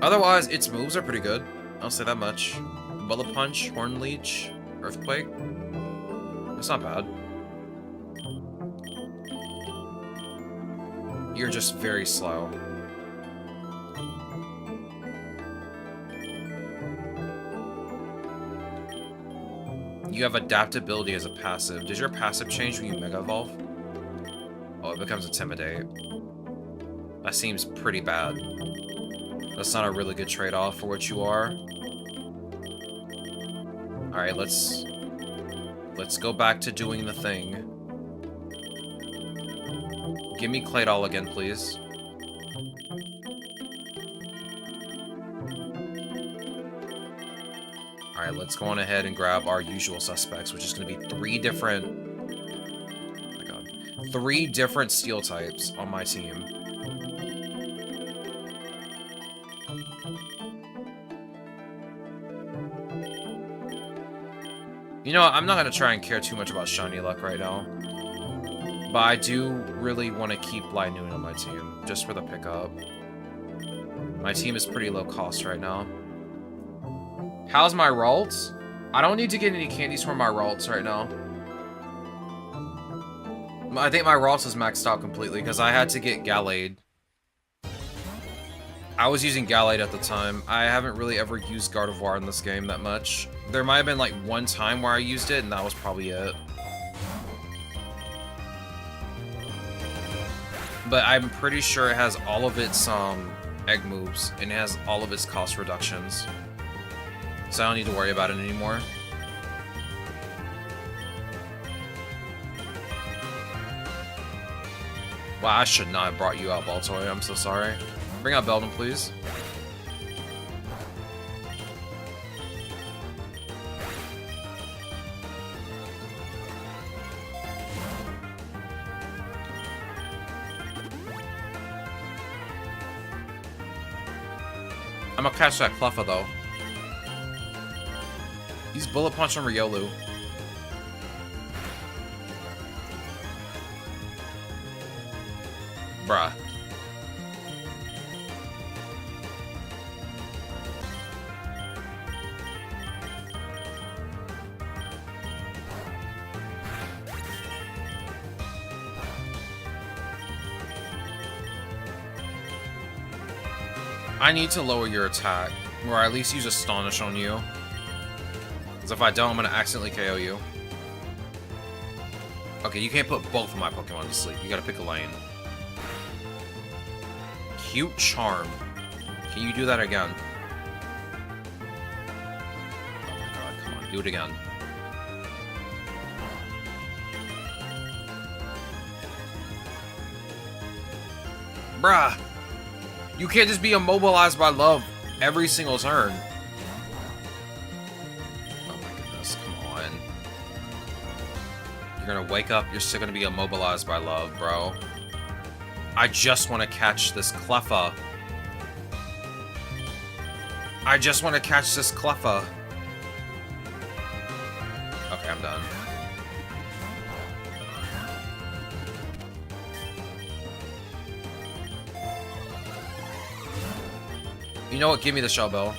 A: Otherwise, its moves are pretty good. I'll say that much. Bullet Punch, Horn Leech, Earthquake. That's not bad. You're just very slow. You have adaptability as a passive. Does your passive change when you Mega Evolve? Oh, it becomes Intimidate. That seems pretty bad. That's not a really good trade-off for what you are. Alright, let's go back to doing the thing. Give me Claydol again, please. Alright, let's go on ahead and grab our usual suspects, which is going to be 3 different... Oh my god. 3 different steel types on my team. You know what? I'm not going to try and care too much about Shiny Luck right now. But I do really want to keep Linoon on my team, just for the pickup. My team is pretty low cost right now. How's my Ralts? I don't need to get any candies from my Ralts right now. I think my Ralts is maxed out completely, because I had to get Gallade. I was using Gallade at the time. I haven't really ever used Gardevoir in this game that much. There might have been like one time where I used it, and that was probably it. But I'm pretty sure it has all of its egg moves, and it has all of its cost reductions. So I don't need to worry about it anymore. Wow, I should not have brought you out, Baltoy. I'm so sorry. Bring out Beldum, please. I'm gonna catch that Cleffa, though. Use Bullet Punch on Riolu. Bruh. I need to lower your attack, or at least use Astonish on you. Because if I don't, I'm going to accidentally KO you. Okay, you can't put both of my Pokemon to sleep. You got to pick a lane. Cute Charm. Can you do that again? Oh my god, come on, do it again. Bruh. You can't just be immobilized by love every single turn. Oh my goodness, come on. You're gonna wake up, you're still gonna be immobilized by love, bro. I just want to catch this Cleffa. I just want to catch this Cleffa. Okay, I'm done. You know what? Give me the Shell Bell.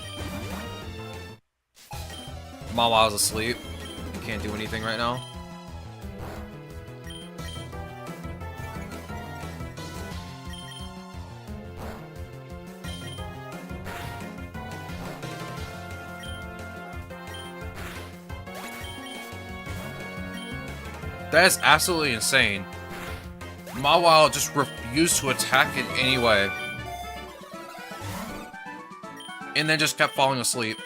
A: Mawil's asleep. You can't do anything right now. That is absolutely insane. Mawile just refused to attack in any way. And then just kept falling asleep.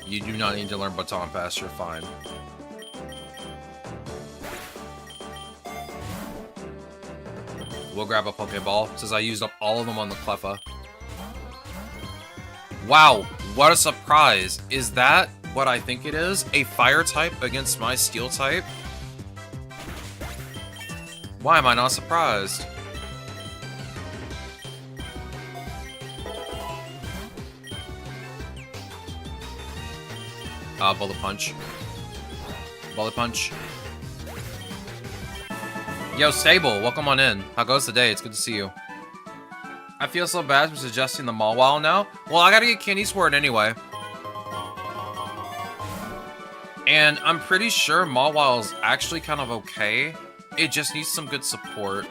A: You do not need to learn Baton Pass, you're fine. We'll grab a Pokeball, since I used up all of them on the Cleffa. Wow, what a surprise. Is that what I think it is? A fire type against my steel type? Why am I not surprised? Bullet Punch. Bullet Punch. Yo, Stable, welcome on in. How goes the day? It's good to see you. I feel so bad for suggesting the Mawile now. Well, I gotta get Candy Sword anyway. And I'm pretty sure Mawile's actually kind of okay. It just needs some good support.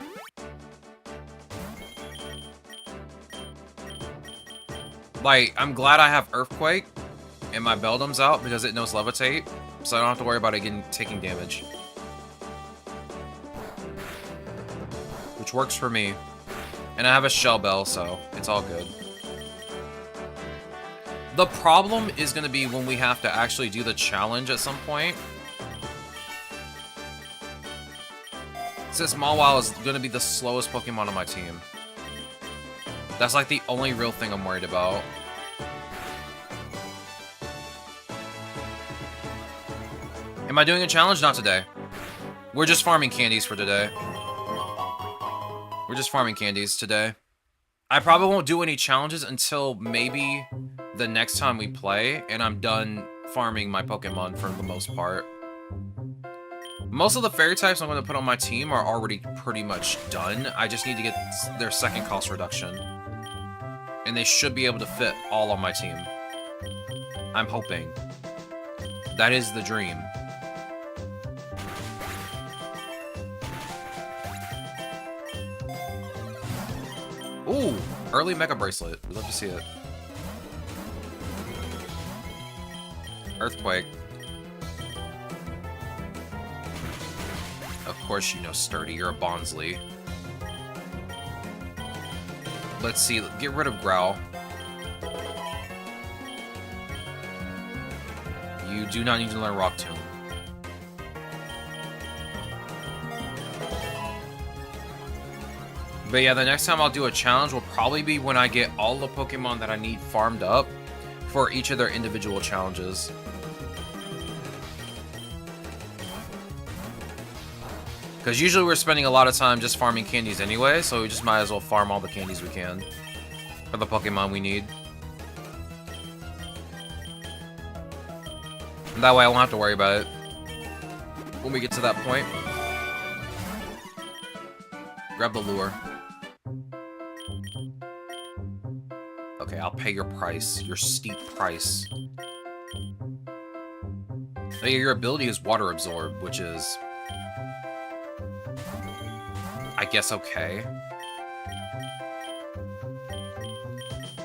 A: Like, I'm glad I have Earthquake and my Beldum's out because it knows Levitate, so I don't have to worry about it taking damage. Which works for me. And I have a Shell Bell, so it's all good. The problem is going to be when we have to actually do the challenge at some point. Since Mawile is going to be the slowest Pokemon on my team. That's like the only real thing I'm worried about. Am I doing a challenge? Not today. We're just farming candies for today. We're just farming candies today. I probably won't do any challenges until maybe the next time we play, and I'm done farming my Pokemon for the most part. Most of the fairy types I'm going to put on my team are already pretty much done. I just need to get their second cost reduction. And they should be able to fit all on my team. I'm hoping. That is the dream. Ooh, early Mega Bracelet. We'd love to see it. Earthquake. Of course you know Sturdy. You're a Bonsly. Let's see. Get rid of Growl. You do not need to learn Rock Tomb. But yeah, the next time I'll do a challenge will probably be when I get all the Pokemon that I need farmed up for each of their individual challenges. Because usually we're spending a lot of time just farming candies anyway, so we just might as well farm all the candies we can for the Pokemon we need. And that way I won't have to worry about it when we get to that point. Grab the lure. Okay, I'll pay your price. Your steep price. Oh, yeah, your ability is Water Absorb, which is... I guess okay.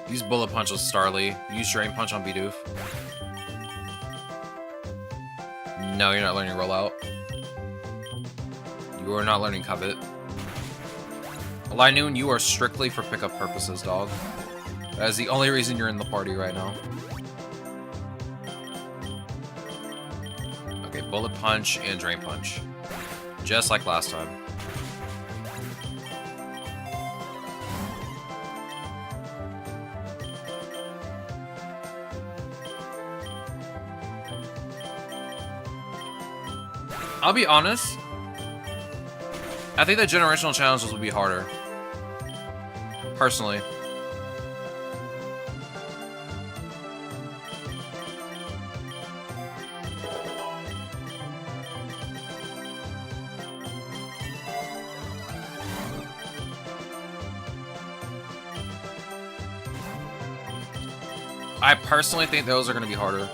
A: Use Bullet Punch with Starly. Use Drain Punch on Bidoof. No, you're not learning Rollout. You are not learning Covet. Linoon, you are strictly for pickup purposes, dog. That is the only reason you're in the party right now. Bullet Punch and Drain Punch. Just like last time. I'll be honest. I think the generational challenges will be harder. Personally. I personally think those are going to be harder.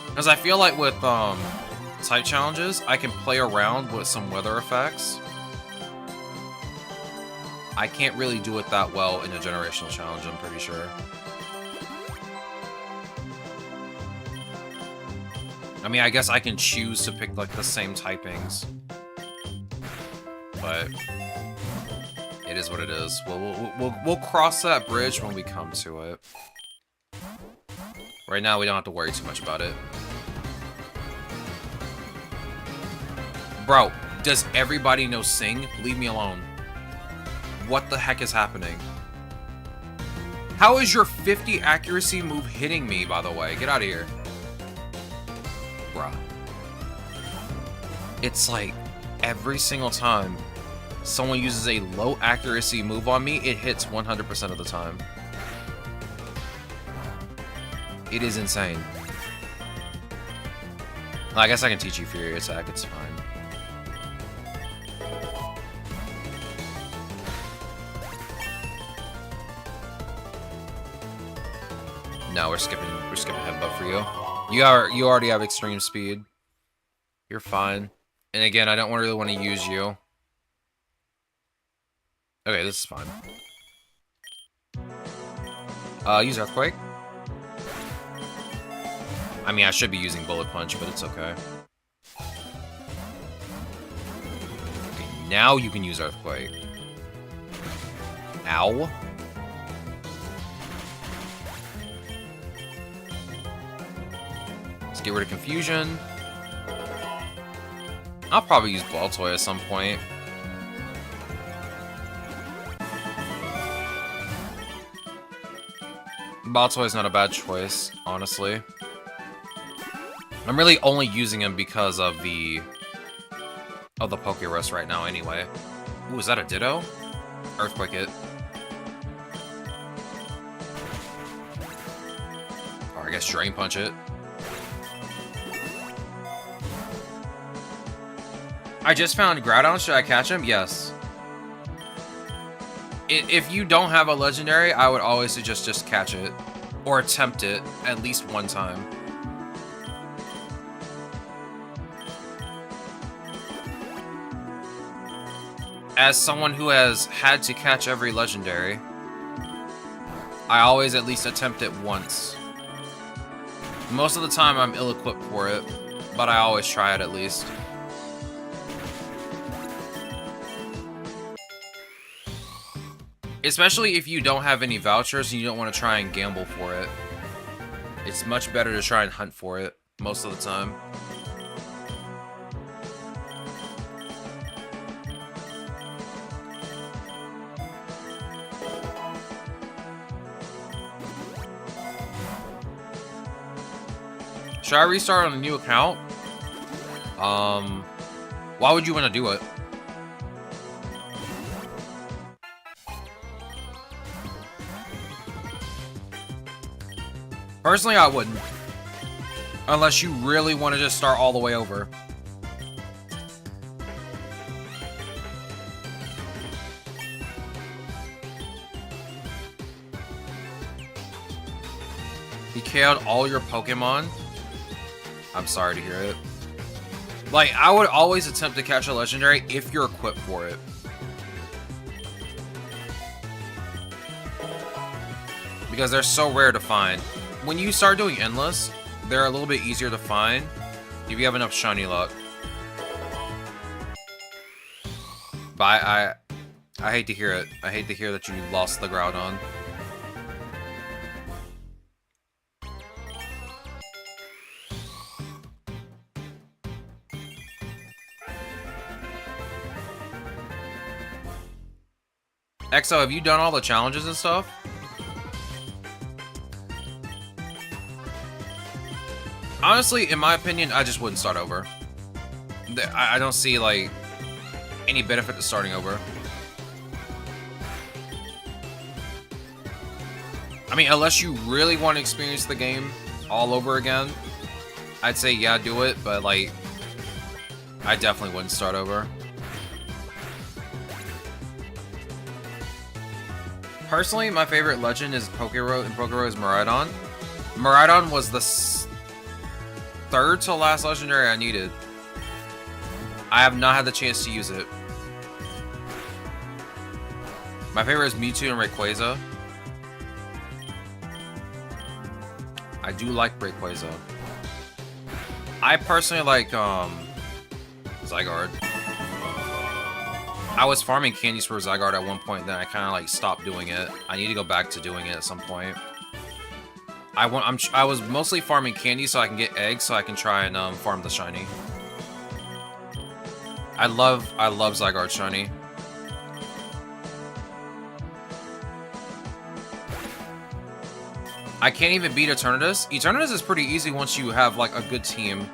A: Because I feel like with type challenges, I can play around with some weather effects. I can't really do it that well in a generational challenge, I'm pretty sure. I mean, I guess I can choose to pick like the same typings. But it is what it is. We'll cross that bridge when we come to it. Right now, we don't have to worry too much about it. Bro, does everybody know Sing? Leave me alone. What the heck is happening? How is your 50 accuracy move hitting me, by the way? Get out of here. Bruh. It's like every single time someone uses a low accuracy move on me, it hits 100% of the time. It is insane. I guess I can teach you Fury Attack, it's fine. No, we're skipping headbutt for you. You already have extreme speed. You're fine. And again, I don't really want to use you. Okay, this is fine. Use Earthquake. I mean, I should be using Bullet Punch, but it's okay. Okay, now you can use Earthquake. Ow. Let's get rid of Confusion. I'll probably use Ball Toy at some point. Ball Toy is not a bad choice, honestly. I'm really only using him because of the PokeRogue right now anyway. Ooh, is that a Ditto? Earthquake it. Or I guess Drain Punch it. I just found Groudon. Should I catch him? Yes. If you don't have a legendary, I would always suggest just catch it. Or attempt it at least one time. As someone who has had to catch every legendary, I always at least attempt it once. Most of the time I'm ill-equipped for it, but I always try it at least. Especially if you don't have any vouchers and you don't want to try and gamble for it. It's much better to try and hunt for it most of the time. Should I restart on a new account? Why would you want to do it? Personally, I wouldn't. Unless you really want to just start all the way over. You KO'd all your Pokemon? I'm sorry to hear it. Like, I would always attempt to catch a legendary if you're equipped for it. Because they're so rare to find. When you start doing Endless, they're a little bit easier to find if you have enough shiny luck. But I hate to hear it. I hate to hear that you lost the Groudon. EXO, have you done all the challenges and stuff? Honestly, in my opinion, I just wouldn't start over. I don't see, like, any benefit to starting over. I mean, unless you really want to experience the game all over again, I'd say, yeah, do it, but, like, I definitely wouldn't start over. Personally, my favorite legend is PokeRogue, and PokeRogue is Miraidon. Miraidon was the third to last legendary I needed. I have not had the chance to use it. My favorite is Mewtwo and Rayquaza. I do like Rayquaza. I personally like Zygarde. I was farming candies for Zygarde at one point, then I kind of like stopped doing it. I need to go back to doing it at some point. I was mostly farming candies so I can get eggs so I can try and farm the shiny. I love Zygarde shiny. I can't even beat Eternatus. Eternatus is pretty easy once you have like a good team.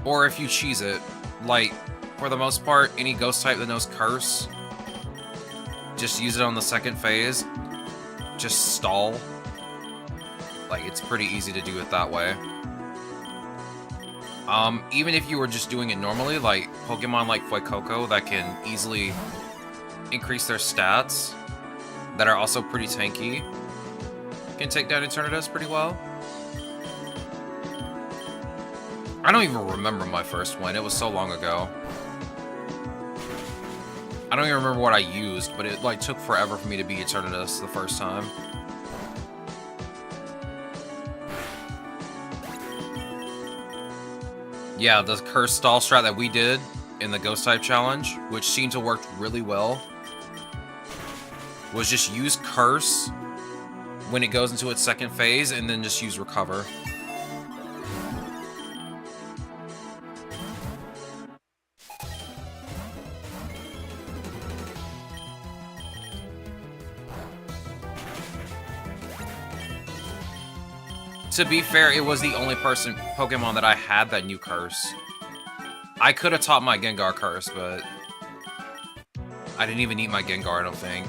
A: Or if you cheese it. Like, for the most part, any ghost type that knows Curse, just use it on the second phase. Just stall. Like, it's pretty easy to do it that way. Even if you were just doing it normally, like Pokemon like Fuecoco that can easily increase their stats, that are also pretty tanky, can take down Eternatus pretty well. I don't even remember my first win, it was so long ago. I don't even remember what I used, but it like took forever for me to beat Eternatus the first time. Yeah, the curse stall strat that we did in the Ghost type challenge, which seemed to work really well, was just use Curse when it goes into its second phase, and then just use Recover. To be fair, it was the only Pokemon that I had that knew Curse. I could have taught my Gengar Curse, but I didn't even need my Gengar, I don't think.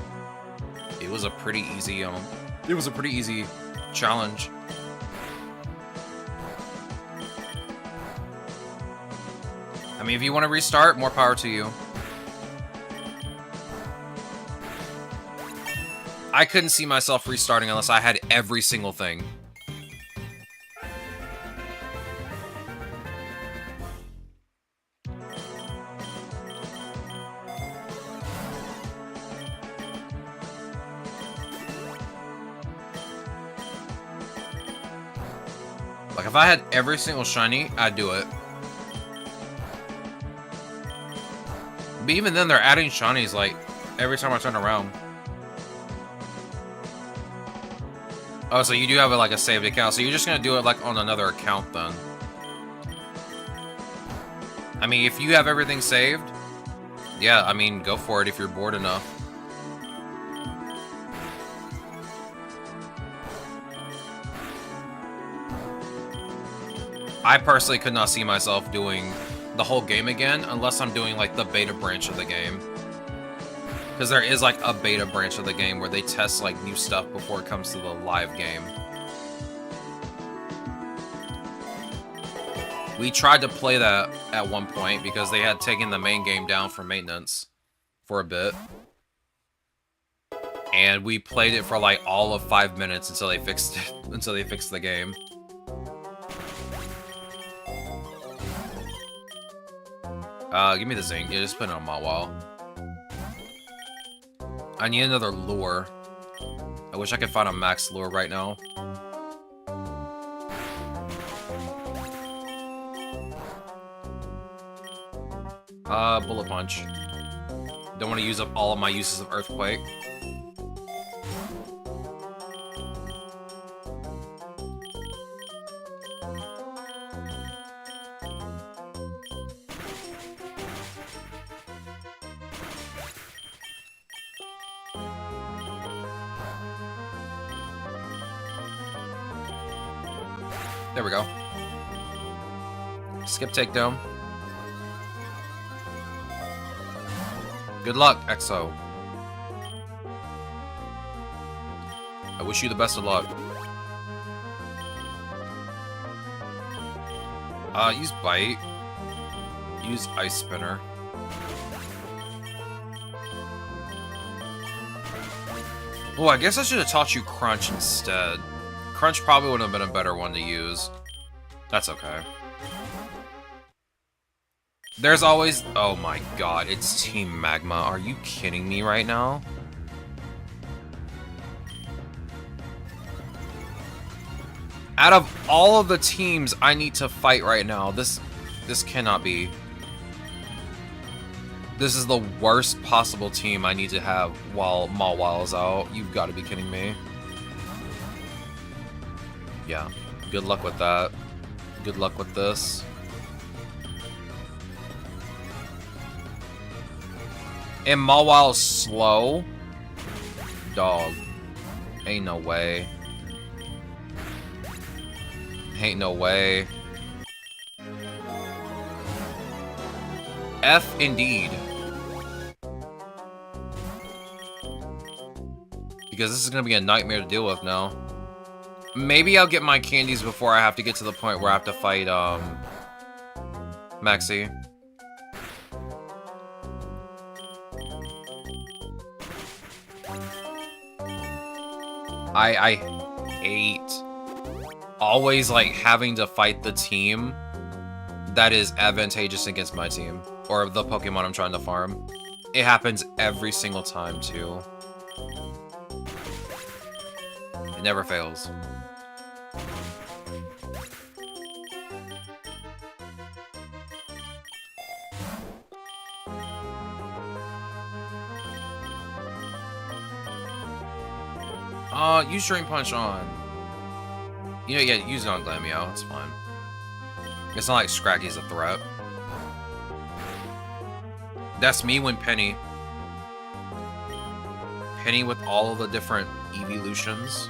A: It was a pretty easy, challenge. I mean, if you want to restart, more power to you. I couldn't see myself restarting unless I had every single thing. Like, if I had every single shiny, I'd do it. But even then, they're adding shinies, like, every time I turn around. Oh, so you do have, like, a saved account. So you're just gonna do it, like, on another account, then. I mean, if you have everything saved, yeah, I mean, go for it if you're bored enough. I personally could not see myself doing the whole game again unless I'm doing like the beta branch of the game. Because there is like a beta branch of the game where they test like new stuff before it comes to the live game. We tried to play that at one point because they had taken the main game down for maintenance for a bit. And we played it for like all of 5 minutes until they fixed it, until they fixed the game. Give me the zinc. Yeah, just put it on my wall. I need another lure. I wish I could find a max lure right now. Bullet punch. Don't want to use up all of my uses of earthquake. There we go. Skip takedown. Good luck, EXO. I wish you the best of luck. Use Bite. Use Ice Spinner. Oh, I guess I should have taught you Crunch instead. Crunch probably would have been a better one to use. That's okay. There's always... Oh my god, it's Team Magma. Are you kidding me right now? Out of all of the teams I need to fight right now, this cannot be. This is the worst possible team I need to have while Mawile is out. You've got to be kidding me. Yeah. Good luck with that. Good luck with this. And Mawile's slow? Dog. Ain't no way. Ain't no way. F indeed. Because this is gonna be a nightmare to deal with now. Maybe I'll get my candies before I have to get to the point where I have to fight, Maxie. I hate always, like, having to fight the team that is advantageous against my team. Or the Pokemon I'm trying to farm. It happens every single time, too. It never fails. Use Drain Punch on. You know, yeah, use it on Glameow, it's fine. It's not like Scraggy's a threat. That's me when Penny with all of the different evolutions.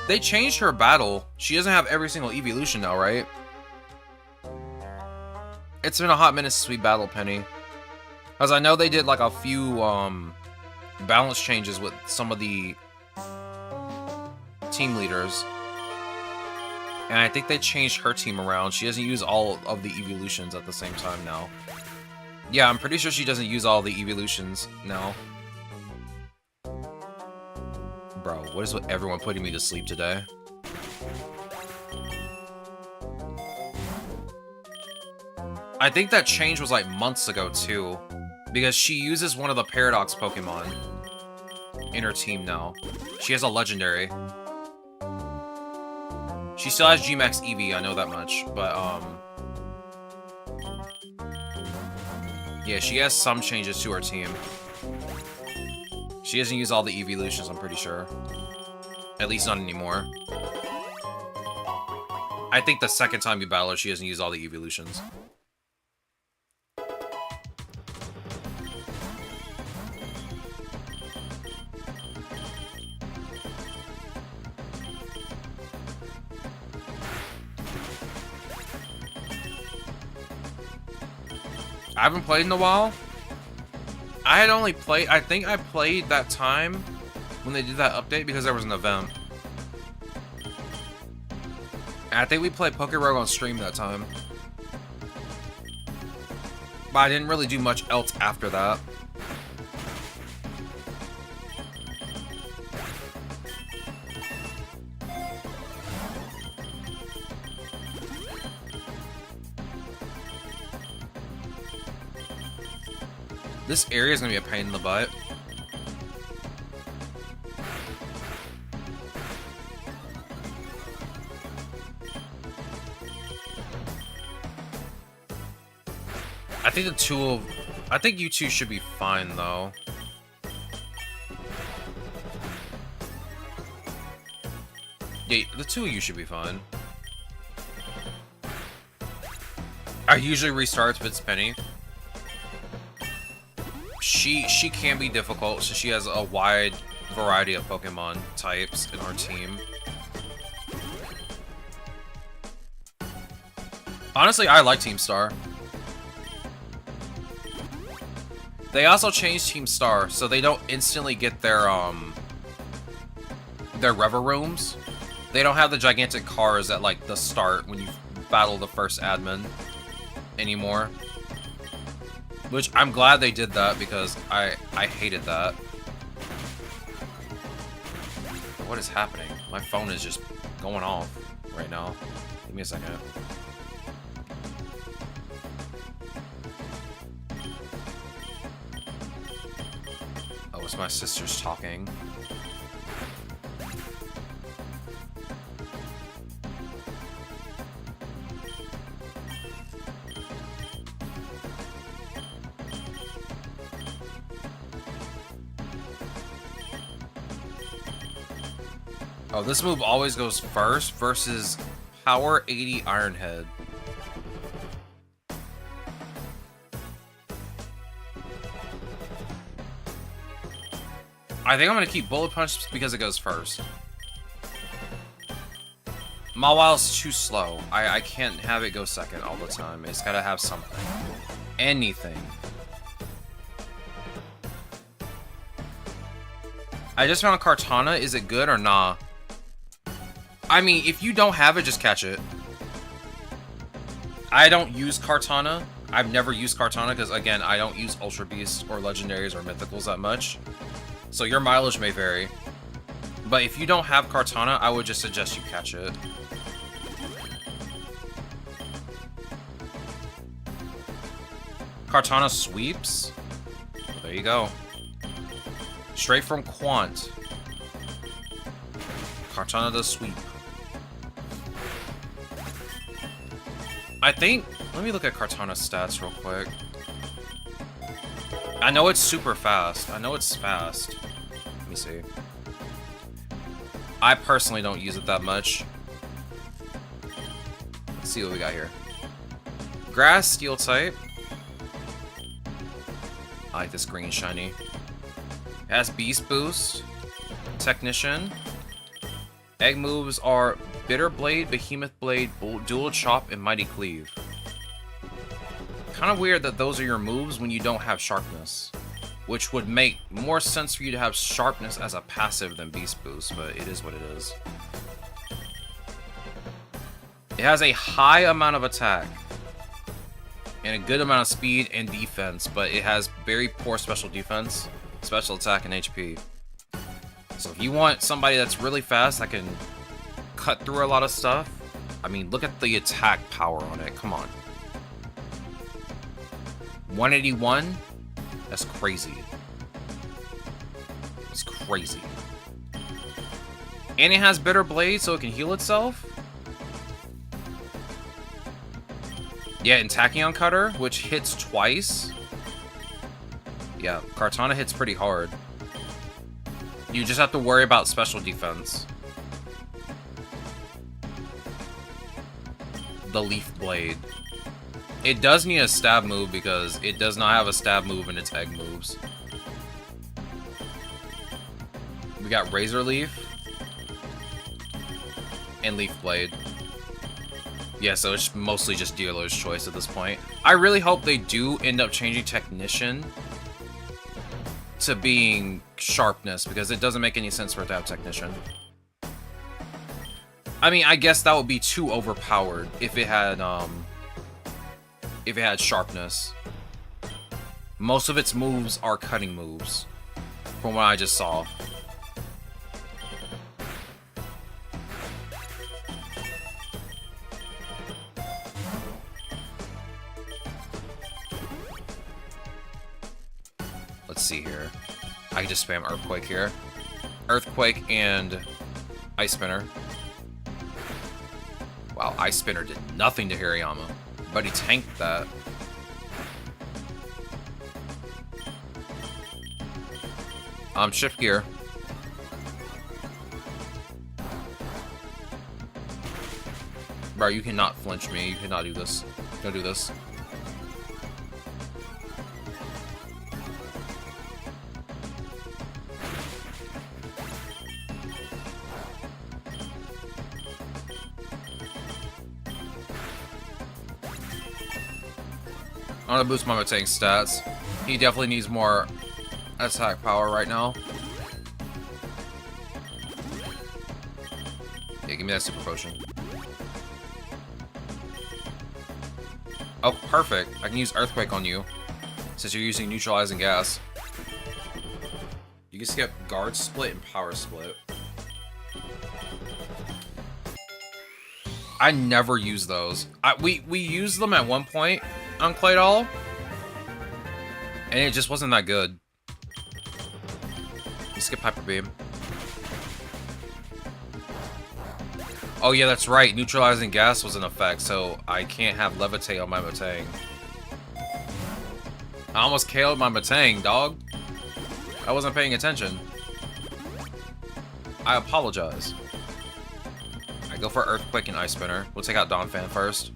A: They changed her battle. She doesn't have every single evolution now, right? It's been a hot minute since we battled Penny. Because I know they did like a few balance changes with some of the team leaders. And I think they changed her team around. She doesn't use all of the evolutions at the same time now. Yeah, I'm pretty sure she doesn't use all the evolutions now. Bro, what is with everyone putting me to sleep today? I think that change was like months ago too. Because she uses one of the Paradox Pokemon in her team now. She has a legendary. She still has G-Max Eevee, I know that much. But, yeah, she has some changes to her team. She doesn't use all the evolutions, I'm pretty sure. At least not anymore. I think the second time you battle her, she doesn't use all the evolutions. I haven't played in a while. I had only played, I think I played that time when they did that update because there was an event. And I think we played PokeRogue on stream that time. But I didn't really do much else after that. This area is going to be a pain in the butt. I think you two should be fine, though. Yeah, the two of you should be fine. I usually restart if it's Penny. She can be difficult, so she has a wide variety of Pokemon types in our team. Honestly, I like Team Star. They also changed Team Star, so they don't instantly get their Rever Rooms. They don't have the gigantic cars at, like, the start when you battle the first admin anymore. Which, I'm glad they did that, because I hated that. What is happening? My phone is just going off right now. Give me a second. Oh, it's my sister's talking. Oh, this move always goes first versus Power 80 Iron Head. I think I'm gonna keep Bullet Punch because it goes first. Mawile's too slow. I can't have it go second all the time. It's gotta have something. Anything. I just found Kartana. Is it good or nah? I mean, if you don't have it, just catch it. I don't use Kartana. I've never used Kartana because, again, I don't use Ultra Beasts or Legendaries or Mythicals that much. So your mileage may vary. But if you don't have Kartana, I would just suggest you catch it. Kartana sweeps. Well, there you go. Straight from Quant. Kartana does sweep. I think... Let me look at Kartana's stats real quick. I know it's super fast. I know it's fast. Let me see. I personally don't use it that much. Let's see what we got here. Grass, Steel type. I like this green shiny. It has Beast Boost. Technician. Egg moves are Bitter Blade, Behemoth Blade, Dual Chop, and Mighty Cleave. Kind of weird that those are your moves when you don't have Sharpness. Which would make more sense for you to have Sharpness as a passive than Beast Boost, but it is what it is. It has a high amount of attack. And a good amount of speed and defense, but it has very poor special defense, special attack, and HP. So if you want somebody that's really fast that can cut through a lot of stuff, I mean, look at the attack power on it. Come on. 181? That's crazy. It's crazy. And it has Bitter Blade, so it can heal itself. Yeah, and Tachyon Cutter, which hits twice. Yeah, Kartana hits pretty hard. You just have to worry about special defense. The Leaf Blade. It does need a stab move because it does not have a stab move in its egg moves. We got Razor Leaf. And Leaf Blade. Yeah, so it's mostly just dealer's choice at this point. I really hope they do end up changing Technician to being Sharpness, because it doesn't make any sense for it to have Technician. I mean, I guess that would be too overpowered if it had Sharpness. Most of its moves are cutting moves, from what I just saw. Let's see here. I can just spam Earthquake here. Earthquake and Ice Spinner. Wow, Ice Spinner did nothing to Hirayama, but he tanked that. Shift gear. Bro, you cannot flinch me. You cannot do this. Go do this. I'm gonna boost my Matang stats. He definitely needs more attack power right now. Yeah, give me that super potion. Oh, perfect. I can use Earthquake on you, since you're using neutralizing gas. You can skip Guard Split and Power Split. I never use those. We used them at one point on Claydol, and it just wasn't that good. You skip Hyper Beam. Oh yeah, that's right. Neutralizing gas was in effect, so I can't have Levitate on my Matang. I almost KO'd my Matang, dog. I wasn't paying attention. I apologize. I go for Earthquake and Ice Spinner. We'll take out Donphan first.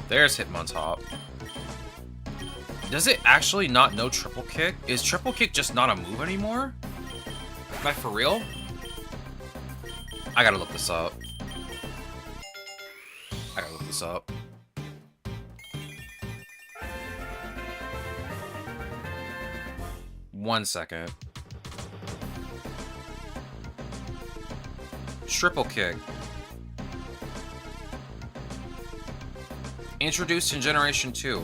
A: There's Hitmontop. Does it actually not know Triple Kick? Is Triple Kick just not a move anymore? Am I for real? I gotta look this up. I gotta look this up. One second. Triple Kick. Introduced in Generation 2.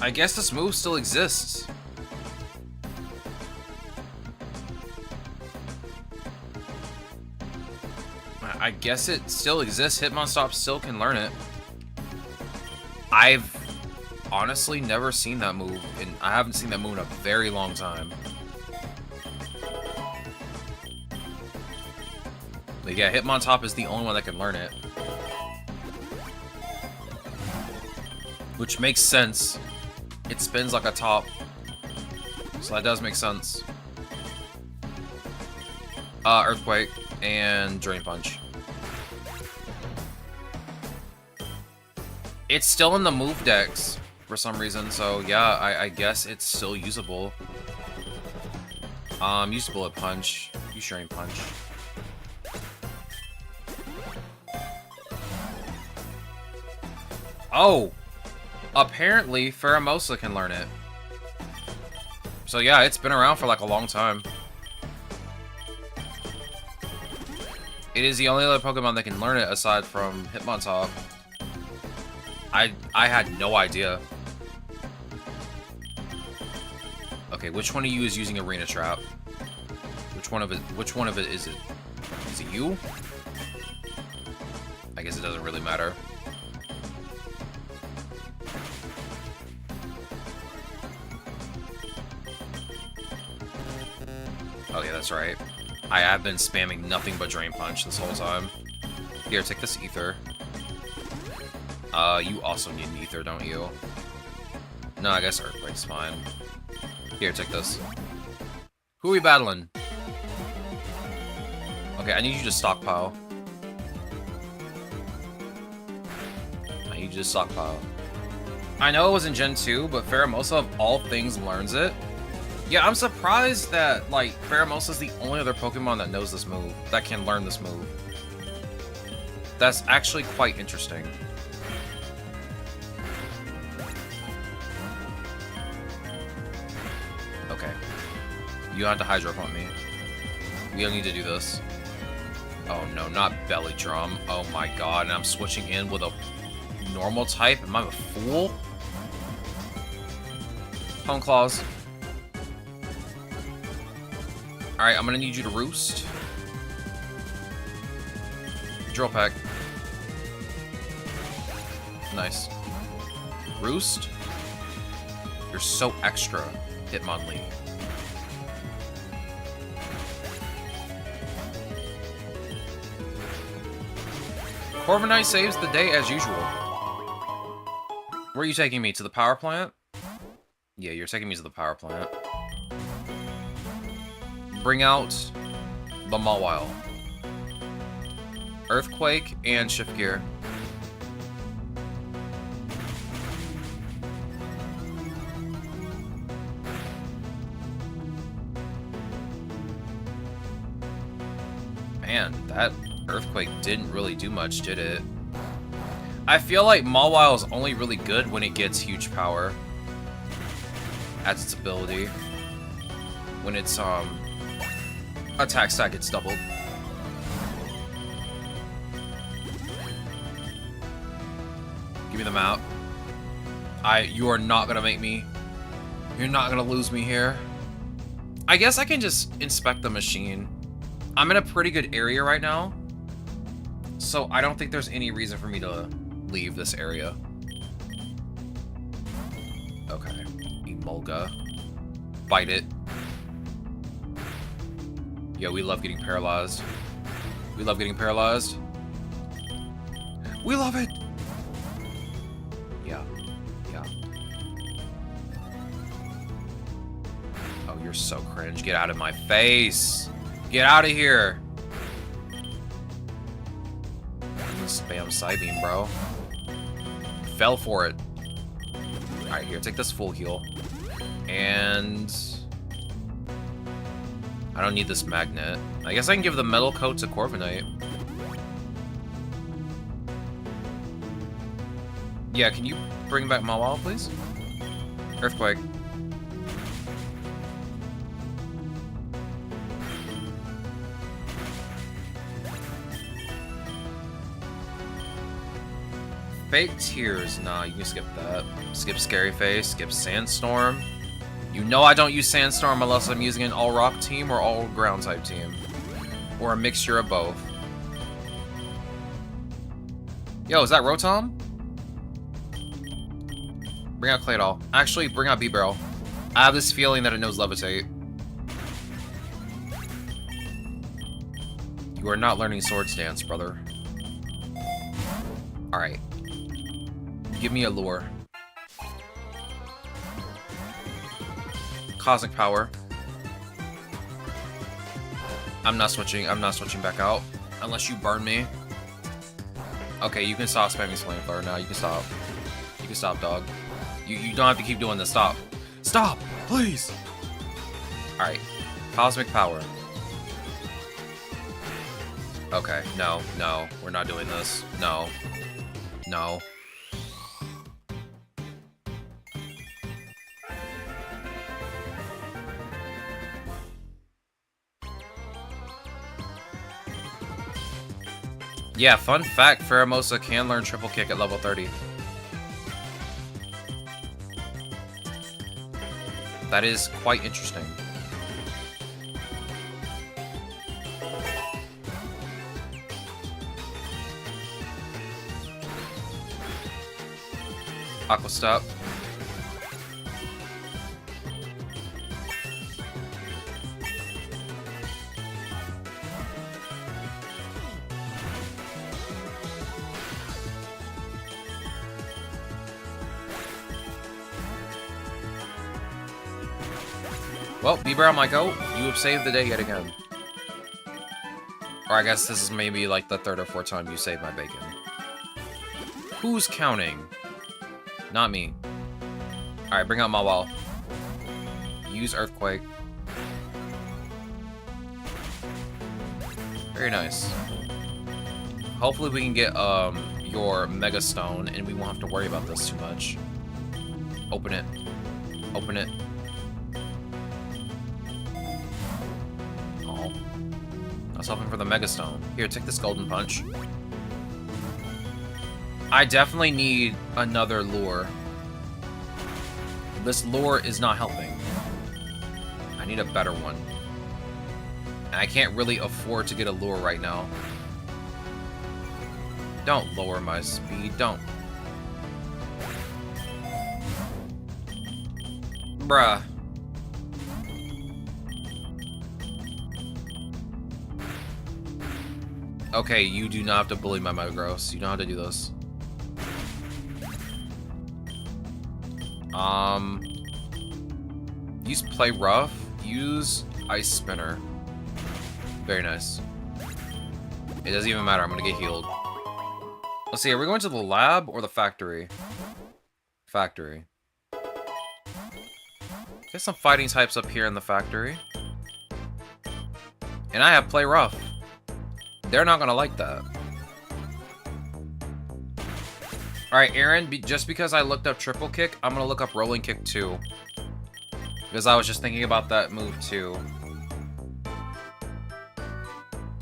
A: I guess this move still exists. I guess it still exists. Hitmonstop still can learn it. I've honestly never seen that move, and I haven't seen that move in a very long time. But yeah, Hitmontop is the only one that can learn it. Which makes sense. It spins like a top. So that does make sense. Earthquake and Drain Punch. It's still in the move decks for some reason, so yeah, I guess it's still usable. Use Bullet Punch. Use Drain Punch. Oh! Apparently, Pheromosa can learn it. So yeah, it's been around for like a long time. It is the only other Pokemon that can learn it aside from Hitmontop. I had no idea. Okay, which one of you is using Arena Trap? Which one of it is it? Is it you? I guess it doesn't really matter. Oh yeah, that's right. I have been spamming nothing but Drain Punch this whole time. Here, take this Ether. You also need an Ether, don't you? No, I guess Earthquake's fine. Here, take this. Who are we battling? Okay, I need you to stockpile. I need you to stockpile. I know it was in Gen 2, but Pheromosa of all things learns it. Yeah, I'm surprised that, like, Pheromosa's the only other Pokemon that knows this move, that can learn this move. That's actually quite interesting. Okay. You have to Hydro Pump me. We don't need to do this. Oh no, not Belly Drum. Oh my god, and I'm switching in with a normal type? Am I a fool? Hone Claws. Alright, I'm gonna need you to Roost. Drill Peck. Nice. Roost. You're so extra, Hitmonlee. Corviknight saves the day as usual. Where are you taking me? To the power plant? Yeah, you're taking me to the power plant. Bring out the Mawile. Earthquake and shift gear. Man, that Earthquake didn't really do much, did it? I feel like Mawile is only really good when it gets huge power. Adds its ability. When its attack stat gets doubled. Give me the map. You are not gonna make me. You're not gonna lose me here. I guess I can just inspect the machine. I'm in a pretty good area right now, so I don't think there's any reason for me to leave this area. Okay. Emolga. Bite it. Yeah, we love getting paralyzed. We love getting paralyzed. We love it! Yeah. Yeah. Oh, you're so cringe. Get out of my face! Get out of here! Spam Psybeam, bro. Fell for it. Alright, here, take this full heal. And... I don't need this magnet. I guess I can give the metal coat to Corviknight. Yeah, can you bring back Mawile, please? Earthquake. Fake Tears. Nah, you can skip that. Skip Scary Face. Skip Sandstorm. You know I don't use Sandstorm unless I'm using an all-rock team or all-ground type team. Or a mixture of both. Yo, is that Rotom? Bring out Claydol. Actually, bring out B-Barrel. I have this feeling that it knows Levitate. You are not learning Swords Dance, brother. Alright. Give me a lure. Cosmic Power. I'm not switching back out. Unless you burn me. Okay, you can stop spamming Flamethrower now. You can stop. You can stop, dog. You don't have to keep doing this. Stop. Stop! Please! Alright. Cosmic Power. Okay. No. No. We're not doing this. No. No. Yeah, fun fact, Pheromosa can learn Triple Kick at level 30. That is quite interesting. Aqua Stop. Well, B-Barrel might go. You have saved the day yet again. Or I guess this is maybe like the third or fourth time you saved my bacon. Who's counting? Not me. Alright, bring out Mawile. Use Earthquake. Very nice. Hopefully we can get your Mega Stone and we won't have to worry about this too much. Open it. Open it. Oh. I was hoping for the Mega Stone. Here, take this Golden Punch. I definitely need another lure. This lure is not helping. I need a better one. And I can't really afford to get a lure right now. Don't lower my speed. Don't. Bruh. Okay, you do not have to bully my Metagross. You don't have to do this. Use Play Rough. Use Ice Spinner. Very nice. It doesn't even matter. I'm gonna get healed. Let's see. Are we going to the lab or the factory? Factory. Get some fighting types up here in the factory. And I have Play Rough. They're not gonna like that. Alright, Aaron, just because I looked up Triple Kick, I'm gonna look up Rolling Kick too. Because I was just thinking about that move too.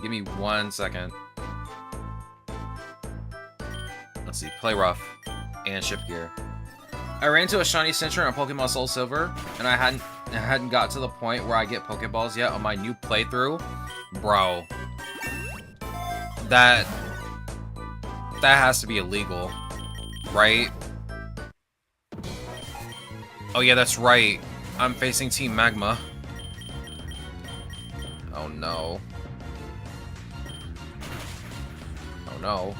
A: Give me 1 second. Let's see, Play Rough and Shift Gear. I ran into a shiny Cincture on Pokemon Soul Silver, and I hadn't got to the point where I get Pokeballs yet on my new playthrough. Bro. That has to be illegal, right? Oh yeah, that's right. I'm facing Team Magma. Oh no. Oh no.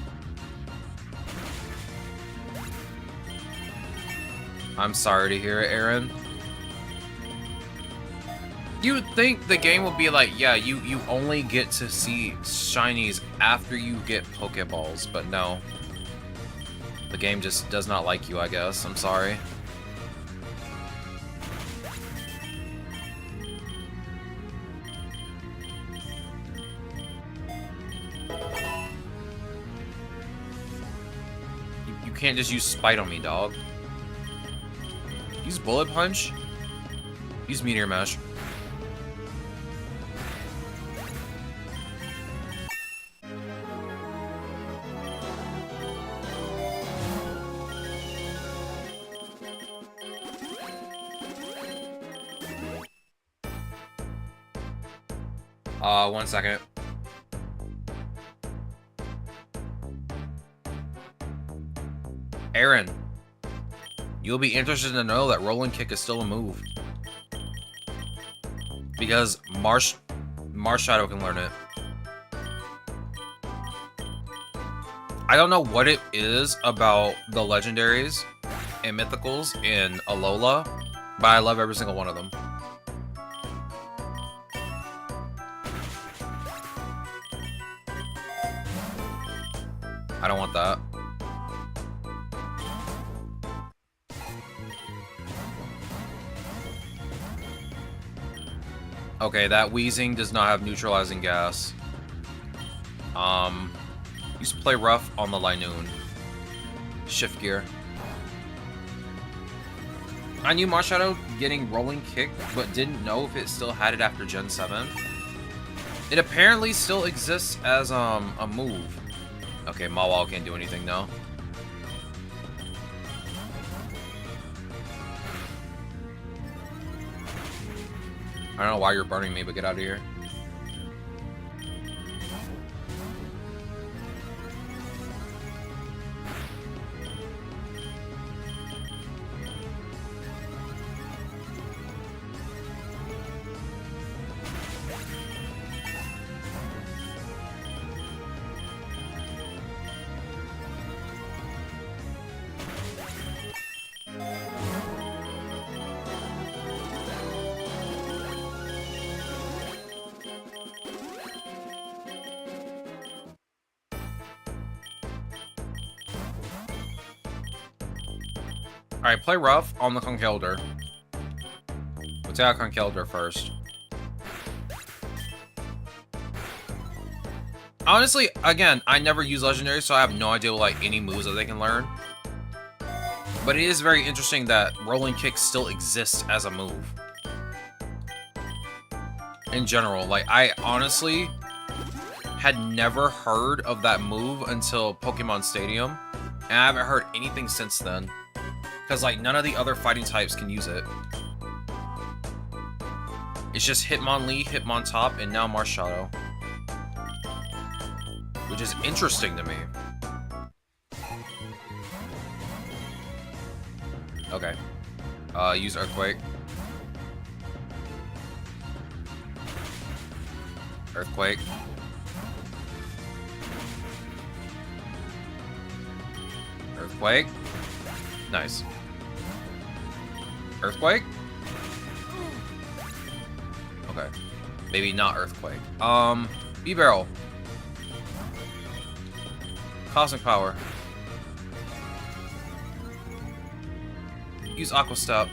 A: I'm sorry to hear it, Aaron. You would think the game would be like, yeah, you only get to see shinies after you get Pokeballs, but no. The game just does not like you, I guess. I'm sorry. You can't just use Spite on me, dog. Use Bullet Punch. Use Meteor Mash. One second. Aaron, you'll be interested to know that Rolling Kick is still a move. Because Marshadow can learn it. I don't know what it is about the legendaries and mythicals in Alola, but I love every single one of them. I don't want that. Okay, that Wheezing does not have neutralizing gas. Use Play Rough on the Linoon. Shift Gear. I knew Marshadow getting Rolling Kick, but didn't know if it still had it after Gen 7. It apparently still exists as a move. Okay, Mawile can't do anything now. I don't know why you're burning me, but get out of here. Alright, Play Rough on the Conkeldurr. We'll take out Conkeldurr first. Honestly, again, I never use Legendary, so I have no idea like any moves that they can learn. But it is very interesting that Rolling Kick still exists as a move. In general, like, I honestly had never heard of that move until Pokemon Stadium, and I haven't heard anything since then. Because, like, none of the other fighting types can use it. It's just Hitmonlee, Hitmontop, and now Marshadow. Which is interesting to me. Okay. Use Earthquake. Earthquake. Earthquake. Nice. Earthquake? Okay. Maybe not Earthquake. B-Barrel. Cosmic Power. Use Aqua Step.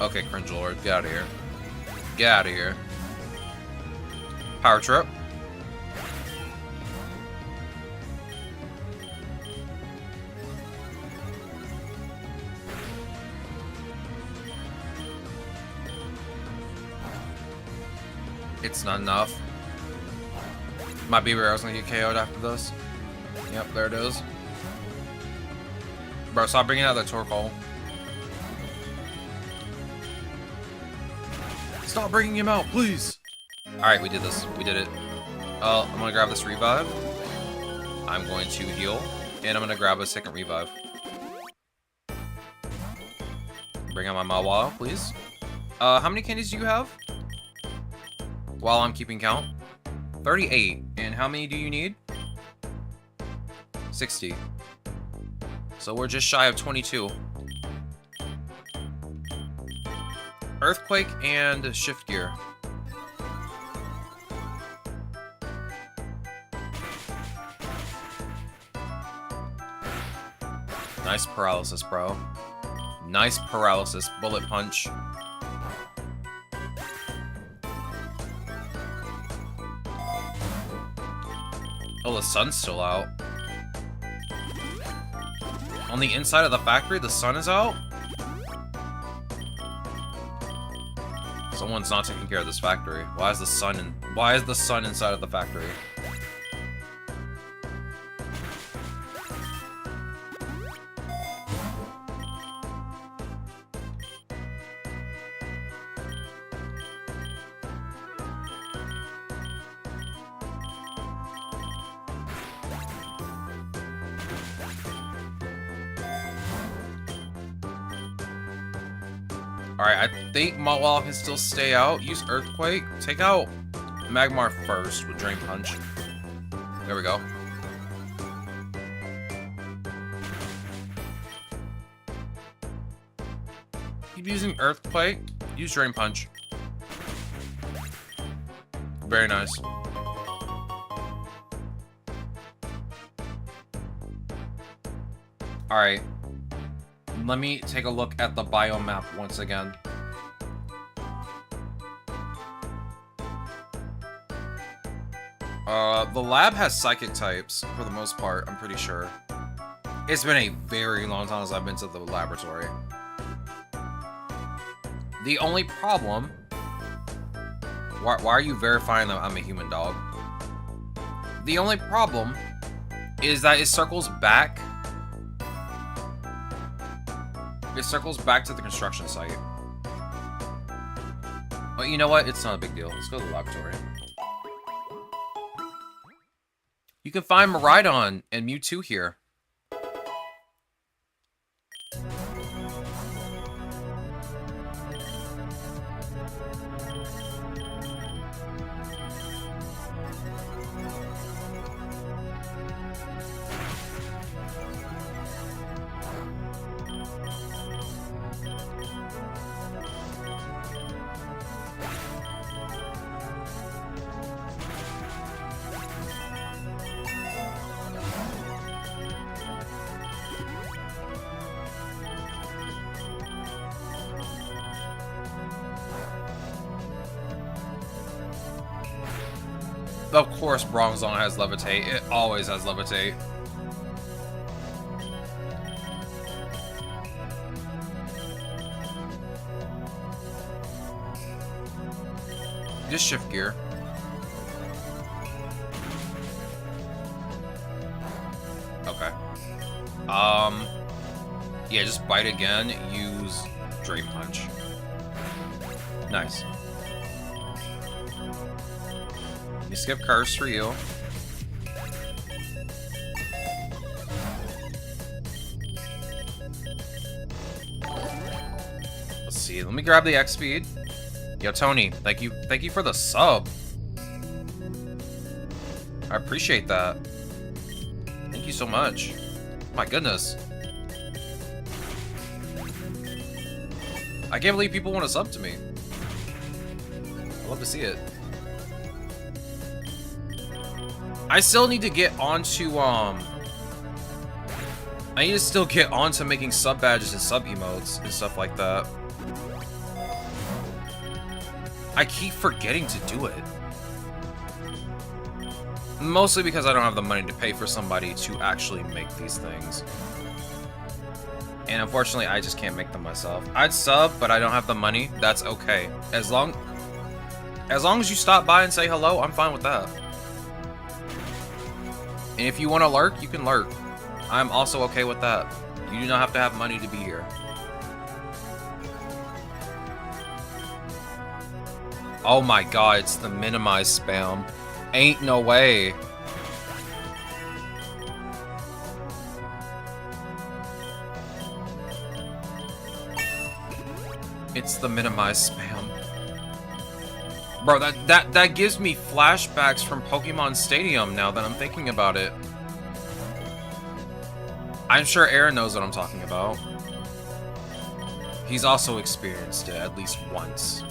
A: Okay, Cringe Lord, get out of here. Get out of here. Power Trip. It's not enough. My B-Barrel's gonna get KO'd after this. Yep, there it is. Bro, stop bringing out that Torkoal. Stop bringing him out, please! Alright, we did this. We did it. I'm gonna grab this Revive. I'm going to heal. And I'm gonna grab a second Revive. Bring out my Mawile, please. How many candies do you have? While I'm keeping count. 38. And how many do you need? 60. So we're just shy of 22. Earthquake and Shift Gear. Nice paralysis, bro. Nice paralysis. Bullet Punch. Oh, the sun's still out. On the inside of the factory, the sun is out? Someone's not taking care of this factory. Why is the sun inside of the factory? Alright, I think Mawile can still stay out. Use Earthquake. Take out Magmar first with Drain Punch. There we go. Keep using Earthquake. Use Drain Punch. Very nice. Alright. Let me take a look at the biome map once again. The lab has psychic types for the most part, I'm pretty sure. It's been a very long time since I've been to the laboratory. The only problem... Why are you verifying that I'm a human dog? The only problem is that it circles back. It circles back to the construction site. But you know what? It's not a big deal. Let's go to the laboratory. You can find Miraidon and Mewtwo here. Of course, Bronzong has Levitate. It always has Levitate. Just Shift Gear. Okay. Yeah, just Bite again. Use Drain Punch. Nice. You skip Curse for you. Let's see. Let me grab the X speed. Yo, Tony, thank you for the sub. I appreciate that. Thank you so much. My goodness. I can't believe people want to sub to me. I love to see it. I still need to get onto, I need to still get onto making sub badges and sub emotes and stuff like that. I keep forgetting to do it. Mostly because I don't have the money to pay for somebody to actually make these things. And unfortunately, I just can't make them myself. I'd sub, but I don't have the money. That's okay. As long as you stop by and say hello, I'm fine with that. And if you want to lurk, you can lurk. I'm also okay with that. You do not have to have money to be here. Oh my god, it's the minimize spam. Ain't no way. It's the minimize spam. Bro, that gives me flashbacks from Pokemon Stadium now that I'm thinking about it. I'm sure Aaron knows what I'm talking about. He's also experienced it at least once.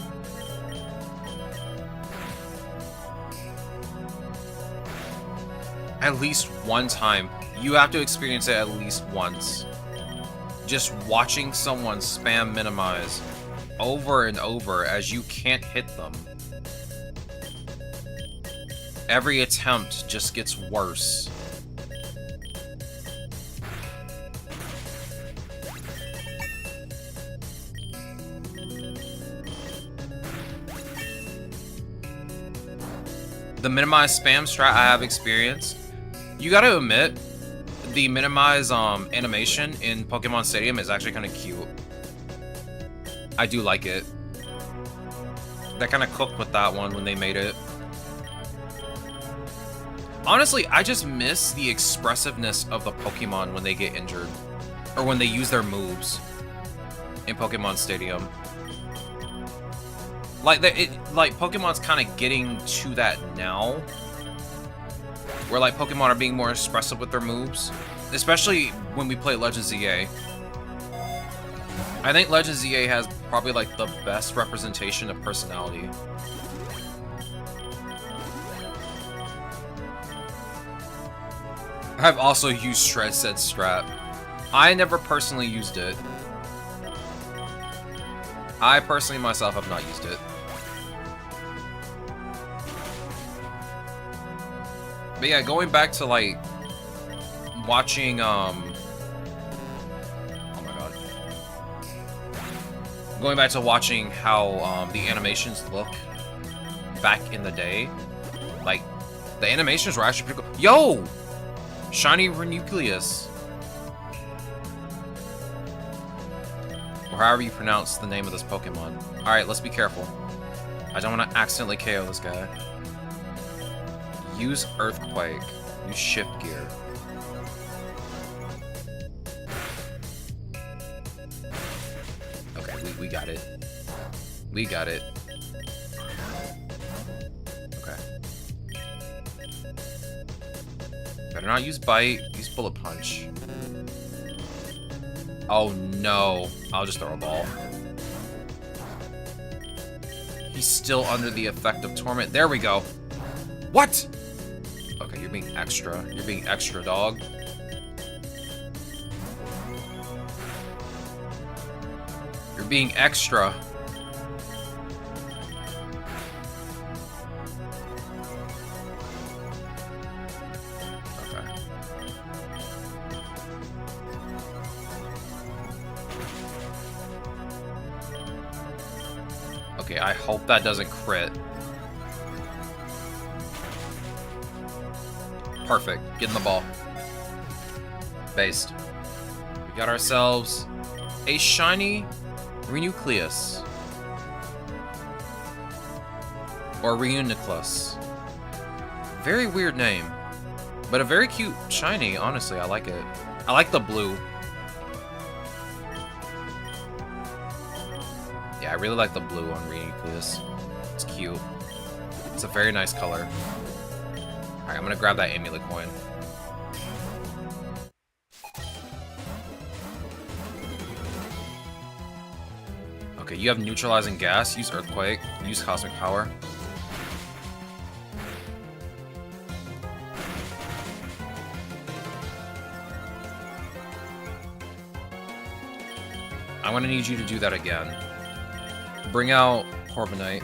A: At least one time. You have to experience it at least once. Just watching someone spam minimize over and over as you can't hit them. Every attempt just gets worse. The minimize spam strat I have experienced. You gotta admit, the minimize animation in Pokemon Stadium is actually kind of cute. I do like it. They kind of cooked with that one when they made it. Honestly, I just miss the expressiveness of the Pokemon when they get injured. Or when they use their moves in Pokemon Stadium. Like, Pokemon's kind of getting to that now. Where, like, Pokemon are being more expressive with their moves. Especially when we play Legends ZA. I think Legends ZA has probably, like, the best representation of personality. I've also used Shred Said Strat. I never personally used it. I personally myself have not used it. But yeah, going back to like watching oh my god. Going back to watching how the animations look back in the day. Like the animations were actually pretty cool. Yo! Shiny Renucleus. Or however you pronounce the name of this Pokemon. Alright, let's be careful. I don't want to accidentally KO this guy. Use Earthquake. Use Shift Gear. Okay, we got it. We got it. Okay. Better not use Bite. Use Bullet Punch. Oh no. I'll just throw a ball. He's still under the effect of Torment. There we go. What? Okay, you're being extra. You're being extra, dog. You're being extra. Okay, I hope that doesn't crit. Perfect. Getting the ball. Based. We got ourselves a shiny Renucleus. Or Reuniclus. Very weird name. But a very cute shiny, honestly. I like it. I like the blue. Yeah, I really like the blue on Reiniku's. It's cute. It's a very nice color. Alright, I'm gonna grab that amulet coin. Okay, you have neutralizing gas. Use earthquake. Use cosmic power. I'm gonna need you to do that again. Bring out Corviknight.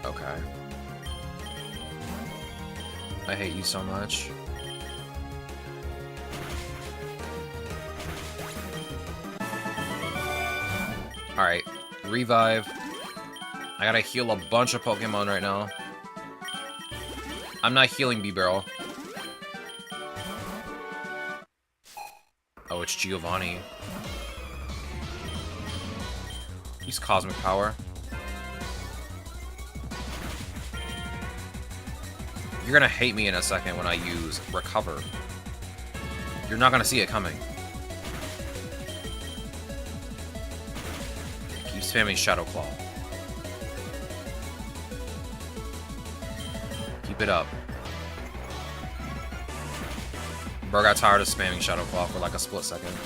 A: Okay. I hate you so much. Alright, revive. I gotta heal a bunch of Pokemon right now. I'm not healing B-Barrel. Oh, it's Giovanni. Use Cosmic Power. You're gonna hate me in a second when I use Recover. You're not gonna see it coming. Keep spamming Shadow Claw. Keep it up. Bro got tired of spamming Shadow Claw for like a split second.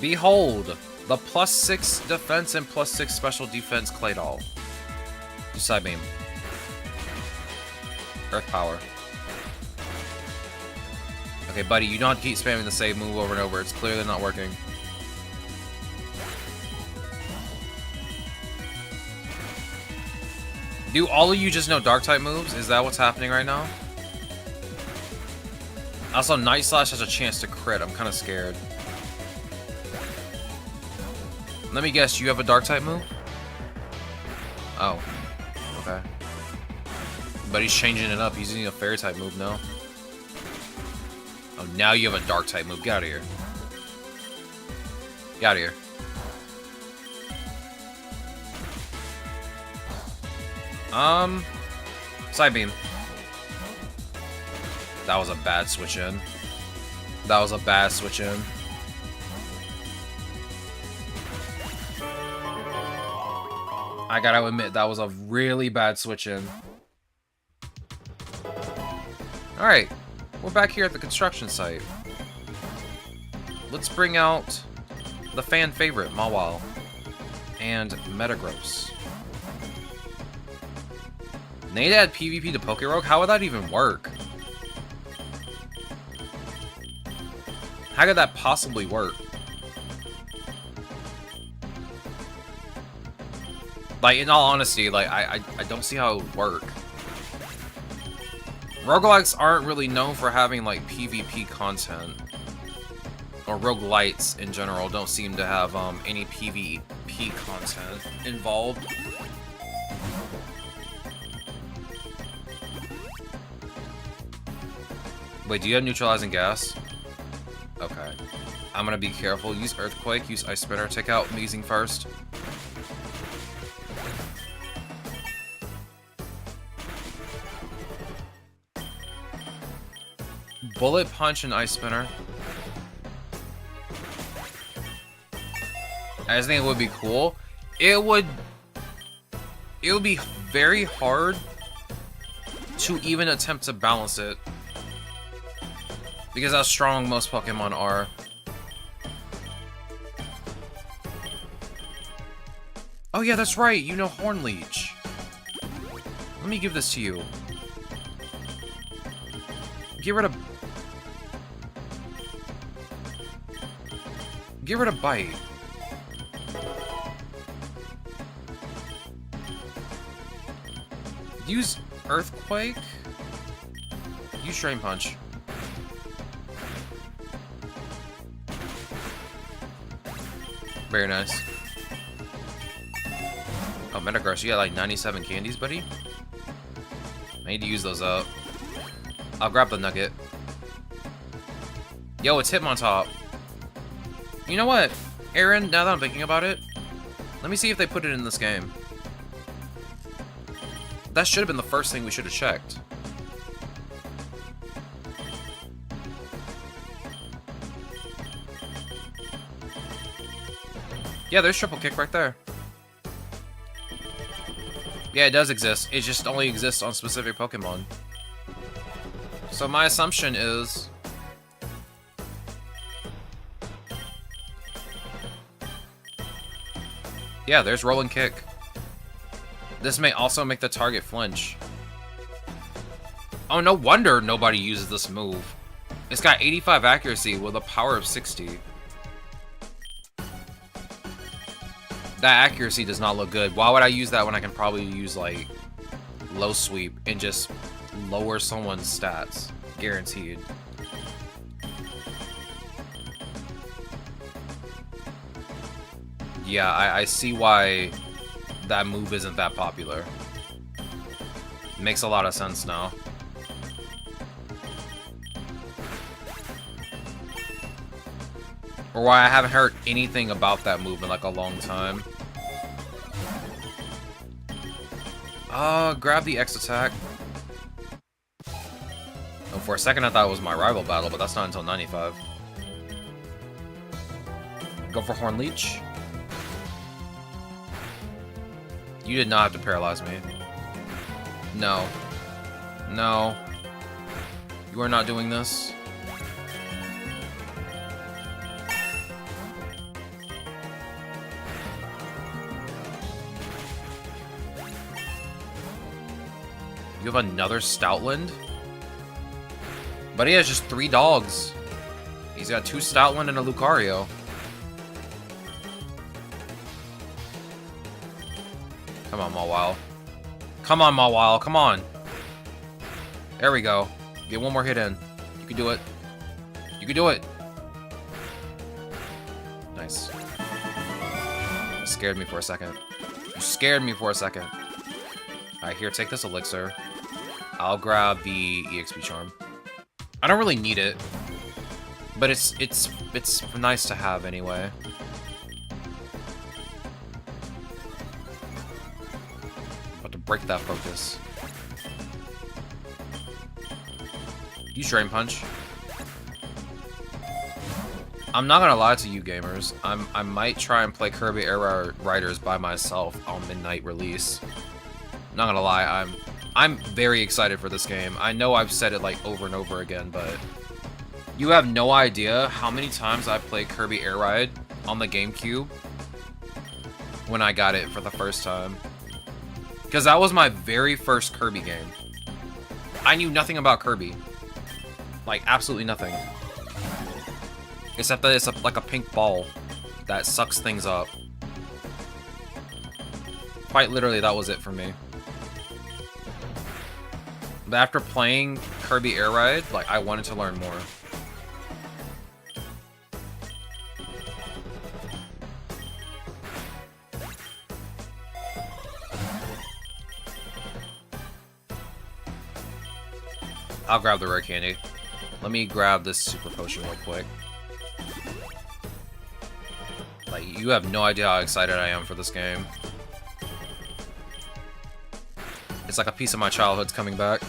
A: Behold! The +6 defense and +6 special defense Claydol. Do Side Beam. Earth Power. Okay, buddy, you don't keep spamming the same move over and over. It's clearly not working. Do all of you just know Dark-type moves? Is that what's happening right now? Also, Night Slash has a chance to crit. I'm kind of scared. Let me guess, you have a Dark-type move? Oh. Okay. But he's changing it up. He's using a Fairy-type move now. Oh, now you have a Dark-type move. Get out of here. Get out of here. Side Beam. That was a bad switch in. That was a bad switch in. I gotta admit, that was a really bad switch in. Alright, we're back here at the construction site. Let's bring out the fan favorite, Mawile, and Metagross. They need to add PvP to PokeRogue? How would that even work? How could that possibly work? Like, in all honesty, like, I don't see how it would work. Roguelikes aren't really known for having, like, PvP content. Or roguelites, in general, don't seem to have, any PvP content involved. Wait, do you have neutralizing gas? Okay. I'm gonna be careful. Use Earthquake, use Ice Spinner. Take out Meezing first. Bullet Punch and Ice Spinner. I just think it would be cool. It would be very hard to even attempt to balance it. Because how strong most Pokemon are. Oh yeah, that's right, you know Horn Leech. Let me give this to you. Get rid of Bite. Use Earthquake. Use Drain Punch. Very nice. Oh, Metagross, you got like 97 candies, buddy? I need to use those up. I'll grab the nugget. Yo, it's Hitmontop. You know what, Aaron, now that I'm thinking about it, let me see if they put it in this game. That should have been the first thing we should have checked. Yeah, there's triple kick right there. Yeah, it does exist. It just only exists on specific Pokemon. So my assumption is... yeah, there's rolling kick. This may also make the target flinch. Oh, no wonder nobody uses this move. It's got 85 accuracy with a power of 60. That accuracy does not look good. Why would I use that when I can probably use, like, low sweep and just lower someone's stats? Guaranteed. Yeah, I see why that move isn't that popular. Makes a lot of sense now. Or why I haven't heard anything about that move in like a long time. Grab the X attack. Oh, for a second I thought it was my rival battle, but that's not until 95. Go for Horn Leech. You did not have to paralyze me. No. No. You are not doing this. You have another Stoutland? But he has just 3 dogs. He's got 2 Stoutland and a Lucario. Come on, Mawile. Come on, Mawile. Come on. There we go. Get one more hit in. You can do it. You can do it. Nice. You scared me for a second. You scared me for a second. Alright, here, take this elixir. I'll grab the EXP charm. I don't really need it, but it's nice to have anyway. About to break that focus. Use Drain Punch. I'm not gonna lie to you gamers. I might try and play Kirby Air Riders by myself on midnight release. Not gonna lie, I'm very excited for this game. I know I've said it like over and over again, but you have no idea how many times I played Kirby Air Ride on the GameCube when I got it for the first time. Because that was my very first Kirby game. I knew nothing about Kirby. Like, absolutely nothing. Except that it's like a pink ball that sucks things up. Quite literally, that was it for me. But after playing Kirby Air Ride, like, I wanted to learn more. I'll grab the rare candy. Let me grab this super potion real quick. Like, you have no idea how excited I am for this game. It's like a piece of my childhood's coming back.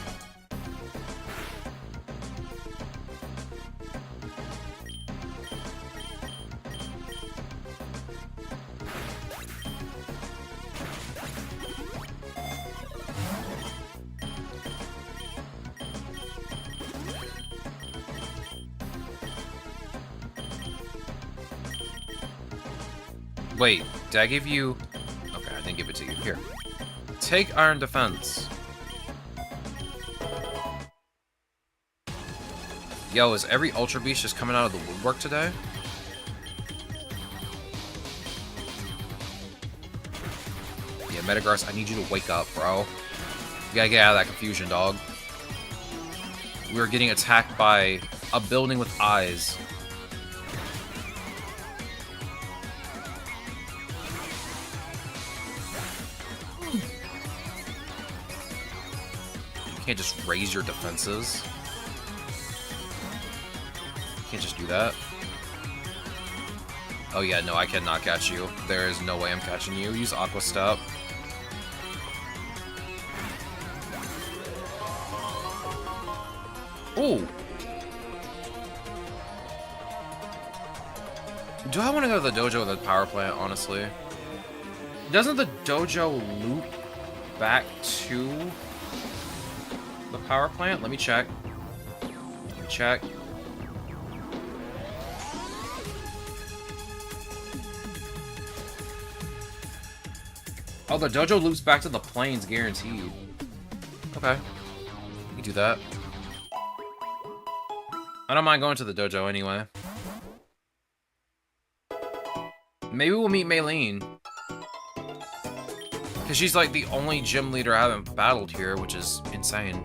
A: Wait, did I give you... Okay, I didn't give it to you. Here. Take Iron Defense. Yo, is every Ultra Beast just coming out of the woodwork today? Yeah, Metagross, I need you to wake up, bro. You gotta get out of that confusion, dog. We are getting attacked by a building with eyes. You can't just raise your defenses. You can't just do that. Oh yeah, no, I cannot catch you. There is no way I'm catching you. Use Aqua Step. Ooh! Do I want to go to the dojo or the power plant, honestly? Doesn't the dojo loop back to the power plant? Let me check. Let me check. Oh, the dojo loops back to the plains, guaranteed. Okay. We can do that. I don't mind going to the dojo anyway. Maybe we'll meet Maylene. Because she's like the only gym leader I haven't battled here, which is insane.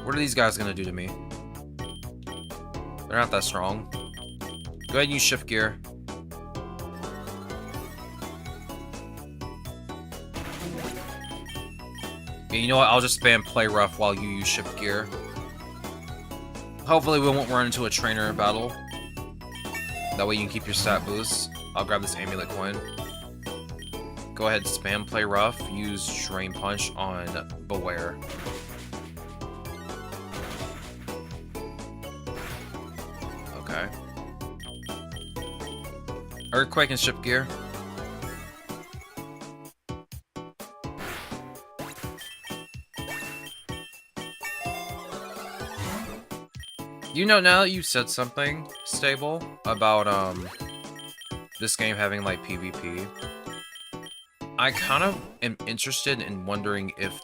A: What are these guys gonna do to me? They're not that strong. Go ahead and use shift gear. Yeah, you know what? I'll just spam play rough while you use shift gear. Hopefully we won't run into a trainer battle. That way you can keep your stat boosts. I'll grab this amulet coin. Go ahead, spam play rough. Use drain punch on Beware. Okay. Earthquake and shift gear. You know, now that you said something, Stable, about, this game having, like, PvP, I kind of am interested in wondering if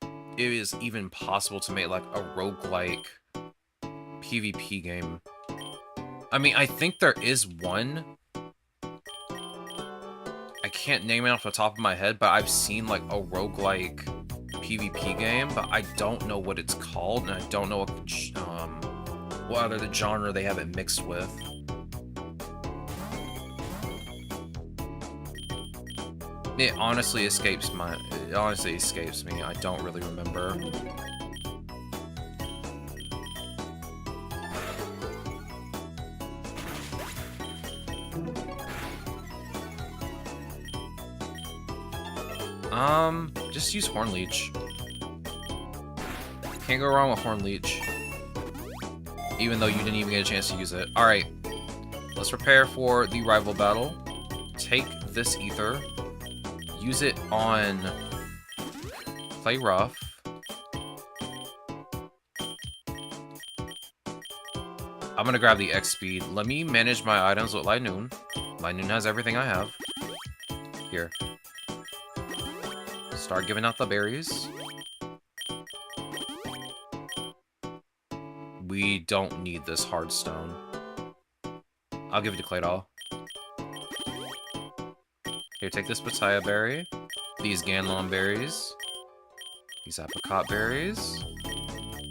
A: it is even possible to make, like, a roguelike PvP game. I mean, I think there is one. I can't name it off the top of my head, but I've seen, like, a roguelike PvP game, but I don't know what it's called, and I don't know what other genre they have it mixed with. It honestly escapes me. I don't really remember. Just use Horn Leech. Can't go wrong with Horn Leech. Even though you didn't even get a chance to use it. Alright. Let's prepare for the rival battle. Take this ether. Use it on Play Rough. I'm gonna grab the X speed. Let me manage my items with Linoon. Linoon has everything I have. Here. Start giving out the berries. We don't need this hard stone. I'll give it to Claydol. Here, take this Pitaya berry. These Ganlon berries. These apricot berries.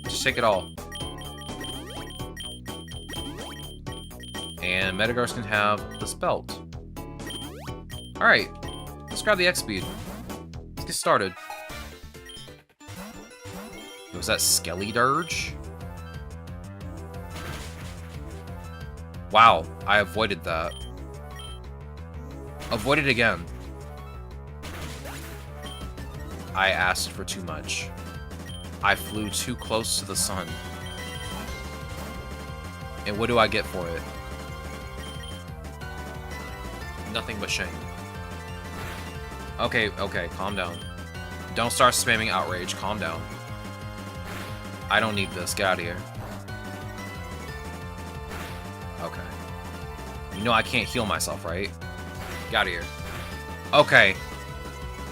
A: Just take it all. And Metagross can have this belt. Alright. Let's grab the X speed. Let's get started. Was that Skelly Dirge? Wow, I avoided that. Avoid it again. I asked for too much. I flew too close to the sun. And what do I get for it? Nothing but shame. Okay, okay, calm down. Don't start spamming outrage, calm down. I don't need this, get out of here. Okay. You know I can't heal myself, right? Get out of here. Okay.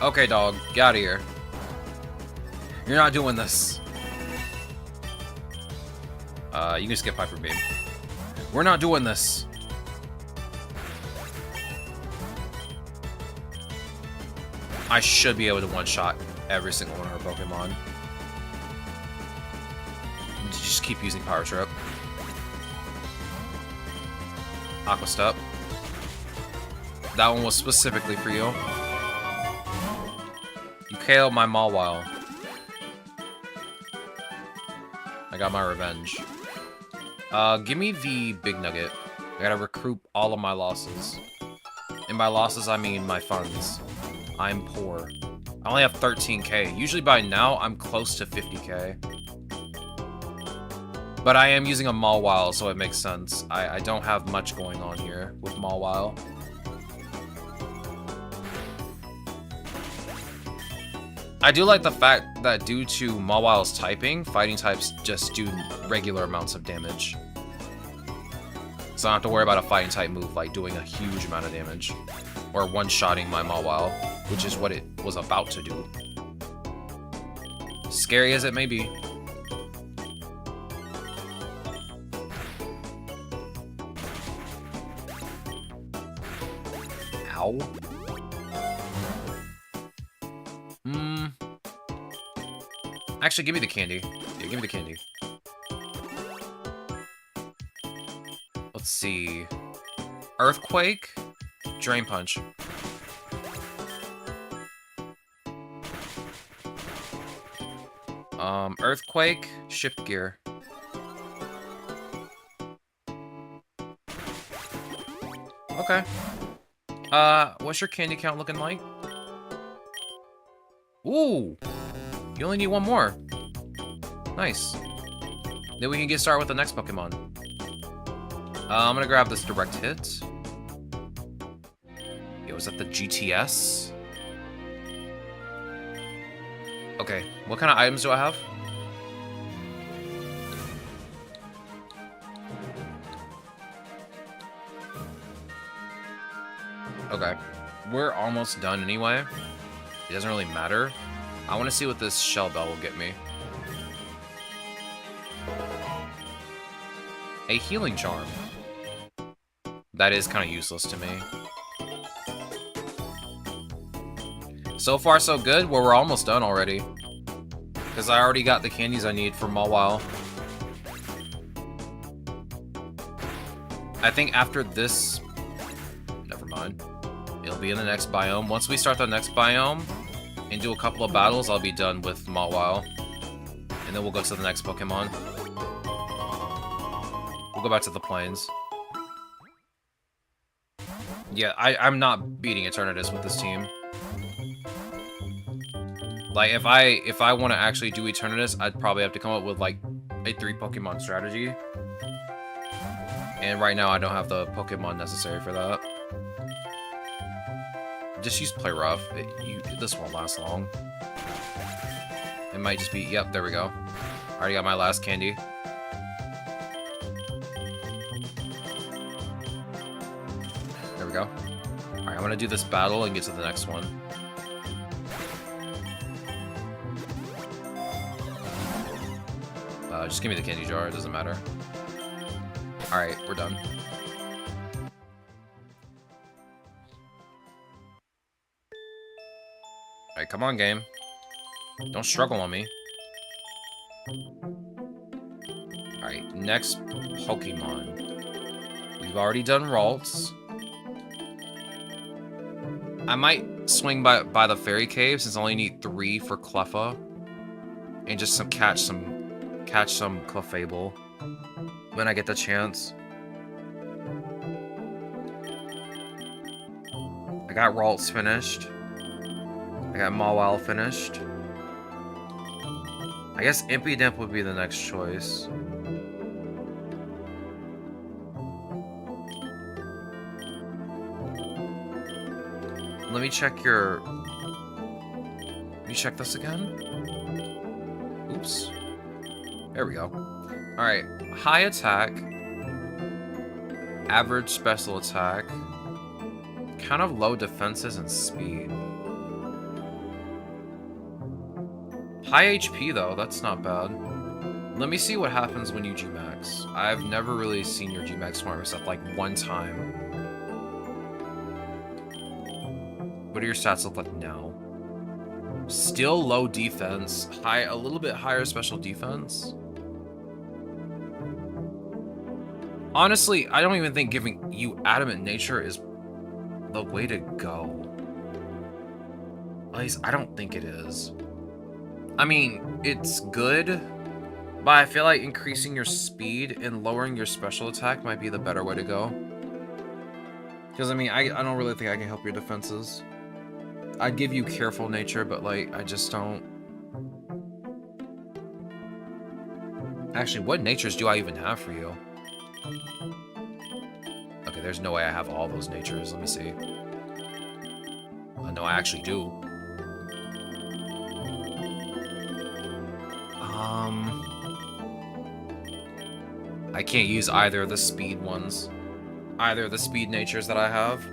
A: Okay, dog. Get out of here. You're not doing this. You can skip Hyper Beam. We're not doing this. I should be able to one-shot every single one of our Pokemon. Just keep using Power Trip. Aqua Step. That one was specifically for you. You KO'd my Mawile. I got my revenge. Give me the Big Nugget. I gotta recoup all of my losses. And by losses, I mean my funds. I'm poor. I only have 13k. Usually by now, I'm close to 50k. But I am using a Mawile, so it makes sense. I don't have much going on here with Mawile. I do like the fact that due to Mawile's typing, fighting types just do regular amounts of damage. So I don't have to worry about a fighting type move like doing a huge amount of damage. Or one-shotting my Mawile, which is what it was about to do. Scary as it may be. Ow. Actually, give me the candy. Yeah, give me the candy. Let's see. Earthquake, Drain Punch. Earthquake, Shift Gear. Okay. What's your candy count looking like? Ooh! You only need one more. Nice. Then we can get started with the next Pokemon. I'm gonna grab this direct hit. Yo, is that the GTS? Okay, what kind of items do I have? Okay, we're almost done anyway. It doesn't really matter. I want to see what this Shell Bell will get me. A Healing Charm. That is kind of useless to me. So far, so good. Well, we're almost done already. Because I already got the candies I need for Mawile. I think after this... Never mind. It'll be in the next biome. Once we start the next biome and do a couple of battles, I'll be done with Mawile. And then we'll go to the next Pokemon. We'll go back to the plains. Yeah, I'm not beating Eternatus with this team. Like, if I want to actually do Eternatus, I'd probably have to come up with, like, a 3-Pokemon strategy. And right now, I don't have the Pokemon necessary for that. Just use Play Rough. This won't last long. It might just be... Yep, there we go. I already got my last candy. There we go. Alright, I'm gonna do this battle and get to the next one. Just give me the candy jar, it doesn't matter. Alright, we're done. Alright, come on, game. Don't struggle on me. Alright, next Pokemon. We've already done Ralts. I might swing by the Fairy Cave since I only need 3 for Cleffa. And just catch some Clefable when I get the chance. I got Ralts finished. I got Mawile finished. I guess Impidimp would be the next choice. Let me check your... Let me check this again. Oops. There we go. Alright, high attack, average special attack, kind of low defenses and speed. High HP though, that's not bad. Let me see what happens when you G-Max. I've never really seen your G-Max form except like one time. What do your stats look like now? Still low defense, a little bit higher special defense. Honestly, I don't even think giving you Adamant Nature is the way to go. At least, I don't think it is. I mean, it's good, but I feel like increasing your speed and lowering your special attack might be the better way to go. Because, I mean, I don't really think I can help your defenses. I'd give you Careful Nature, but, like, I just don't... Actually, what natures do I even have for you? Okay, there's no way I have all those natures. Let me see. No, I actually do. I can't use either of the speed ones. Either of the speed natures that I have.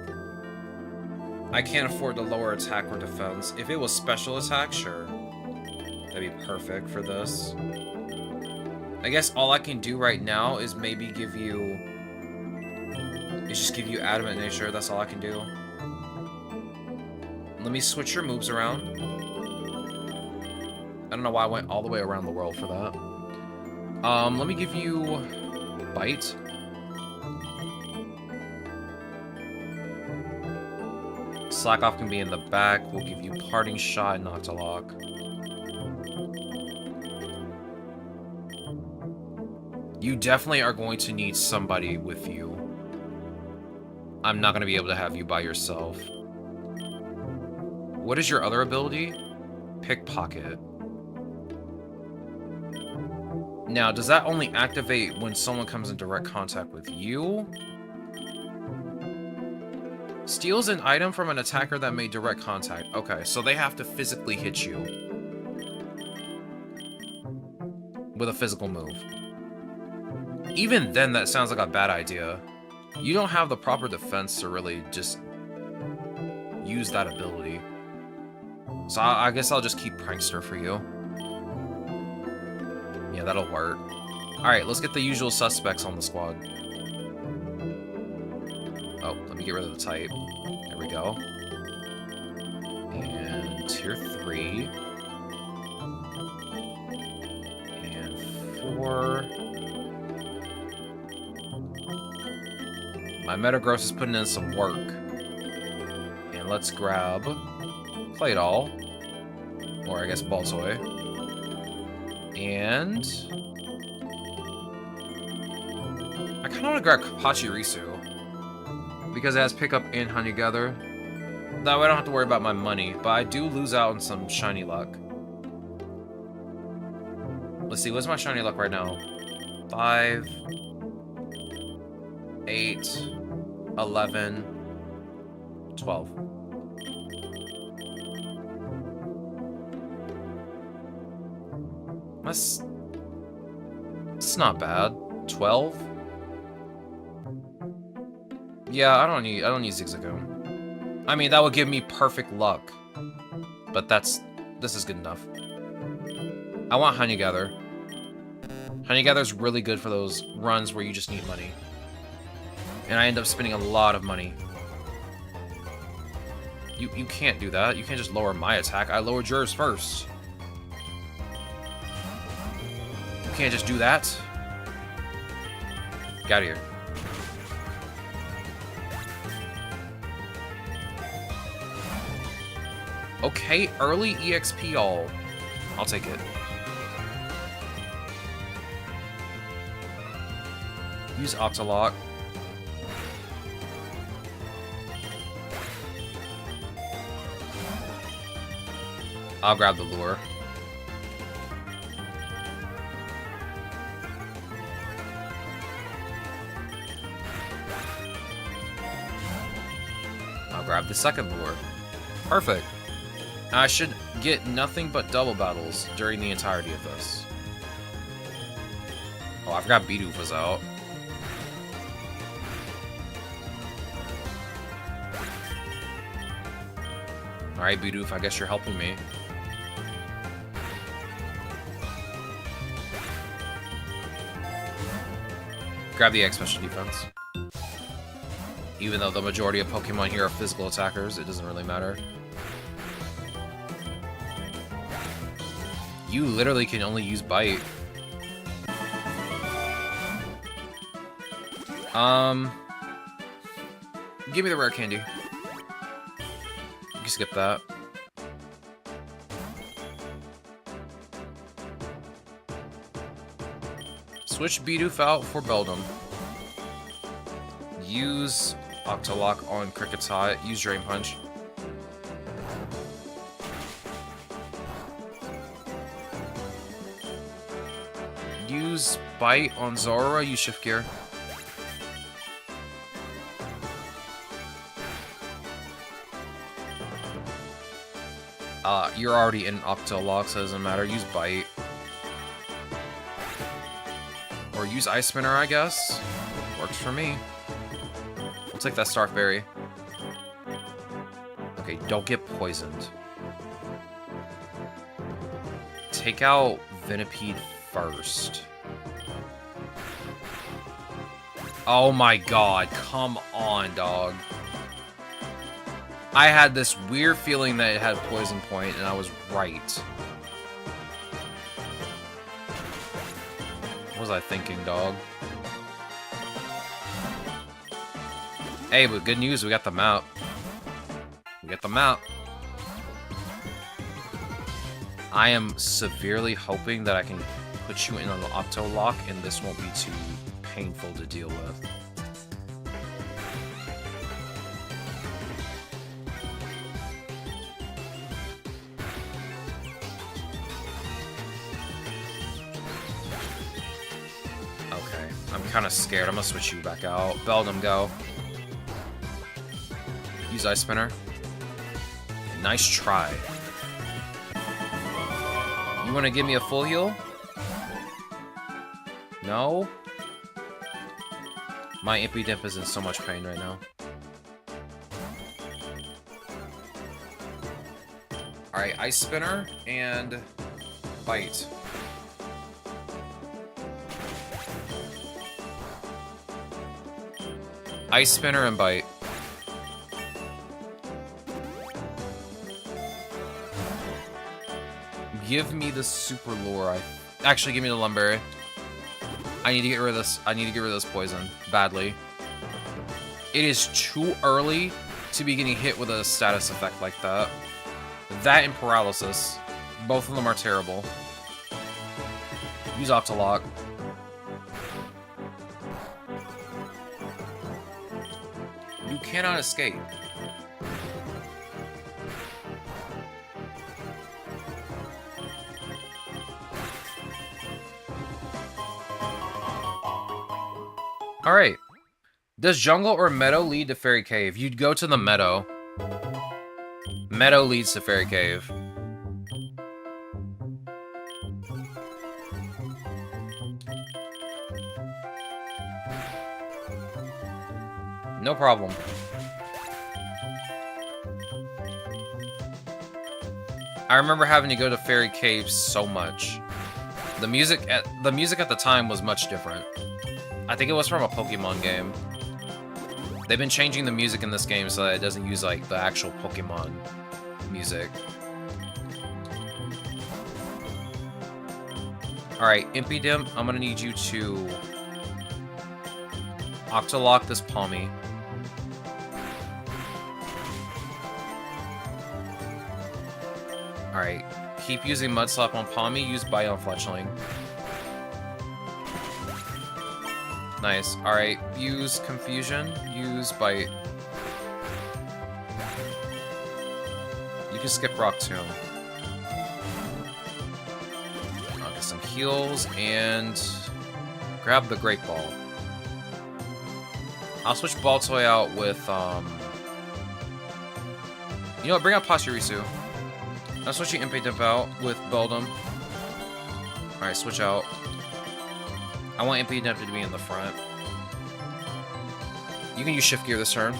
A: I can't afford to lower attack or defense. If it was special attack, sure. That'd be perfect for this. I guess all I can do right now is maybe give you... just give you adamant nature. That's all I can do. Let me switch your moves around. I don't know why I went all the way around the world for that. Let me give you... Bite. Slack off can be in the back. We'll give you Parting Shot and Noctilock. You definitely are going to need somebody with you. I'm not going to be able to have you by yourself. What is your other ability? Pickpocket. Now, does that only activate when someone comes in direct contact with you? Steals an item from an attacker that made direct contact. Okay, so they have to physically hit you. With a physical move. Even then, that sounds like a bad idea. You don't have the proper defense to really just use that ability. So I guess I'll just keep Prankster for you. Yeah, that'll work. Alright, let's get the usual suspects on the squad. Oh, let me get rid of the type. There we go. And tier 3. And 4. My Metagross is putting in some work. And let's grab Claydol. Or I guess Baltoy. And I kind of want to grab Pachirisu because it has pickup and Honey Gather. That way I don't have to worry about my money, but I do lose out on some shiny luck. Let's see, what's my shiny luck right now? 5, 8, 11, 12. It's not bad. 12? Yeah, I don't need Zigzagoon. I mean, that would give me perfect luck. But this is good enough. I want Honey Gather. Honey Gather's really good for those runs where you just need money. And I end up spending a lot of money. You can't do that. You can't just lower my attack. I lowered yours first. You can't just do that. Get out of here. Okay, early EXP all. I'll take it. Use Octolock. I'll grab the lure. I'll grab the second lure. Perfect. I should get nothing but double battles during the entirety of this. Oh, I forgot Bidoof was out. Alright, Bidoof, I guess you're helping me. Grab the X special defense. Even though the majority of Pokemon here are physical attackers, it doesn't really matter. You literally can only use Bite. Give me the rare candy. You can skip that. Switch Bidoof out for Beldum. Use Octolock on Kricketot. Use Drain Punch. Use Bite on Zora, use Shift Gear. You're already in Octo Lock, so it doesn't matter. Use Bite. Or use Ice Spinner, I guess. Works for me. We'll take that Stark Berry. Okay, don't get poisoned. Take out Venipede first. Oh my god, come on, dog. I had this weird feeling that it had Poison Point, and I was right. What was I thinking, dog? Hey, but good news, we got the map. We got the map. I am severely hoping that I can put you in an Octo Lock, and this won't be too painful to deal with. Okay, I'm kind of scared. I'm gonna switch you back out. Beldum, go. Use Ice Spinner. Nice try. You want to give me a full heal? No? My Impidimp is in so much pain right now. Alright, Ice Spinner and Bite. Ice Spinner and Bite. Give me the Super Lure. Actually, give me the Lumberry. I need to get rid of this. I need to get rid of this poison badly. It is too early to be getting hit with a status effect like that. That and Paralysis. Both of them are terrible. Use Octolock. You cannot escape. Alright. Does jungle or meadow lead to Fairy Cave? You'd go to the meadow. Meadow leads to Fairy Cave. No problem. I remember having to go to Fairy Cave so much. The music at the time was much different. I think it was from a Pokemon game. They've been changing the music in this game so that it doesn't use like the actual Pokemon music. Alright, Impidimp, I'm gonna need you to Octolock this Palmy. Alright, keep using Mud Slap on Palmy, use Bite on Fletchling. Nice. Alright, use Confusion, use Bite. You can skip Rock Tomb. I'll get some heals and grab the Great Ball. I'll switch Baltoy out with, you know what, bring out Pachirisu. I'll switch Impidimp out with Beldum. Alright, switch out. I want Impidimp to be in the front. You can use Shift Gear this turn.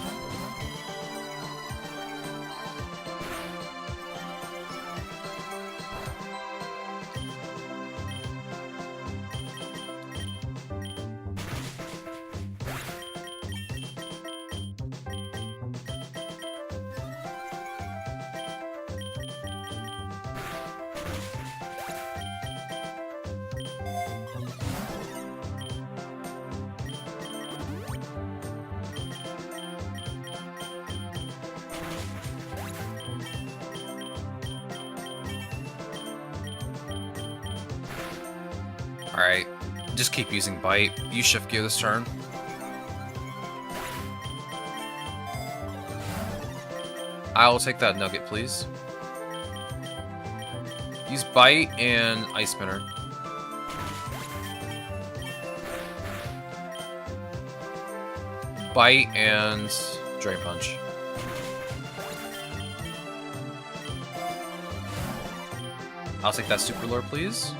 A: Alright, just keep using Bite. Use Shift Gear this turn. I will take that Nugget, please. Use Bite and Ice Spinner. Bite and Drain Punch. I'll take that Super Lure, please.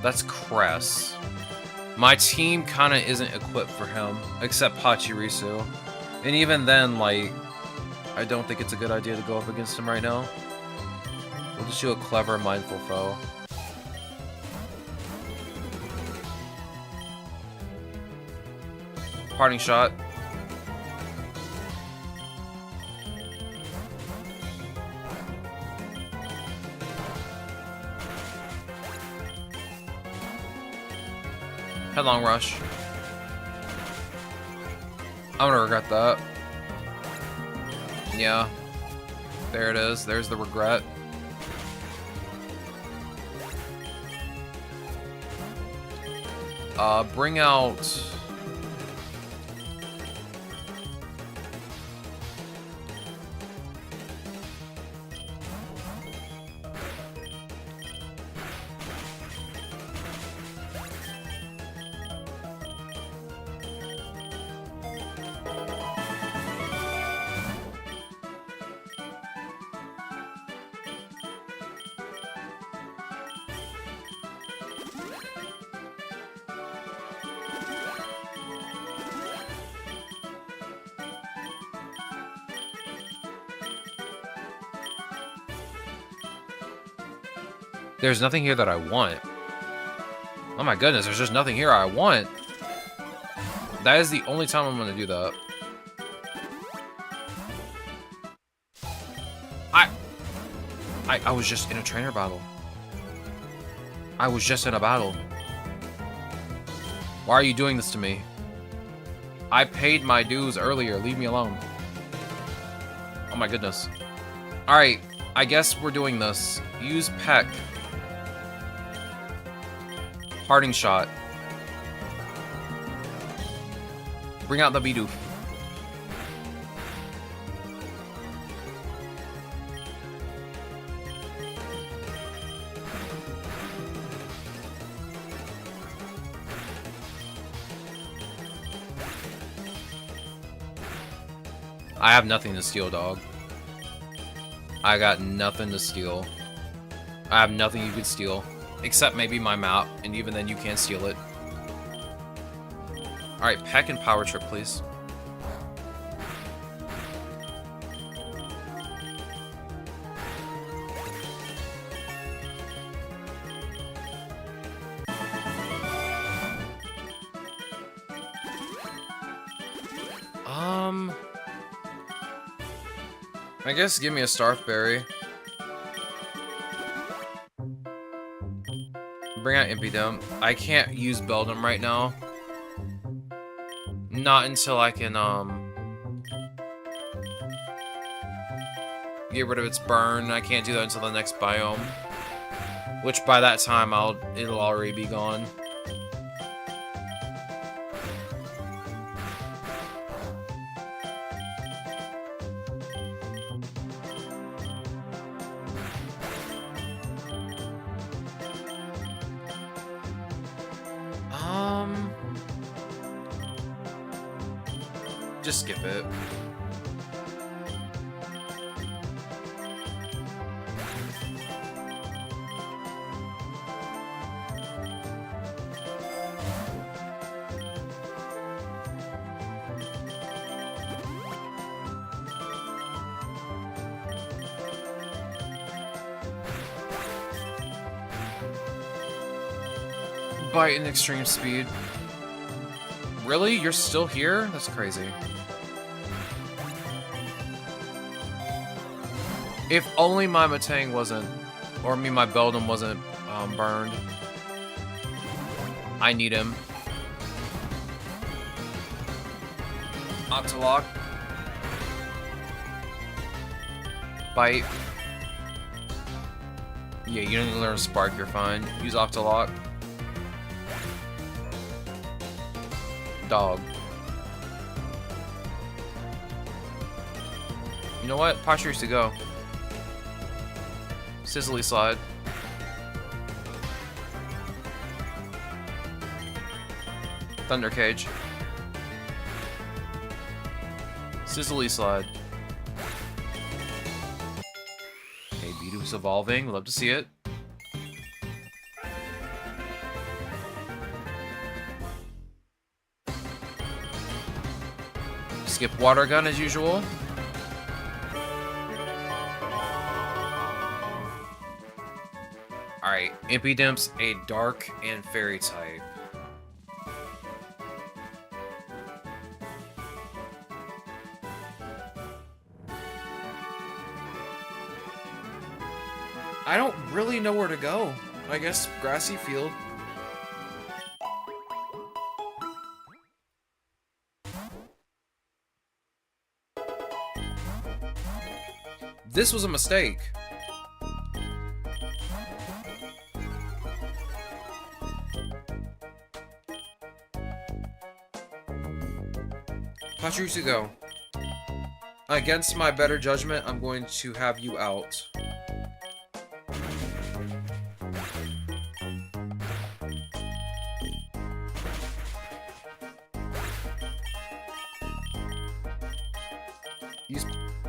A: That's Cress. My team kind of isn't equipped for him, except Pachirisu. And even then, like, I don't think it's a good idea to go up against him right now. We'll just do a clever, mindful foe. Parting Shot. Headlong Rush. I'm gonna regret that. Yeah. There it is. There's the regret. Bring out... There's nothing here that I want. Oh my goodness, there's just nothing here I want. That is the only time I'm gonna do that. I was just in a trainer battle. I was just in a battle. Why are you doing this to me? I paid my dues earlier. Leave me alone. Oh my goodness. Alright, I guess we're doing this. Use Peck. Parting Shot. Bring out the Bidoof. I have nothing to steal, dog. I got nothing to steal. I have nothing you could steal. Except maybe my map, and even then you can't steal it. Alright, Peck and Power Trip, please. I guess give me a Starfberry. Bring out Impidimp. I can't use Beldum right now. Not until I can, get rid of its burn. I can't do that until the next biome. Which by that time, it'll already be gone. Just skip it. Bite and extreme speed. Really? You're still here? That's crazy. If only my Matang wasn't, or my Beldum wasn't burned. I need him. Octolock. Bite. Yeah, you don't need to learn Spark, you're fine. Use Octolock. Dog. You know what? Posture's to go. Sizzly Slide. Thunder Cage. Sizzly Slide. Okay, Bidoo's evolving. Love to see it. Skip Water Gun as usual. Alright, Impidimps, a Dark and Fairy type. I don't really know where to go. I guess Grassy Field. This was a mistake. Pachirisu, against my better judgment, I'm going to have you out.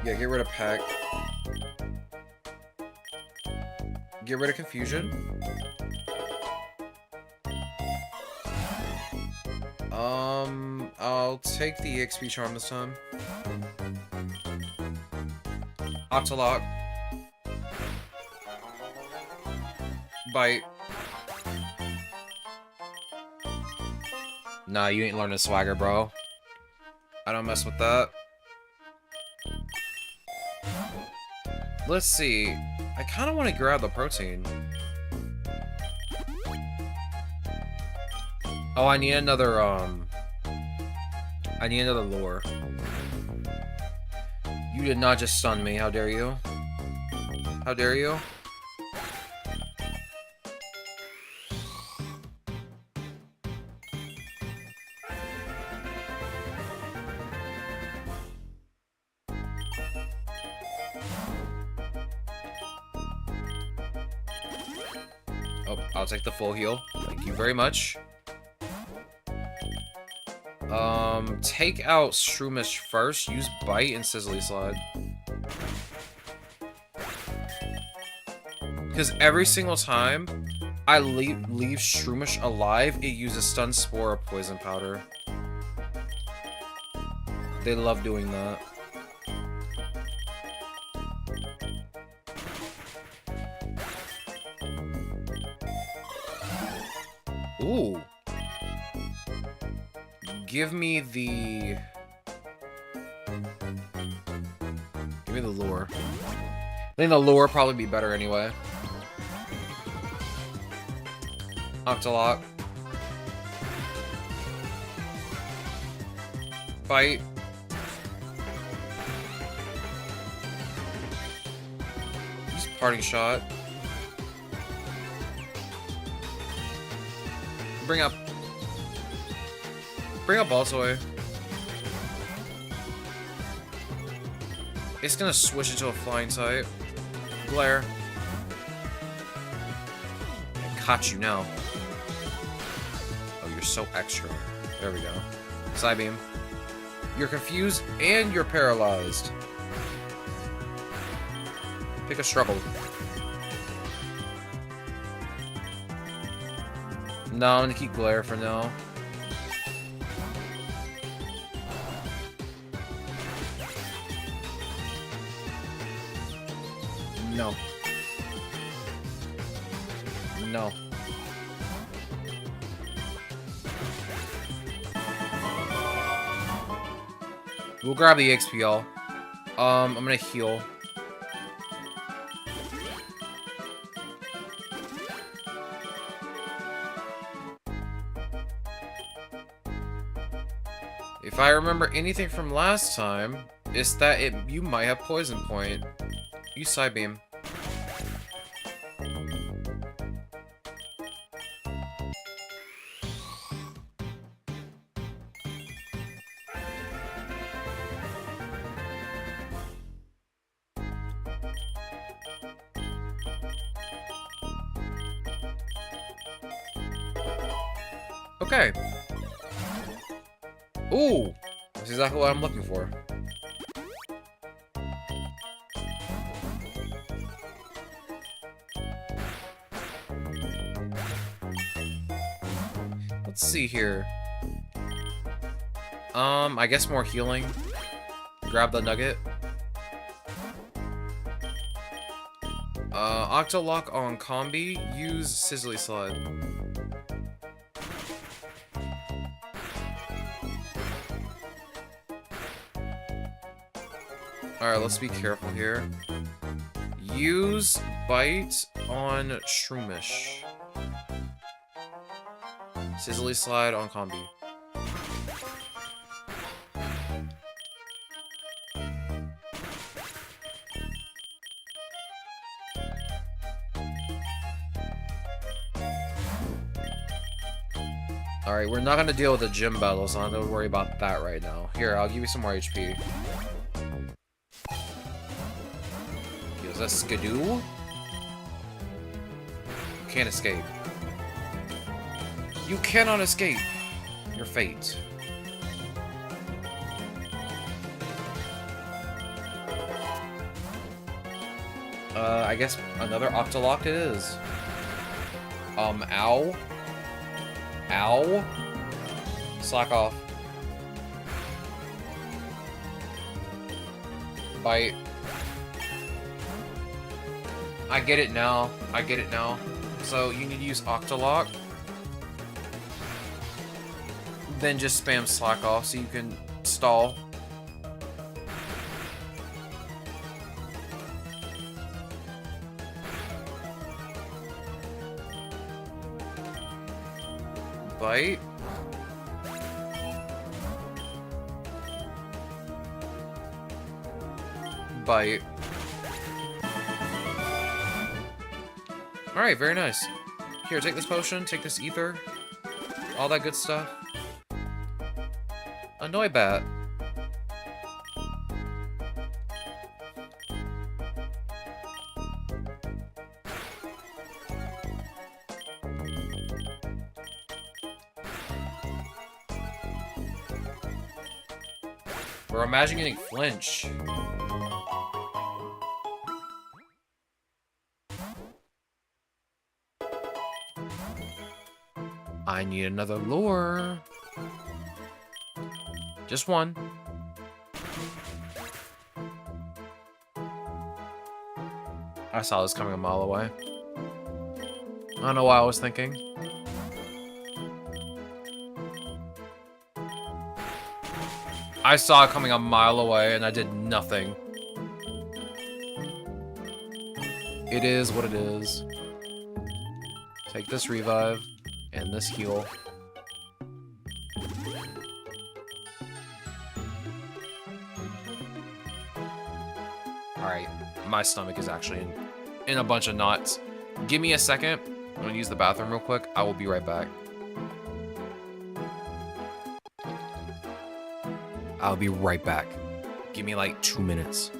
A: Yeah, get rid of Peck. Get rid of Confusion. I'll take the EXP Charm this time. Octolock. Bite. Nah, you ain't learning swagger, bro. I don't mess with that. Let's see. I kind of want to grab the protein. Oh, I need another, I need another lure. You did not just stun me. How dare you? How dare you? Oh, I'll take the full heal. Thank you very much. Take out Shroomish first. Use Bite and Sizzly Slide. Because every single time I leave Shroomish alive, it uses Stun Spore or Poison Powder. They love doing that. Ooh. Give me the lure. I think the lure would probably be better anyway. Octolock. Bite. Use Parting Shot. Bring up Baltoy. It's gonna switch into a flying type. Glare. I caught you now. Oh, you're so extra. There we go. Psybeam. You're confused and you're paralyzed. Pick a struggle. No, I'm gonna keep Glare for now. No. No. We'll grab the XP, y'all. I'm gonna heal. If I remember anything from last time, it's that you might have Poison Point. Use Psybeam. Okay. Ooh! That's exactly what I'm looking for. Let's see here. I guess more healing. Grab the nugget. Octolock on Combi. Use Sizzly Slide. Alright, let's be careful here. Use Bite on Shroomish. Sizzly Slide on Combi. Alright, we're not gonna deal with the gym battle, so I don't worry about that right now. Here, I'll give you some more HP. Yo, is that Skidoo? You can't escape. You cannot escape your fate. I guess another Octolock it is. Ow. Ow. Slack off. Bite. I get it now. I get it now. So you need to use Octolock. Then just spam Slack off so you can stall. Bite. Bite. Alright, very nice. Here, take this potion, take this ether. All that good stuff. Annoy Bat. Bro, imagine getting flinch. I need another lure. Just one. I saw this coming a mile away. I don't know why I was thinking. I saw it coming a mile away and I did nothing. It is what it is. Take this revive and this heal. Alright, my stomach is actually in a bunch of knots. Give me a second. I'm gonna use the bathroom real quick. I will be right back. I'll be right back. Give me like 2 minutes.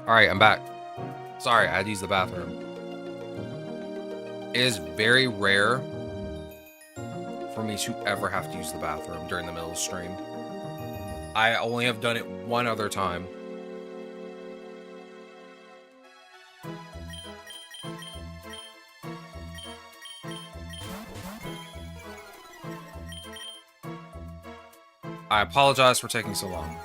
A: Alright, I'm back. Sorry, I had to use the bathroom. It is very rare for me to ever have to use the bathroom during the middle of stream. I only have done it one other time. I apologize for taking so long.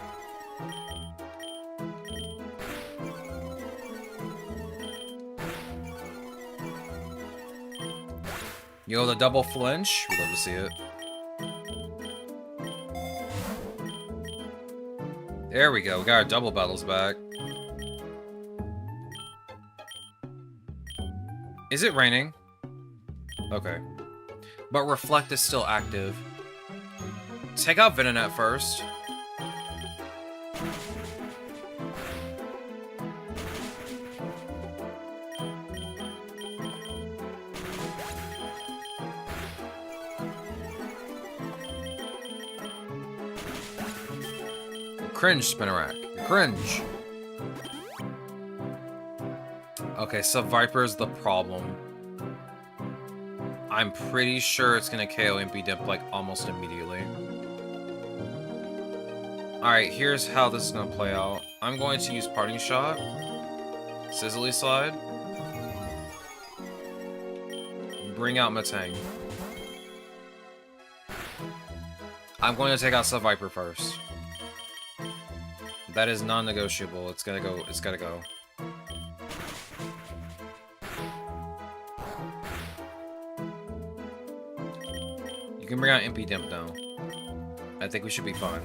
A: Yo, the double flinch. We'd love to see it. There we go. We got our double battles back. Is it raining? Okay. But Reflect is still active. Take out Venonat first. Cringe, Spinarak. Cringe. Okay, Sub-Viper is the problem. I'm pretty sure it's gonna KO Impidimp, like, almost immediately. Alright, here's how this is gonna play out. I'm going to use Parting Shot. Sizzly Slide. Bring out Matang. I'm going to take out Sub-Viper first. That is non-negotiable. It's gotta go. It's gotta go. You can bring out Impidimp now. I think we should be fine.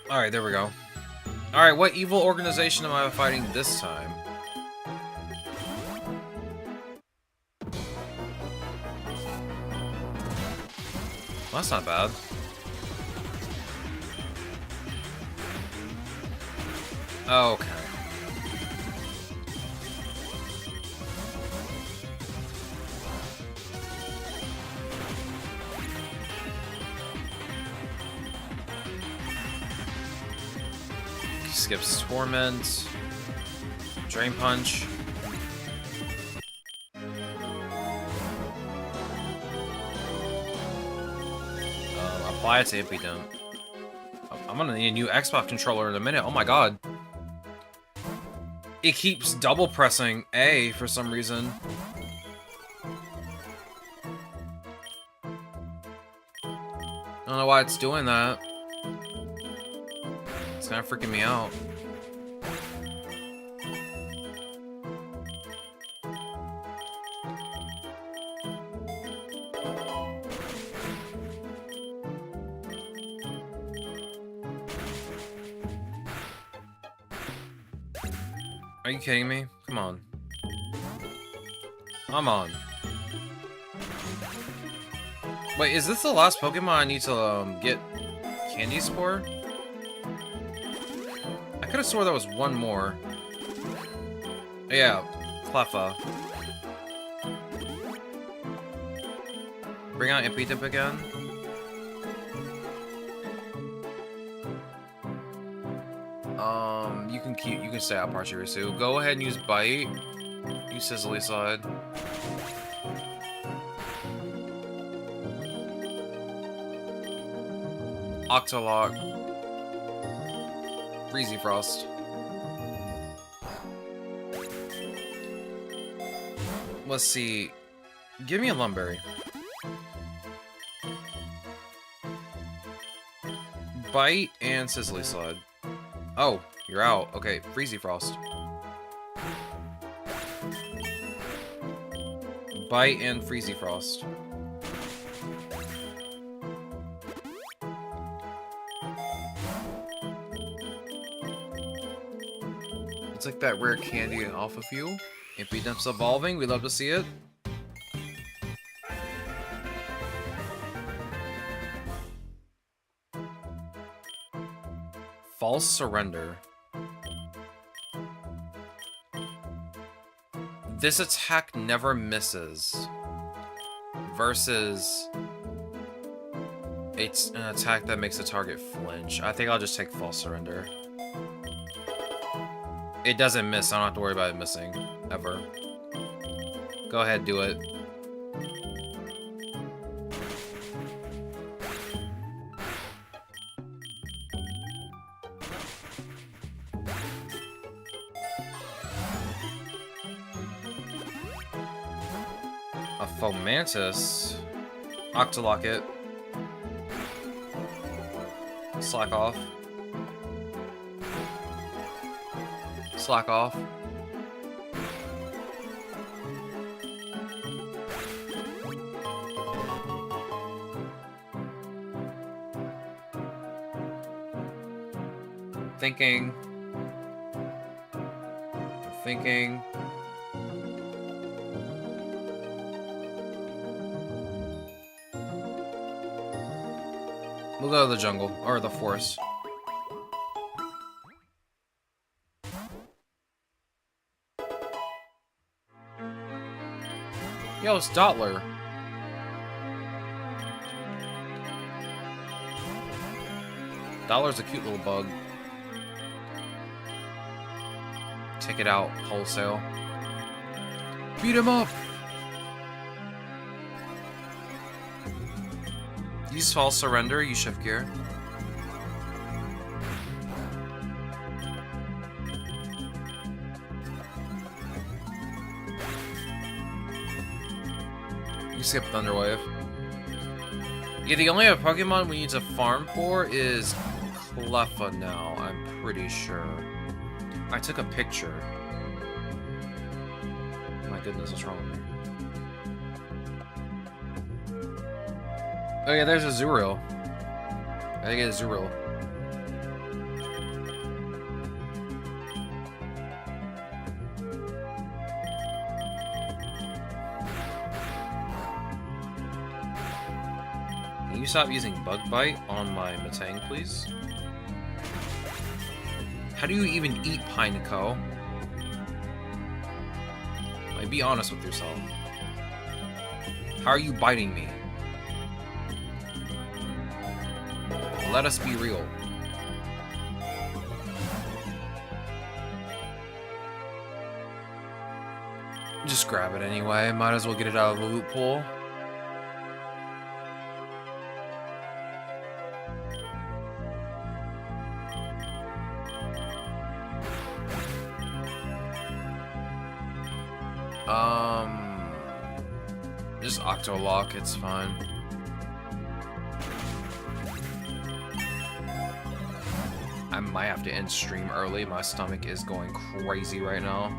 A: Alright, there we go. Alright, what evil organization am I fighting this time? Well, that's not bad. Okay. Skips Torment. Drain Punch. Apply it to Impidimp. I'm gonna need a new Xbox controller in a minute. Oh my god. It keeps double pressing A for some reason. I don't know why it's doing that. It's kind of freaking me out. Are you kidding me? Come on. Come on. Wait, is this the last Pokemon I need to get Candy Spore? I could have swore there was one more. Yeah, Cleffa. Bring out Impidimp again. You can stay out Pachirisu. Go ahead and use Bite. Use Sizzly Slide. Octolock. Freezy Frost. Let's see. Give me a Lumberry. Bite and Sizzly Slide. Oh, you're out. Okay, Freezy Frost. Bite and Freezy Frost. It's like that rare candy in Alpha Fuel. Impidimp's evolving. We love to see it. False Surrender. This attack never misses. Versus... It's an attack that makes the target flinch. I think I'll just take False Surrender. It doesn't miss, I don't have to worry about it missing. Ever. Go ahead, do it. A Fomantis. Octolock it. Slack off. Slack off. Thinking. Thinking. We'll go to the jungle, or the forest. Yo, it's Dottler. Dottler's a cute little bug. Take it out, wholesale. Beat him up! Use False Surrender, you shift gear. You skip Thunderwave. Yeah, the only other Pokemon we need to farm for is Cleffa now, I'm pretty sure. I took a picture. My goodness, what's wrong with me? Oh yeah, there's a Zuriel. I think it's Zuriel. Can you stop using Bug Bite on my Metang, please? How do you even eat Pineco? Like, be honest with yourself. How are you biting me? Let us be real. Just grab it anyway. Might as well get it out of the loot pool. Just Octolock, it's fine. I might have to end stream early. My stomach is going crazy right now.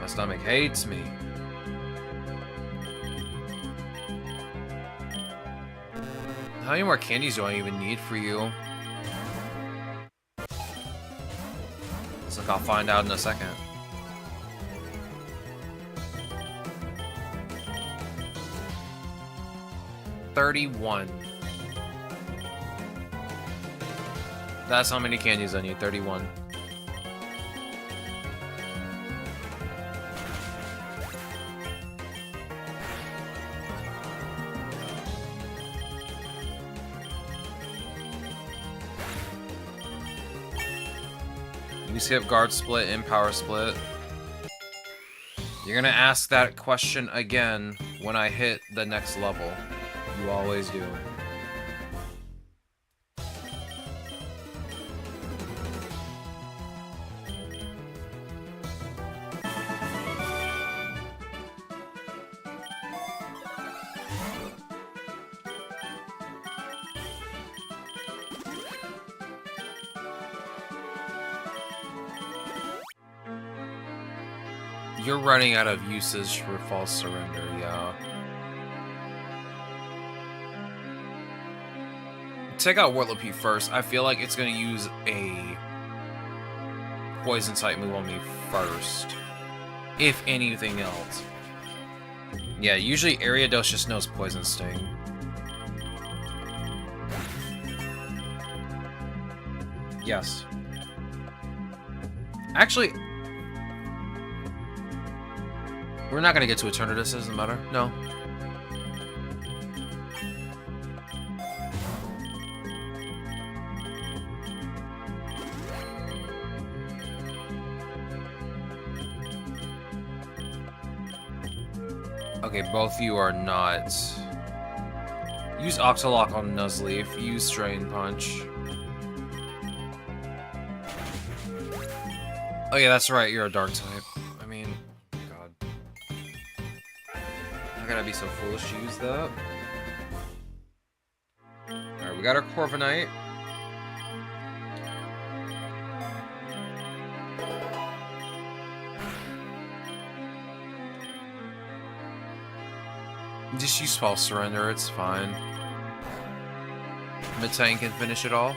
A: My stomach hates me. How many more candies do I even need for you? Looks like I'll find out in a second. $31. That's how many candies I need, 31. You skip guard split and power split. You're gonna ask that question again when I hit the next level. You always do. You're running out of usage for False Surrender, yeah. Take out Warlope first. I feel like it's going to use a poison type move on me first. If anything else. Yeah, usually Ariados just knows Poison Sting. Yes. Actually, We're not gonna get to Eternatus, doesn't matter. No. Okay, both of you are not. Use Octolock on Nuzleaf. Use Drain Punch. Oh yeah, that's right. You're a Dark type. I mean, God. I gotta be so foolish to use that. Alright, we got our Corviknight. Just use False Surrender, it's fine. Metang can finish it off.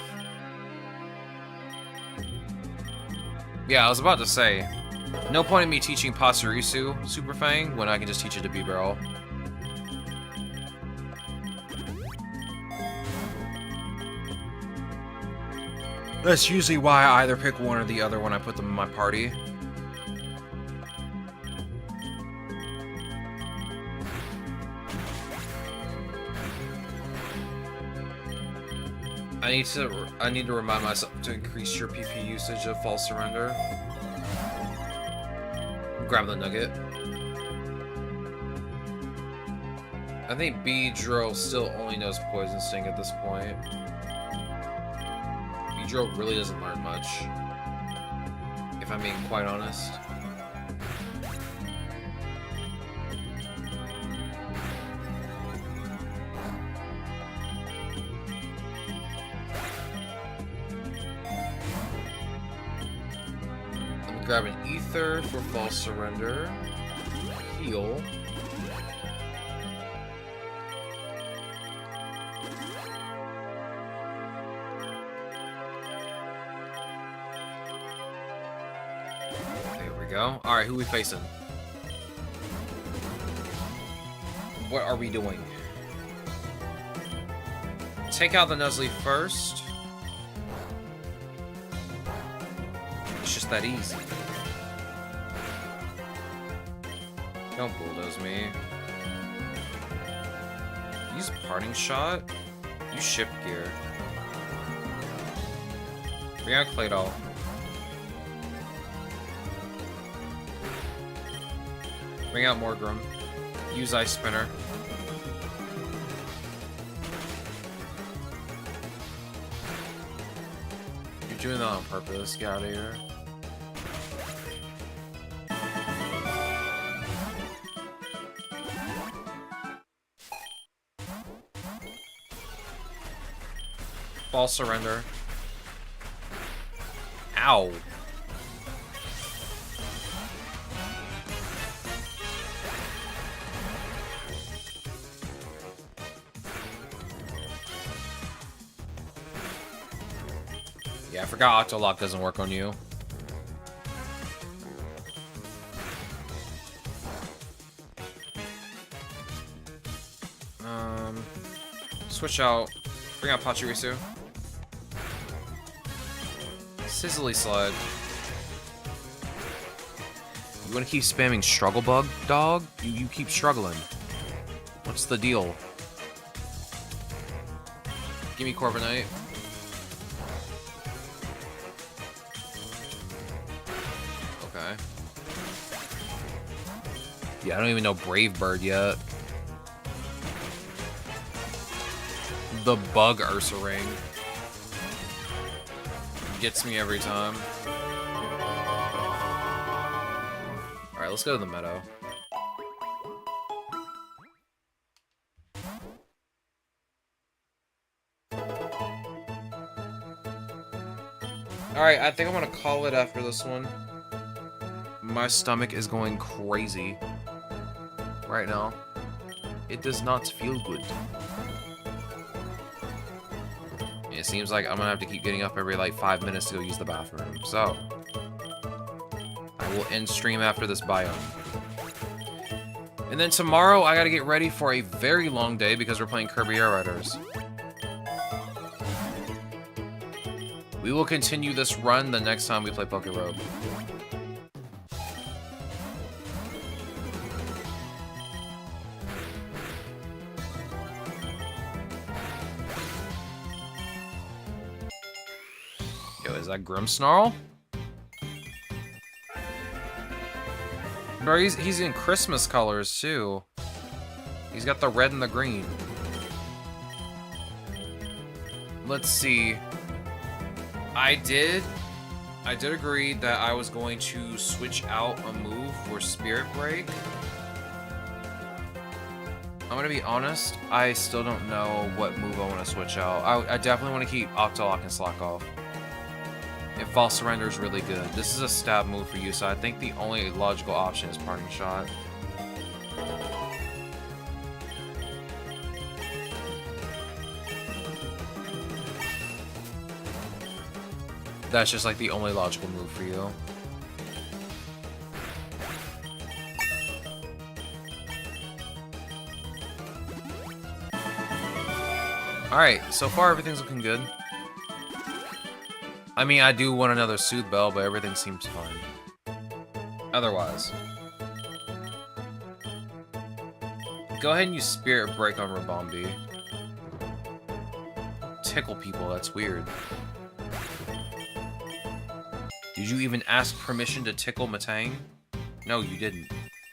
A: Yeah, I was about to say, no point in me teaching Pachirisu Super Fang when I can just teach it to B-Barrel. That's usually why I either pick one or the other when I put them in my party. I need to remind myself to increase your PP usage of False Surrender. Grab the nugget. I think Beedrill still only knows Poison Sting at this point. Beedrill really doesn't learn much, if I'm being quite honest. Grab an Ether for False Surrender. Heal. There we go. Alright, who are we facing? What are we doing? Take out the Nuzleaf first. It's just that easy. Don't bulldoze me. Use Parting Shot. Use Shift Gear. Bring out Claydol. Bring out Morgrim. Use Ice Spinner. You're doing that on purpose. Get out of here. False Surrender. Ow. Yeah, I forgot Octolock doesn't work on you. Switch out. Bring out Pachirisu. Sizzly Slide. You wanna keep spamming Struggle Bug, dog? You keep struggling. What's the deal? Give me Corviknight. Okay. Yeah, I don't even know Brave Bird yet. The Bug Ursaring gets me every time. Alright, let's go to the meadow. Alright, I think I'm gonna call it after this one. My stomach is going crazy right now. It does not feel good. It seems like I'm gonna have to keep getting up every like 5 minutes to go use the bathroom. So I will end stream after this biome. And then tomorrow I gotta get ready for a very long day because we're playing Kirby Air Riders. We will continue this run the next time we play PokeRogue. that Grimmsnarl? Bro, he's in Christmas colors too. He's got the red and the green. Let's see. I did agree that I was going to switch out a move for Spirit Break. I'm gonna be honest, I still don't know what move I want to switch out. I definitely want to keep Octolock and Slack Off. And False Surrender is really good. This is a stab move for you, so I think the only logical option is Parting Shot. That's just like the only logical move for you. Alright, so far everything's looking good. I mean, I do want another Soothe Bell, but everything seems fine. Otherwise. Go ahead and use Spirit Break on Rabombi. Tickle people, that's weird. Did you even ask permission to tickle Matang? No, you didn't.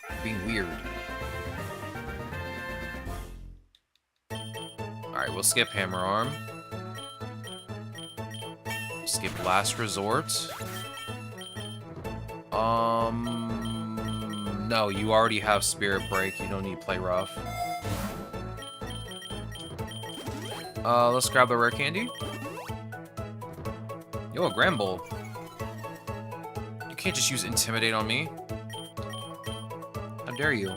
A: You're being weird. Alright, we'll skip Hammer Arm. Skip Last Resort. No, you already have Spirit Break. You don't need Play Rough. Let's grab the Rare Candy. Yo, a Gramble. You can't just use Intimidate on me. How dare you?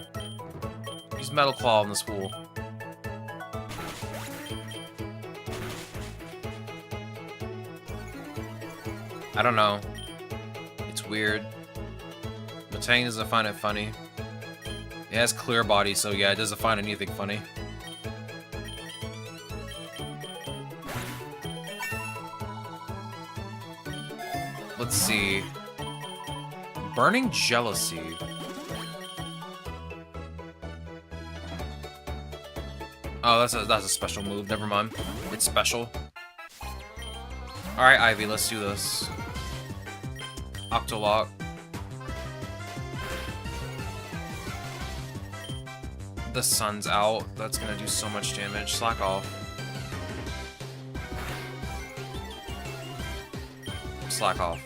A: Use Metal Claw on this fool. I don't know. It's weird. Matang doesn't find it funny. It has Clear Body, so yeah, it doesn't find anything funny. Let's see. Burning Jealousy. Oh, that's a special move. Never mind. It's special. Alright, Ivy, let's do this. Octolock. The sun's out. That's gonna do so much damage. Slack Off. Slack Off.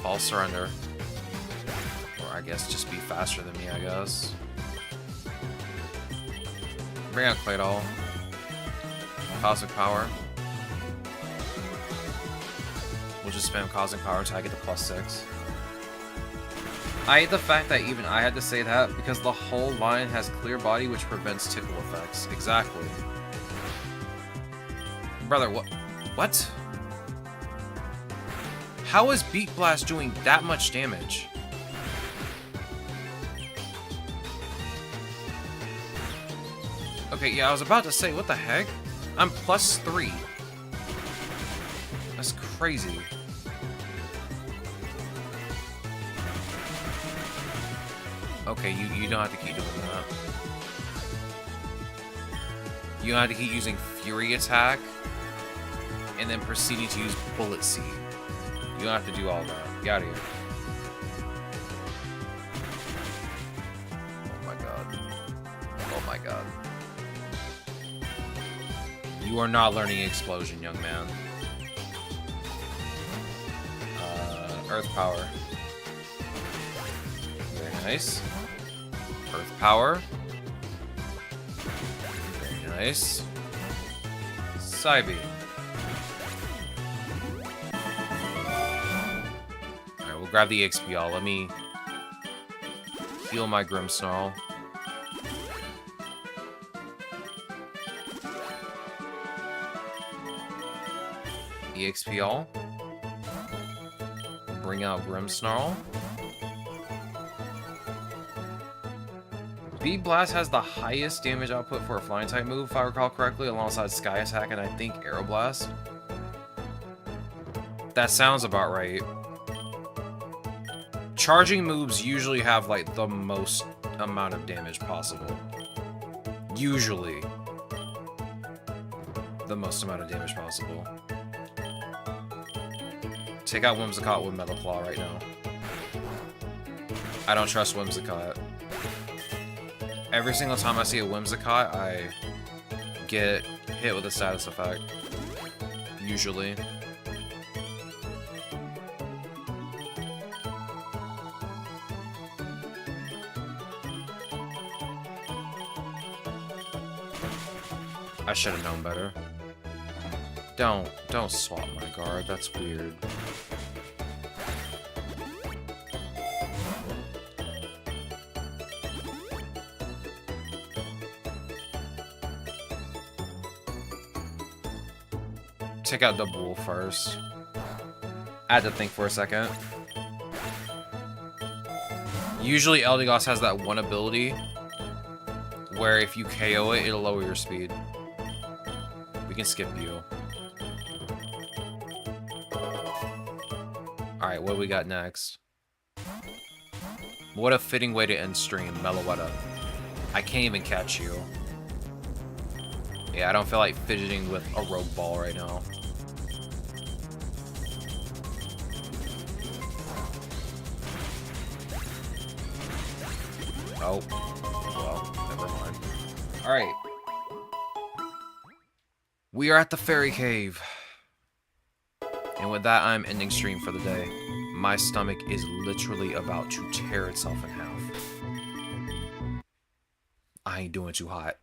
A: False Surrender. Or I guess just be faster than me, I guess. Bring out Claydol. Cosmic Power. We'll just spam Cosmic Power until I get to +6. I hate the fact that even I had to say that because the whole line has Clear Body, which prevents tickle effects. Exactly. Brother, what? What? How is Beat Blast doing that much damage? Okay, yeah, I was about to say, what the heck? I'm +3. That's crazy. Okay, you don't have to keep doing that. You don't have to keep using Fury Attack and then proceeding to use Bullet Seed. You don't have to do all that. Get out of here. Oh my god. Oh my god. You are not learning Explosion, young man. Earth Power. Very nice. Earth Power. Very nice. Psybeam. Alright, we'll grab the XP all. Let me heal my Grimmsnarl. EXP all. Bring out Grimmsnarl. Beat Blast has the highest damage output for a flying type move, if I recall correctly, alongside Sky Attack and I think Aeroblast. That sounds about right. Charging moves usually have like the most amount of damage possible. Usually. the most amount of damage possible. Take out Whimsicott with Metal Claw right now. I don't trust Whimsicott. Every single time I see a Whimsicott, I get hit with a status effect. Usually. I should have known better. Don't swap my guard, that's weird. Take out the bull first. I had to think for a second. Usually Eldegoss has that one ability where if you KO it, it'll lower your speed. We can skip you. Alright, what do we got next? What a fitting way to end stream, Meloetta. I can't even catch you. Yeah, I don't feel like fidgeting with a rogue ball right now. Oh. Well, never mind. Alright. We are at the fairy cave. And with that, I'm ending stream for the day. My stomach is literally about to tear itself in half. I ain't doing too hot.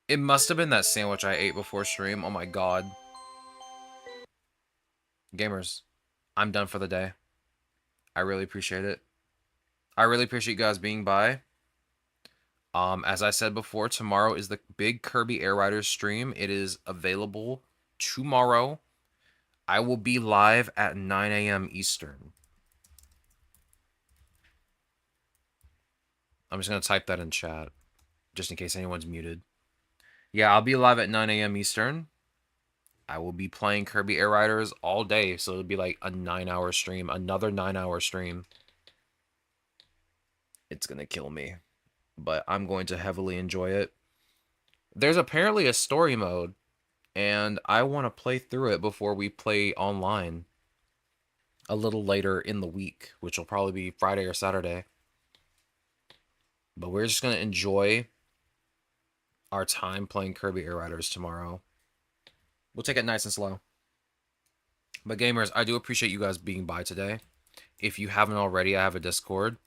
A: It must have been that sandwich I ate before stream. Oh my god. Gamers, I'm done for the day. I really appreciate it. I really appreciate you guys being by. As I said before, tomorrow is the big Kirby Air Riders stream. It is available tomorrow. I will be live at 9 a.m. Eastern. I'm just going to type that in chat, just in case anyone's muted. Yeah, I'll be live at 9 a.m. Eastern. I will be playing Kirby Air Riders all day, so it'll be like a 9-hour stream, another 9-hour stream. It's going to kill me, but I'm going to heavily enjoy it. There's apparently a story mode, and I want to play through it before we play online a little later in the week, which will probably be Friday or Saturday. But we're just going to enjoy our time playing Kirby Air Riders tomorrow. We'll take it nice and slow. But gamers, I do appreciate you guys being by today. If you haven't already, I have a Discord.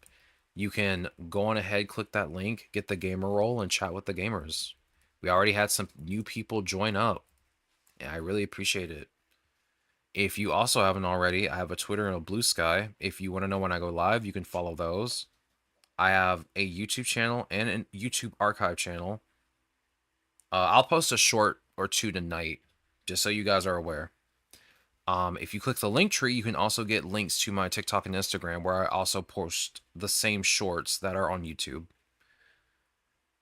A: You can go on ahead, click that link, get the gamer roll, and chat with the gamers. We already had some new people join up. And I really appreciate it. If you also haven't already, I have a Twitter and a Blue Sky. If you want to know when I go live, you can follow those. I have a YouTube channel and a YouTube archive channel. I'll post a short or two tonight, just so you guys are aware. If you click the link tree, you can also get links to my TikTok and Instagram, where I also post the same shorts that are on YouTube.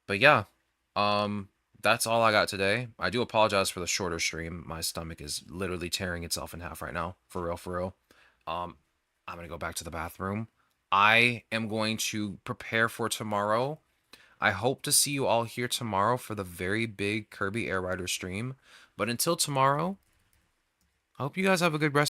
A: But yeah, that's all I got today. I do apologize for the shorter stream. My stomach is literally tearing itself in half right now. For real, for real. I'm going to go back to the bathroom. I am going to prepare for tomorrow. I hope to see you all here tomorrow for the very big Kirby Air Rider stream. But until tomorrow, I hope you guys have a good rest.